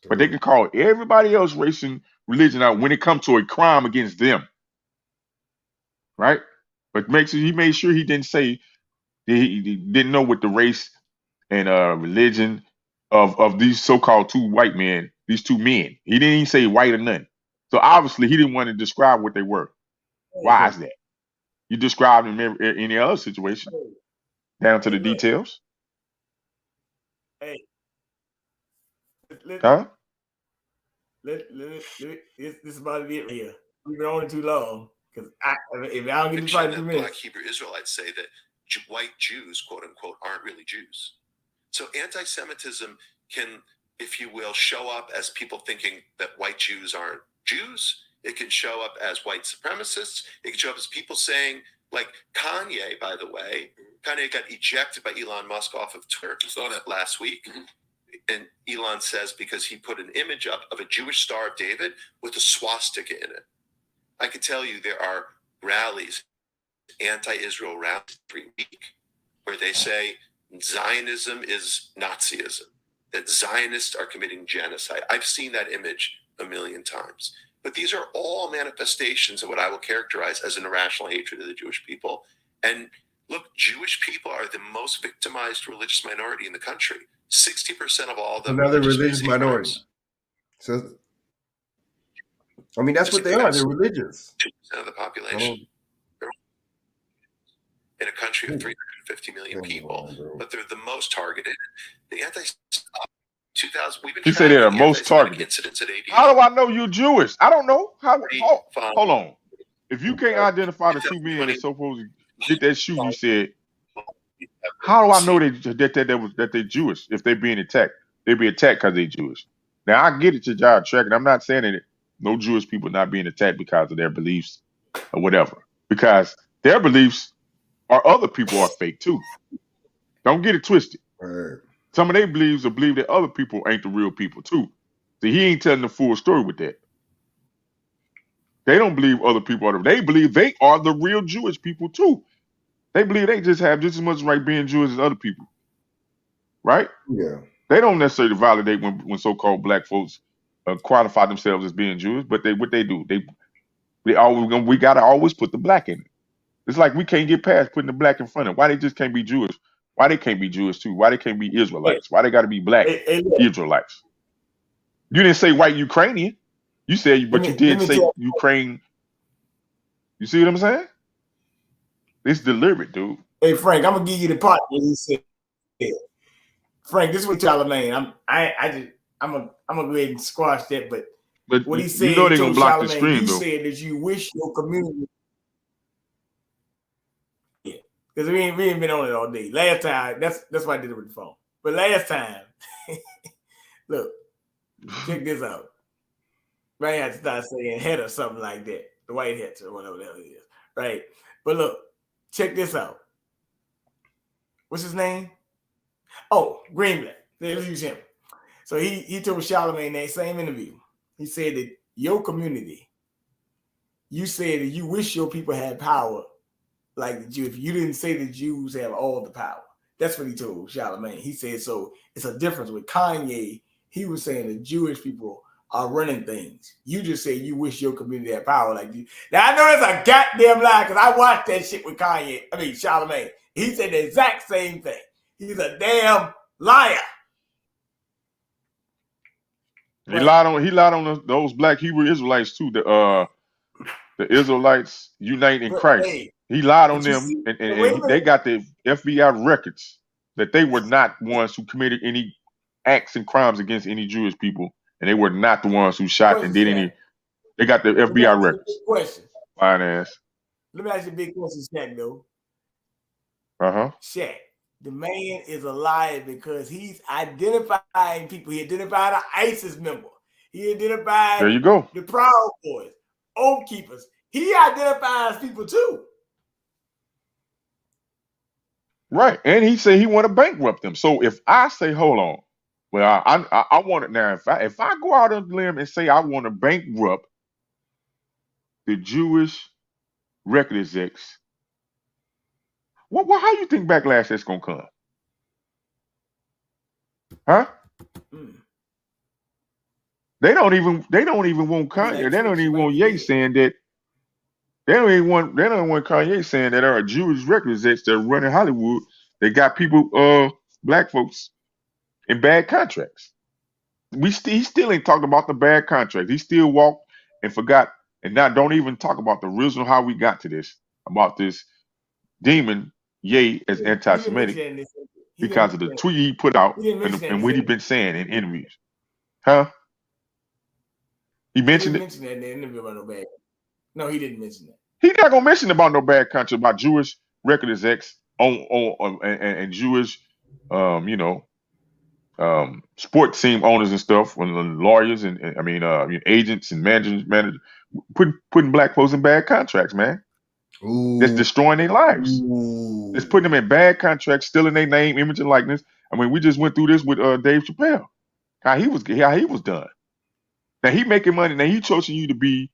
Speaker 4: But they can call everybody else race and religion out when it comes to a crime against them. Right? But he made sure he didn't say he didn't know what the race and religion of these so-called two white men, these two men. He didn't even say white or nothing. So obviously he didn't want to describe what they were. Why is that? You described them in any other situation, down to the details.
Speaker 1: Hey.
Speaker 4: Huh?
Speaker 1: This is about to be it here. We've been on it too long. Because if I don't get to fight 2 minutes.
Speaker 19: Black Hebrew Israelites say that white Jews, quote unquote, aren't really Jews. So anti-Semitism can, if you will, show up as people thinking that white Jews aren't Jews. It can show up as white supremacists. It can show up as people saying, like Kanye, by the way, Kanye got ejected by Elon Musk off of Twitter. I saw that last week. And Elon says because he put an image up of a Jewish Star of David with a swastika in it. I can tell you there are rallies, anti-Israel rallies every week, where they say Zionism is Nazism, that Zionists are committing genocide. I've seen that image a million times. But these are all manifestations of what I will characterize as an irrational hatred of the Jewish people. And look, Jewish people are the most victimized religious minority in the country. 60% of all the
Speaker 15: another religious minority. So, I mean, that's what they are. They're religious.
Speaker 19: 2% of the population. in a country of 350 million people, but they're the most targeted. The 2000, we've been
Speaker 4: He said
Speaker 19: tracking
Speaker 4: they're
Speaker 19: the
Speaker 4: most
Speaker 19: anti-Semitic
Speaker 4: targeted.
Speaker 19: incidents at ADL.
Speaker 4: How do I know you're Jewish? I don't know. Hold on. If you can't identify the two men that's supposed to get that shoe, you said, how do I know that they're Jewish if they're being attacked? They're being attacked because they're Jewish. Now, I get it, your job tracking. I'm not saying that no Jewish people not being attacked because of their beliefs or whatever. Because their beliefs or other people are fake too. Don't get it twisted.
Speaker 15: Right.
Speaker 4: Some of their beliefs believe that other people ain't the real people too. So he ain't telling the full story with that. They don't believe other people are. They believe they are the real Jewish people too. They believe they just have just as much right being Jewish as other people, right?
Speaker 15: Yeah.
Speaker 4: They don't necessarily validate when so-called black folks qualify themselves as being Jewish, but what they do, we gotta always put the black in it. It's like we can't get past putting the black in front of it. Why they just can't be Jewish? Why they can't be Jewish too? Why they can't be Israelites? Why they got to be black Israelites? You didn't say white Ukrainian. You said, but you did say Ukraine. You see what I'm saying? It's deliberate, dude.
Speaker 1: Hey Frank, I'm gonna give you the part what he said. Frank, this is what Charlemagne. I'm gonna go ahead and squash that, but what he said,
Speaker 4: you know they're gonna block the stream,
Speaker 1: you
Speaker 4: though.
Speaker 1: said that you wish your community. Yeah, because we ain't been on it all day. Last time, that's why I did it with the phone. But last time, look, check this out. Right, I had to start saying head or something like that. The white hats or whatever the hell it is. Right. But look, check this out. What's his name? Oh, Greenblatt. Let's use him. So he told Charlemagne that same interview. He said that your community, you said that you wish your people had power like the Jews. You didn't say the Jews have all the power. That's what he told Charlemagne. He said, so it's a difference with Kanye. He was saying the Jewish people are running things. You just say you wish your community had power like you. Now I know that's a goddamn lie because I watched that shit with Charlemagne. He said the exact same thing. He's a damn liar.
Speaker 4: He lied on those black Hebrew Israelites too. The Israelites unite in Christ.
Speaker 1: Hey,
Speaker 4: he lied on them, and they got the FBI records that they were not ones who committed any acts and crimes against any Jewish people, and they were not the ones who shot and did any. They got the FBI records.
Speaker 1: Question.
Speaker 4: Fine ass.
Speaker 1: Let me ask you a big question, Shaq, though. Shaq, the man is a liar because he's identifying people. He identified an ISIS member. He identified
Speaker 4: there you go.
Speaker 1: The Proud Boys, Oath Keepers. He identifies people too.
Speaker 4: Right. And he said he want to bankrupt them. So if I say, hold on, well, I want it now. If I go out on a limb and say I want to bankrupt the Jewish record execs, how you think backlash that's gonna come? Huh? They don't even want Kanye. They don't even want Ye saying that. They don't even want Kanye saying that there are Jewish record execs that are running Hollywood. They got people, black folks, in bad contracts. He still ain't talking about the bad contracts. He still walked and forgot, and now don't even talk about the original how we got to this, about this demon Ye as anti-Semitic because of the tweet he put out and what he been saying in interviews. Huh? He mentioned it.
Speaker 1: He didn't mention that in the interview about no bad. No, he didn't mention that.
Speaker 4: He's not gonna mention about no bad contract about Jewish record execs and Jewish, sports team owners and stuff, and lawyers and agents and managers putting black folks in bad contracts, man.
Speaker 15: Ooh.
Speaker 4: That's destroying their lives.
Speaker 15: Ooh.
Speaker 4: It's putting them in bad contracts, stealing their name, image, and likeness. I mean, we just went through this with Dave Chappelle. How he was done. Now he making money. Now he choosing you to be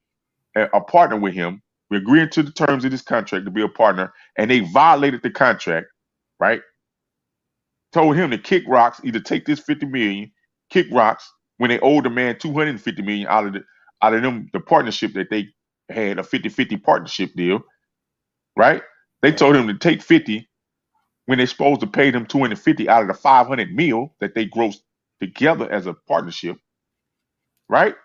Speaker 4: a partner with him. We agreeing to the terms of this contract to be a partner, and they violated the contract, right? Told him to kick rocks, either take this $50 million, kick rocks when they owed the man $250 million out of them the partnership that they had, a 50-50 partnership deal, right? They told him to take 50 when they're supposed to pay them 250 out of the 500 mil that they grossed together as a partnership, right?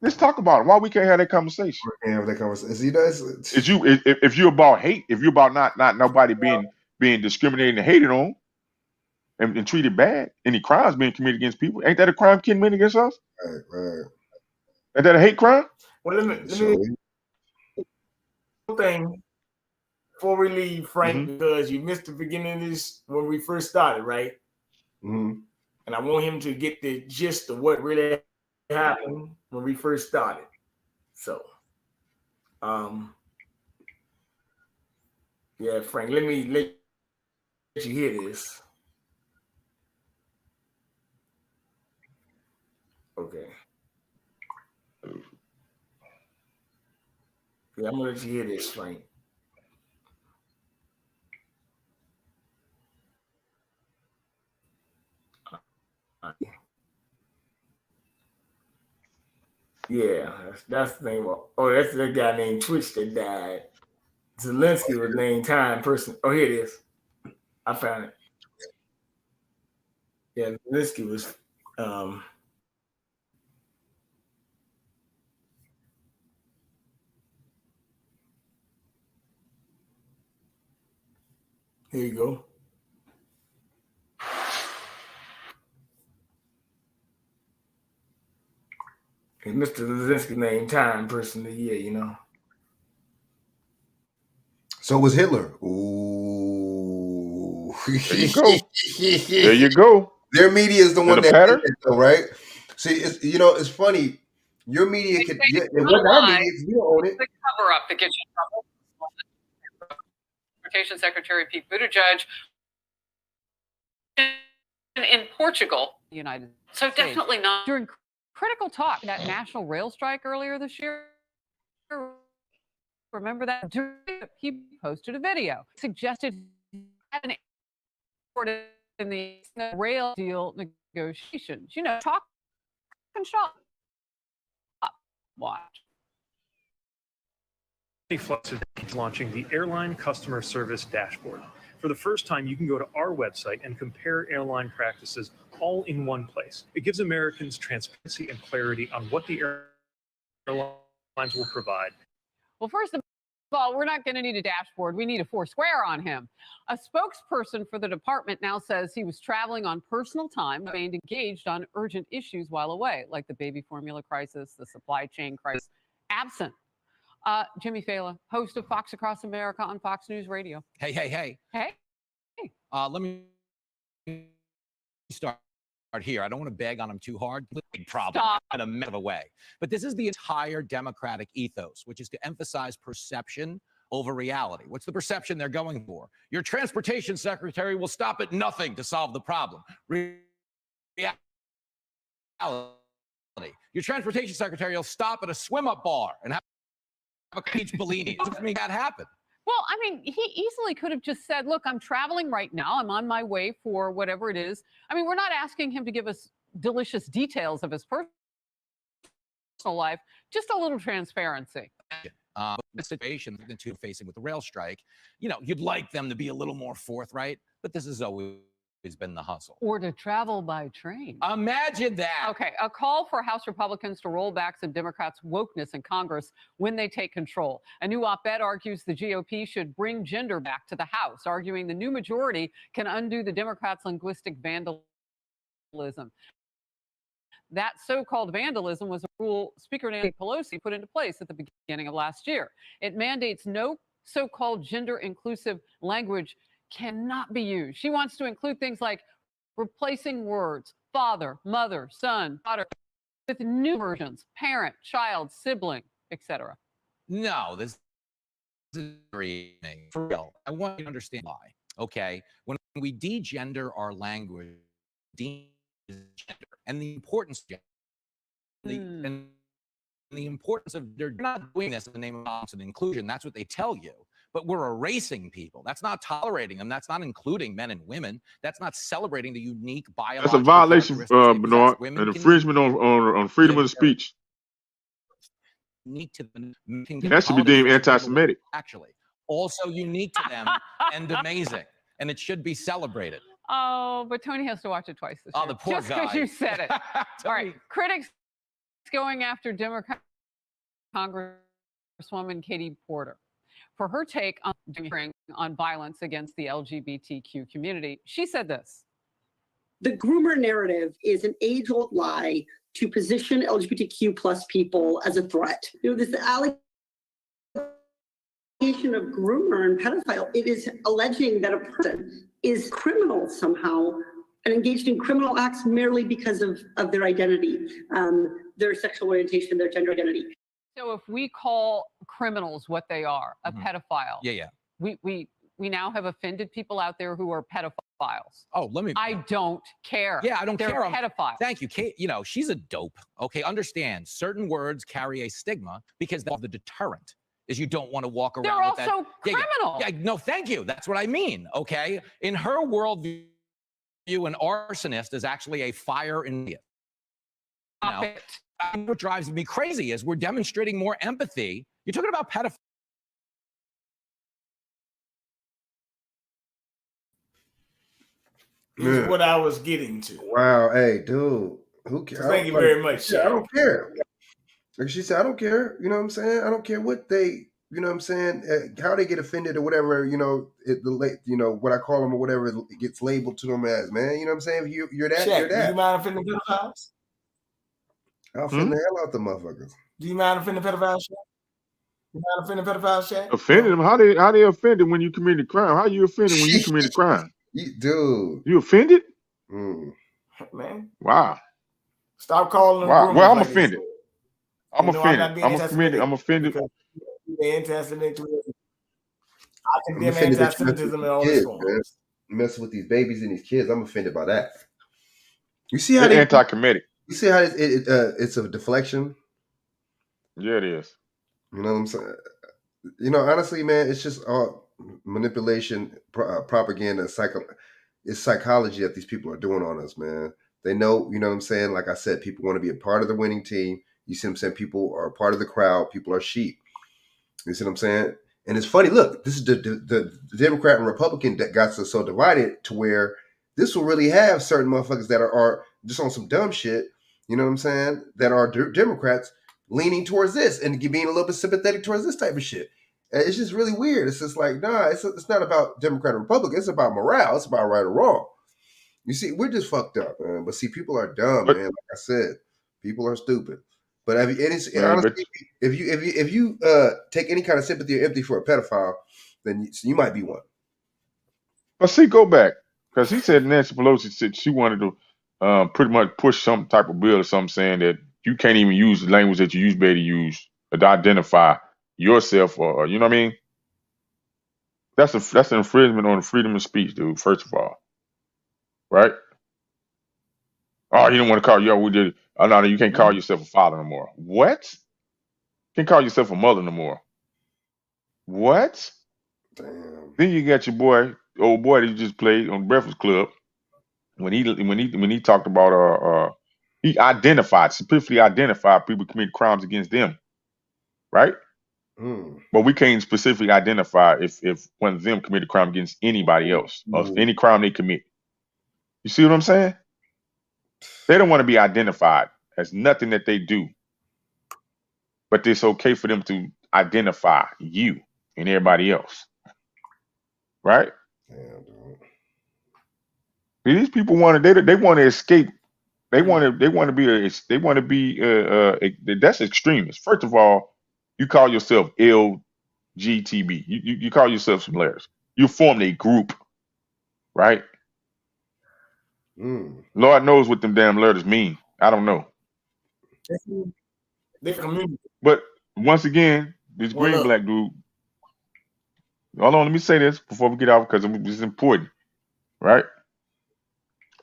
Speaker 4: Let's talk about it. Why we can't have that conversation?
Speaker 15: We can't have that conversation. See, that's
Speaker 4: Is you if you're about hate, if you're about not nobody being discriminated and hated on and treated bad, any crimes being committed against people, ain't that a crime committed against us?
Speaker 15: right.
Speaker 4: Ain't that a hate crime?
Speaker 1: Well, let me thing before we leave, Frank, because you missed the beginning of this when we first started, right?
Speaker 15: Mm-hmm.
Speaker 1: And I want him to get the gist of what really happened when we first started. So, yeah, Frank, let you hear this. Okay. Yeah, I'm gonna let you hear this, Frank. Yeah, that's the thing. Oh, that's the guy named Twitch that died. Zelensky was named Time Person. Oh, here it is. I found it. Yeah, Zelensky was. Here you go. And Mr. Zelensky named Time Person of the Year, you know.
Speaker 15: So was Hitler. Ooh.
Speaker 4: There you go. There you go.
Speaker 15: Their media is the one that
Speaker 4: pattern?
Speaker 15: did it, though, right? See, it's funny. Your media could, it wasn't our media. You don't own it.
Speaker 3: The cover up that gets you in trouble. Transportation Secretary Pete Buttigieg in Portugal, United States. So definitely not during critical talk that national rail strike earlier this year. Remember that? He posted a video suggested in the rail deal negotiations. You know, talk and shop. Watch.
Speaker 22: Flux is launching the Airline Customer Service Dashboard. For the first time, you can go to our website and compare airline practices all in one place. It gives Americans transparency and clarity on what the airlines will provide.
Speaker 3: Well, first of all, we're not going to need a dashboard. We need a Foursquare on him. A spokesperson for the department now says he was traveling on personal time, remained engaged on urgent issues while away, like the baby formula crisis, the supply chain crisis, absent. Jimmy Fallon, host of Fox Across America on Fox News Radio.
Speaker 2: Hey.
Speaker 3: Hey.
Speaker 2: Let me start here. I don't want to beg on him too hard. Big problem in a meta way. But this is the entire Democratic ethos, which is to emphasize perception over reality. What's the perception they're going for? Your transportation secretary will stop at nothing to solve the problem. Reality. Your transportation secretary will stop at a swim-up bar and have a peach Bellini. Doesn't make that happen.
Speaker 3: Well, I mean, he easily could have just said, look, I'm traveling right now. I'm on my way for whatever it is. I mean, we're not asking him to give us delicious details of his personal life, just a little transparency.
Speaker 2: The situation the two facing with the rail strike, you know, you'd like them to be a little more forthright, but this has always been the hustle.
Speaker 3: Or to travel by train.
Speaker 2: Imagine that.
Speaker 3: Okay, a call for House Republicans to roll back some Democrats' wokeness in Congress when they take control. A new op-ed argues the GOP should bring gender back to the House, arguing the new majority can undo the Democrats' linguistic vandalism. That so-called vandalism was a rule Speaker Nancy Pelosi put into place at the beginning of last year. It mandates no so-called gender-inclusive language cannot be used. She wants to include things like replacing words, father, mother, son, daughter, with new versions, parent, child, sibling, etc.
Speaker 2: No, this is dreaming. For real. I want you to understand why. Okay. When we degender our language, gender and the importance of gender, and the importance of they're not doing this in the name of balance and inclusion. That's what they tell you. But we're erasing people. That's not tolerating them. That's not including men and women. That's not celebrating the unique biological.
Speaker 4: That's a violation, Bernard, an infringement on freedom of speech.
Speaker 2: Unique to them.
Speaker 4: That should be deemed anti-Semitic.
Speaker 2: Actually, also unique to them and amazing, and it should be celebrated.
Speaker 3: Oh, but Tony has to watch it twice this year.
Speaker 2: Oh, the poor
Speaker 3: just
Speaker 2: guy.
Speaker 3: because you said it. All right, critics going after Democrat Congresswoman Katie Porter for her take on violence against the LGBTQ community. She said this.
Speaker 5: The groomer narrative is an age-old lie to position LGBTQ plus people as a threat. This allegation of groomer and pedophile, it is alleging that a person is criminal somehow and engaged in criminal acts merely because of their identity, their sexual orientation, their gender identity.
Speaker 3: So if we call criminals what they are, a pedophile, we now have offended people out there who are pedophiles.
Speaker 2: Oh, let me.
Speaker 3: I don't care.
Speaker 2: Yeah, I don't
Speaker 3: They're
Speaker 2: care.
Speaker 3: pedophiles.
Speaker 2: Thank you, Kate. You know, she's a dope. Okay, understand. Certain words carry a stigma because the deterrent is you don't want to walk around
Speaker 3: They're
Speaker 2: with that.
Speaker 3: also criminal.
Speaker 2: Yeah, no, thank you. That's what I mean. Okay, in her worldview, an arsonist is actually a fire in the. What drives me crazy is we're demonstrating more empathy. You're talking about pedophiles.
Speaker 1: Is what I was getting to.
Speaker 15: Wow, hey, dude, who cares?
Speaker 1: Thank you very much.
Speaker 15: Yeah, I don't care. Like she said, I don't care. You know what I'm saying? I don't care what they, you know what I'm saying, how they get offended or whatever. You know, what I call them or whatever it gets labeled to them as, man. You know what I'm saying? If you're that,
Speaker 1: Chak,
Speaker 15: you're that.
Speaker 1: do you mind offending pedophiles?
Speaker 15: I'll offend the hell out the motherfuckers.
Speaker 1: Do you mind offending pedophiles, Chak? You mind offending pedophiles, Chak?
Speaker 4: Offended them? How they offended when you commit a crime? How you offended when you commit a crime?
Speaker 15: Dude.
Speaker 4: You offended?
Speaker 1: Man.
Speaker 4: Wow.
Speaker 1: Stop calling them.
Speaker 4: Wow. Well, I'm
Speaker 1: like
Speaker 4: offended. I'm offended. I'm offended.
Speaker 1: I condemn anti-Semitism in all its forms.
Speaker 15: Messing with these babies and these kids, I'm offended by that. You see how
Speaker 4: they're anti-Kemetic.
Speaker 15: You see how it's a deflection?
Speaker 4: Yeah, it is.
Speaker 15: You know what I'm saying? You know, honestly, man, it's just all manipulation, propaganda, it's psychology that these people are doing on us, man. They know, you know what I'm saying? Like I said, people want to be a part of the winning team. You see what I'm saying? People are part of the crowd. People are sheep. You see what I'm saying? And it's funny. Look, this is the Democrat and Republican that got so divided to where this will really have certain motherfuckers that are just on some dumb shit, you know what I'm saying, that are Democrats leaning towards this and being a little bit sympathetic towards this type of shit. And it's just really weird. It's just like, nah, it's not about Democrat or Republican. It's about morale. It's about right or wrong. You see, we're just fucked up, man. But see, people are dumb, man. Like I said, people are stupid. But honestly, if you take any kind of sympathy or empathy for a pedophile, then you might be one.
Speaker 4: But see, go back, because he said Nancy Pelosi said she wanted to pretty much push some type of bill or something saying that you can't even use the language that you used to use to identify yourself, or you know what I mean? That's an infringement on the freedom of speech, dude. First of all, right? Oh, you don't want to call we did. Oh no, you can't call yourself a father no more. What? You can't call yourself a mother no more. What?
Speaker 15: Damn.
Speaker 4: Then you got your old boy that you just played on Breakfast Club when he talked about he specifically identified people committing crimes against them, right? But we can't specifically identify if one of them committed a crime against anybody else or any crime they commit. You see what I'm saying? They don't want to be identified as nothing that they do, but it's okay for them to identify you and everybody else, right? These people they want to escape. They want to be that's extremist. First of all, you call yourself LGTB. You call yourself some letters. You formed a group, right? Lord knows what them damn letters mean. I don't know. But once again, this green black dude. Hold on, let me say this before we get off because it's important, right?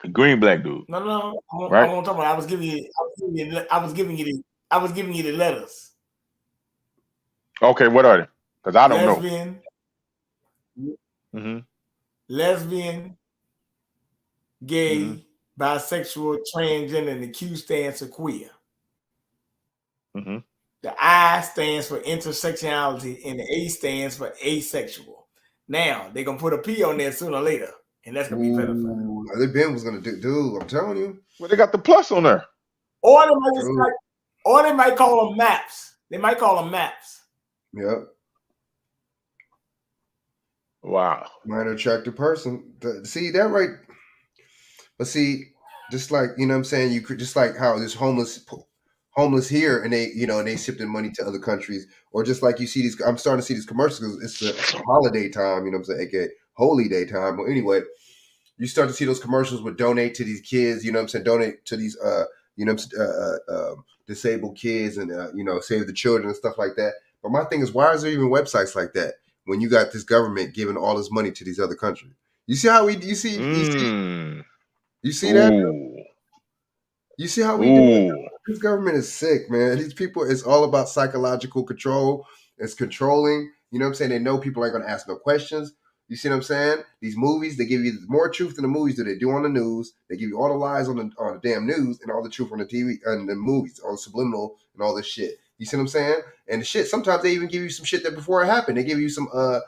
Speaker 4: The green black dude.
Speaker 1: No.
Speaker 4: Right?
Speaker 1: I was giving you the letters.
Speaker 4: Okay, what are they? Because I don't know.
Speaker 1: Lesbian, gay, bisexual, transgender, and the Q stands for queer. The I stands for intersectionality, and the A stands for asexual. Now they're gonna put a P on there sooner or later, and that's gonna be pedophile.
Speaker 15: They Ben was gonna do, dude. I'm telling you.
Speaker 4: Well, they got the plus on there.
Speaker 1: Or they might just like Or they might call them maps. They might call them maps.
Speaker 15: Yep.
Speaker 4: Wow.
Speaker 15: Minor attractive person. See that right? But see, just like you know, what I'm saying you could just like how there's homeless here, and they and they ship their money to other countries, or just like you see these. I'm starting to see these commercials. It's the holiday time, you know what I'm saying, aka holy day time. Well, anyway, you start to see those commercials with donate to these kids. You know what I'm saying? Donate to these disabled kids, and save the children and stuff like that. But my thing is, why is there even websites like that when you got this government giving all this money to these other countries? You see how you see that? You see how we do it? This government is sick, man. These people, it's all about psychological control. It's controlling. You know what I'm saying? They know people aren't going to ask no questions. You see what I'm saying? These movies, they give you more truth in the movies than they do on the news. They give you all the lies on the damn news and all the truth on the TV and the movies, all the subliminal and all this shit. You see what I'm saying? And the shit, sometimes they even give you some shit that before it happened. They give you some, you know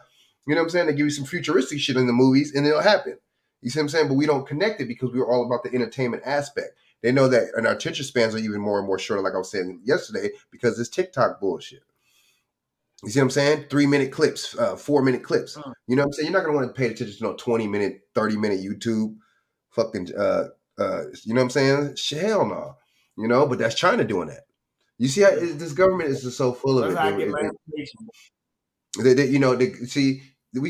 Speaker 15: what I'm saying? They give you some futuristic shit in the movies and it'll happen. You see what I'm saying? But we don't connect it because we're all about the entertainment aspect. They know that, and our attention spans are even more and more shorter, like I was saying yesterday, because this TikTok bullshit. You see what I'm saying? 3-minute clips, 4-minute clips. You know what I'm saying? You're not going to want to pay attention to no 20-minute, 30-minute YouTube fucking, you know what I'm saying? Hell no. You know, but that's China doing that. You see how this government is just so full of
Speaker 1: That's
Speaker 15: it.
Speaker 1: how I get my information.
Speaker 15: We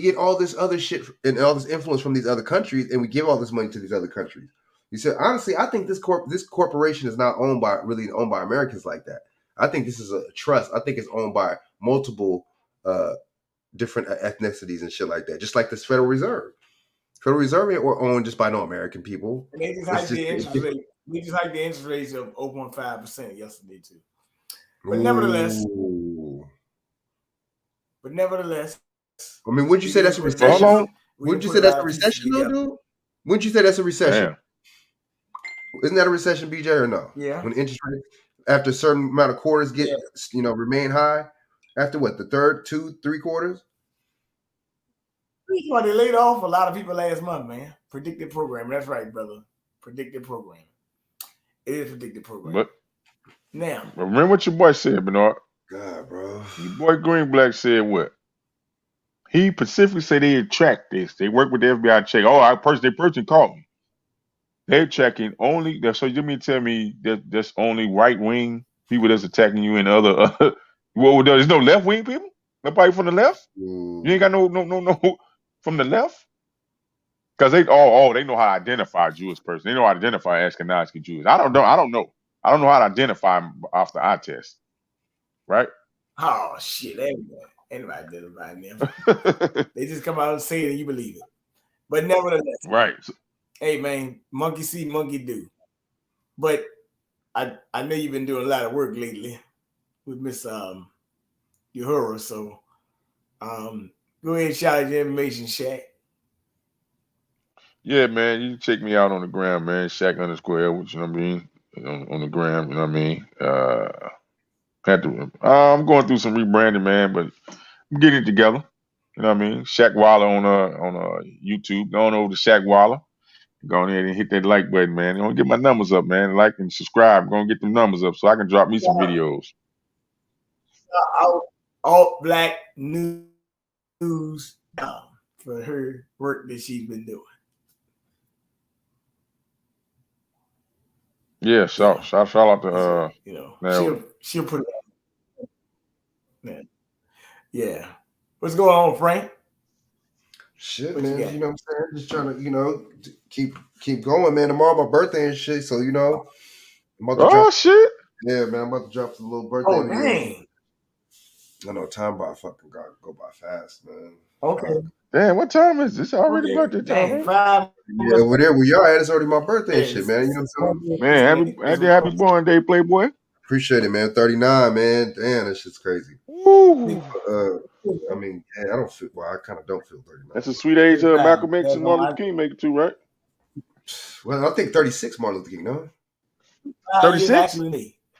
Speaker 15: get all this other shit and all this influence from these other countries, and we give all this money to these other countries. You said, honestly, I think this corporation is not really owned by Americans like that. I think this is a trust. I think it's owned by multiple different ethnicities and shit like that. Just like this Federal Reserve. Federal Reserve ain't owned just by no American people.
Speaker 1: And they just hiked the interest rate. We just hiked the interest rates of 0.5% yesterday too. But nevertheless,
Speaker 15: I mean, wouldn't you say that's a recession? Wouldn't you say that's a recession, though, dude? Wouldn't you say that's a recession?
Speaker 4: Damn.
Speaker 15: Isn't that a recession, BJ, or no?
Speaker 1: Yeah.
Speaker 15: When interest rates, after a certain amount of quarters remain high, after what, the third, 2-3 quarters?
Speaker 1: Well, they laid off a lot of people last month, man. Predictive programming. That's right, brother. Predictive programming. It is predictive programming.
Speaker 4: But
Speaker 1: now,
Speaker 4: remember what your boy said, Bernard.
Speaker 15: God, bro.
Speaker 4: Your boy Greenblatt said what? He specifically said they track this. They work with the FBI check. Oh, they personally called me. They're checking only. So you mean tell me that there's only right wing people that's attacking you and other? Well, there's no left wing people. Nobody from the left. You ain't got no from the left. Because they know how to identify a Jewish person. They know how to identify Ashkenazi Jews. I don't know. I don't know how to identify them off the eye test. Right?
Speaker 1: Oh shit! Anybody identifying them? They just come out and say it, and you believe it. But nevertheless,
Speaker 4: right?
Speaker 1: Hey man, monkey see, monkey do. But I know you've been doing a lot of work lately with Miss Uhura, so go ahead and shout out your information, Shaq.
Speaker 4: Yeah, man, you can check me out on the gram, man. Shaq _Edwards, you know what I mean? On the gram, you know what I mean? I'm going through some rebranding, man, but I'm getting it together. You know what I mean? Shaq Waller on YouTube. Going over to Shaq Waller. Go ahead and hit that like button, man. Gonna get my numbers up, man. Like and subscribe. Gonna get them numbers up so I can drop me some videos.
Speaker 1: All Black News for her work that she's been doing.
Speaker 4: Yeah, shout out to
Speaker 1: she'll put it out. Yeah. What's going on, Frank?
Speaker 15: Shit, man. You know what I'm saying? Just trying to, keep going, man. Tomorrow my birthday and shit, so I'm about to drop.
Speaker 4: Shit.
Speaker 15: Yeah, man. I'm about to drop some little birthday.
Speaker 1: Oh, dang.
Speaker 15: I know time go by fast, man.
Speaker 1: Okay.
Speaker 4: Damn, what time is this? Already birthday time.
Speaker 15: Yeah, over there where y'all at, it's already my birthday and shit, man. You know what I'm saying?
Speaker 4: Man, happy born day, Playboy.
Speaker 15: Appreciate it, man. 39, man. Damn, that shit's crazy.
Speaker 4: Woo.
Speaker 15: I mean, I don't feel. Well, I kind of don't feel 39.
Speaker 4: That's a sweet age Malcolm X and Martin Luther King make it too, right?
Speaker 15: Well, I think 36 Martin Luther King, no?
Speaker 4: 36?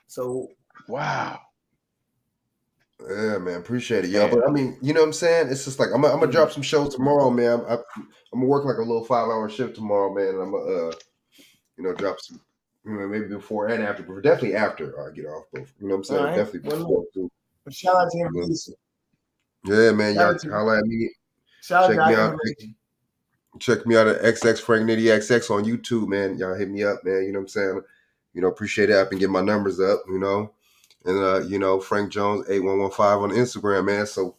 Speaker 1: So
Speaker 4: wow.
Speaker 15: Yeah, man, appreciate it, yo. But I mean, you know what I'm saying? It's just like I'm gonna drop some shows tomorrow, man. I'm gonna work like a little 5-hour shift tomorrow, man. And I'm gonna, drop some maybe before and after, but definitely after I get off both. You know what I'm saying?
Speaker 1: Right.
Speaker 15: Definitely before too.
Speaker 1: Shout out to information.
Speaker 15: Yeah, man. Y'all
Speaker 1: Shout
Speaker 15: holla at me.
Speaker 1: Shout
Speaker 15: Check
Speaker 1: out
Speaker 15: me
Speaker 1: to
Speaker 15: out.
Speaker 1: information.
Speaker 15: Check me out at XX Frank Nitty XX on YouTube, man. Y'all hit me up, man. You know what I'm saying? Appreciate it. I've been getting my numbers up, and Frank Jones 8115 on Instagram, man. So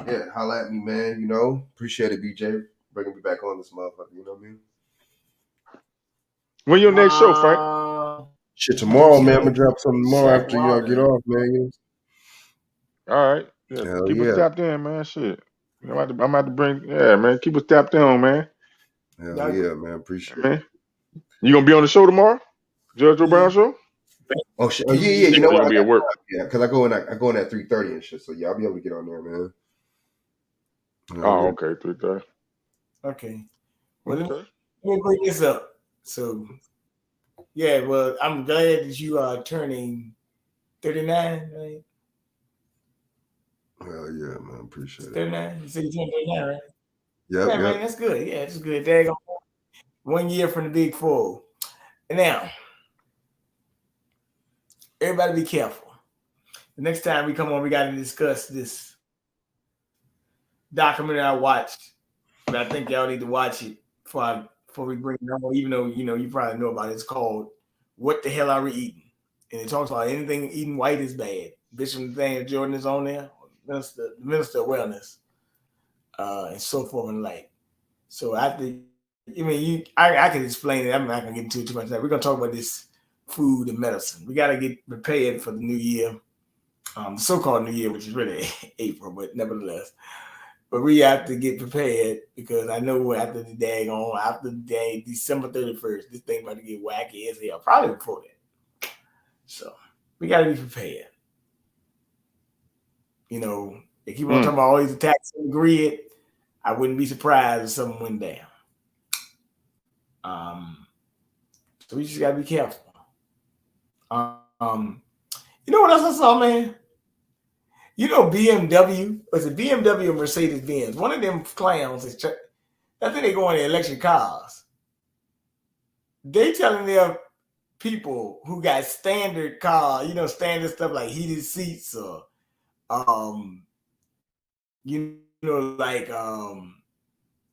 Speaker 15: yeah, holla at me, man. Appreciate it, BJ, bringing me back on this motherfucker. You know what I mean?
Speaker 4: When your next show, Frank?
Speaker 15: Shit, tomorrow, man. I'm gonna drop something tomorrow
Speaker 1: Chak
Speaker 15: after y'all get off, man.
Speaker 4: All right. Yeah,
Speaker 15: Hell
Speaker 4: keep us
Speaker 15: yeah.
Speaker 4: tapped in, man. Shit. I'm about to bring, man. Keep us tapped in, man.
Speaker 15: Hell yeah, man. Appreciate it.
Speaker 4: Man. You gonna be on the show tomorrow? Judge Joe Brown show?
Speaker 15: Oh shit! Oh yeah. You know
Speaker 4: You
Speaker 15: what?
Speaker 4: gonna be at work?
Speaker 15: Yeah, because I go in at 3:30 and shit. So yeah, I'll be able to get on there, man.
Speaker 4: Oh, okay, 3:30.
Speaker 1: Okay. Well, let me bring this up. So, yeah, well, I'm glad that you are turning 39, right?
Speaker 15: Hell yeah, man. Appreciate it.
Speaker 1: 39? You said you turned 39, right?
Speaker 15: Yep,
Speaker 1: Yeah, man, that's good. Yeah, that's good. There you go. 1 year from the big four. And now, everybody be careful. The next time we come on, we got to discuss this documentary I watched. But I think y'all need to watch it before we bring it on, even though, you probably know about it. It's called What the Hell Are We Eating? And it talks about anything eating white is bad. Bishop Nathaniel Jordan is on there, the Minister of Wellness, and so forth and like. So I can explain it. I'm not going to get into it too much. We're going to talk about this food and medicine. We got to get prepared for the new year, the so-called new year, which is really April, but nevertheless. But we have to get prepared because I know after the day, December 31st, this thing about to get wacky as hell. Probably before that. So we got to be prepared. They keep on talking about all these attacks on the grid. I wouldn't be surprised if something went down. So we just got to be careful. You know what else I saw, man? BMW, was it BMW or Mercedes-Benz? One of them clowns is, I think they go in the electric cars. They telling their people who got standard car, standard stuff like heated seats or,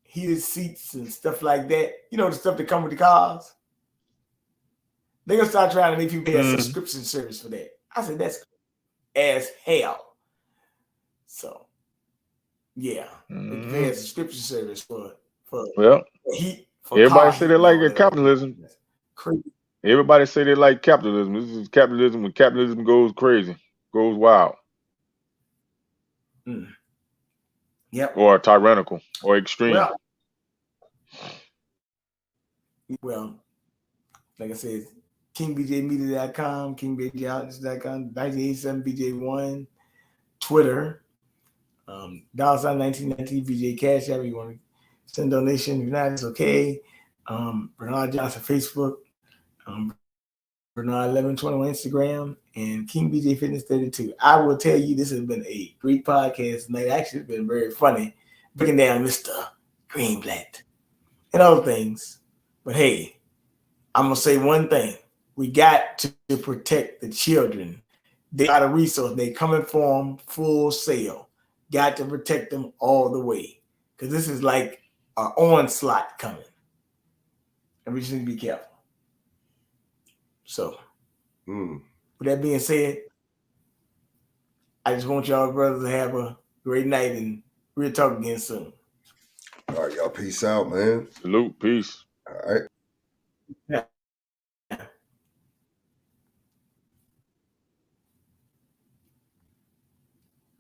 Speaker 1: heated seats and stuff like that. The stuff that come with the cars. They're going to start trying to make people pay a subscription service for that. I said, that's as hell. So, yeah, pay a subscription service for heat.
Speaker 4: Everybody say they like capitalism. Crazy. Everybody say they like capitalism. This is capitalism when capitalism goes crazy, goes wild.
Speaker 1: Yep.
Speaker 4: Or tyrannical or extreme.
Speaker 1: Well, like I said, KingBJMedia.com, KingBJOutness.com, 1987BJ1, Twitter, $1919 BJ Cash App. You want to send donation? If not, it's okay. Bernard Johnson Facebook, Bernard 1121 Instagram, and King BJ Fitness 32. I will tell you, this has been a great podcast tonight. Actually, it's been very funny breaking down Mr. Greenblatt and other things. But hey, I'm gonna say one thing: we got to protect the children. They got a resource. They coming for them full sale. Got to protect them all the way because this is like an onslaught coming, and we just need to be careful. So, with that being said, I just want y'all brothers to have a great night, and we'll talk again soon.
Speaker 15: All right, y'all. Peace out, man.
Speaker 4: Salute. Peace.
Speaker 15: All right.
Speaker 1: Yeah.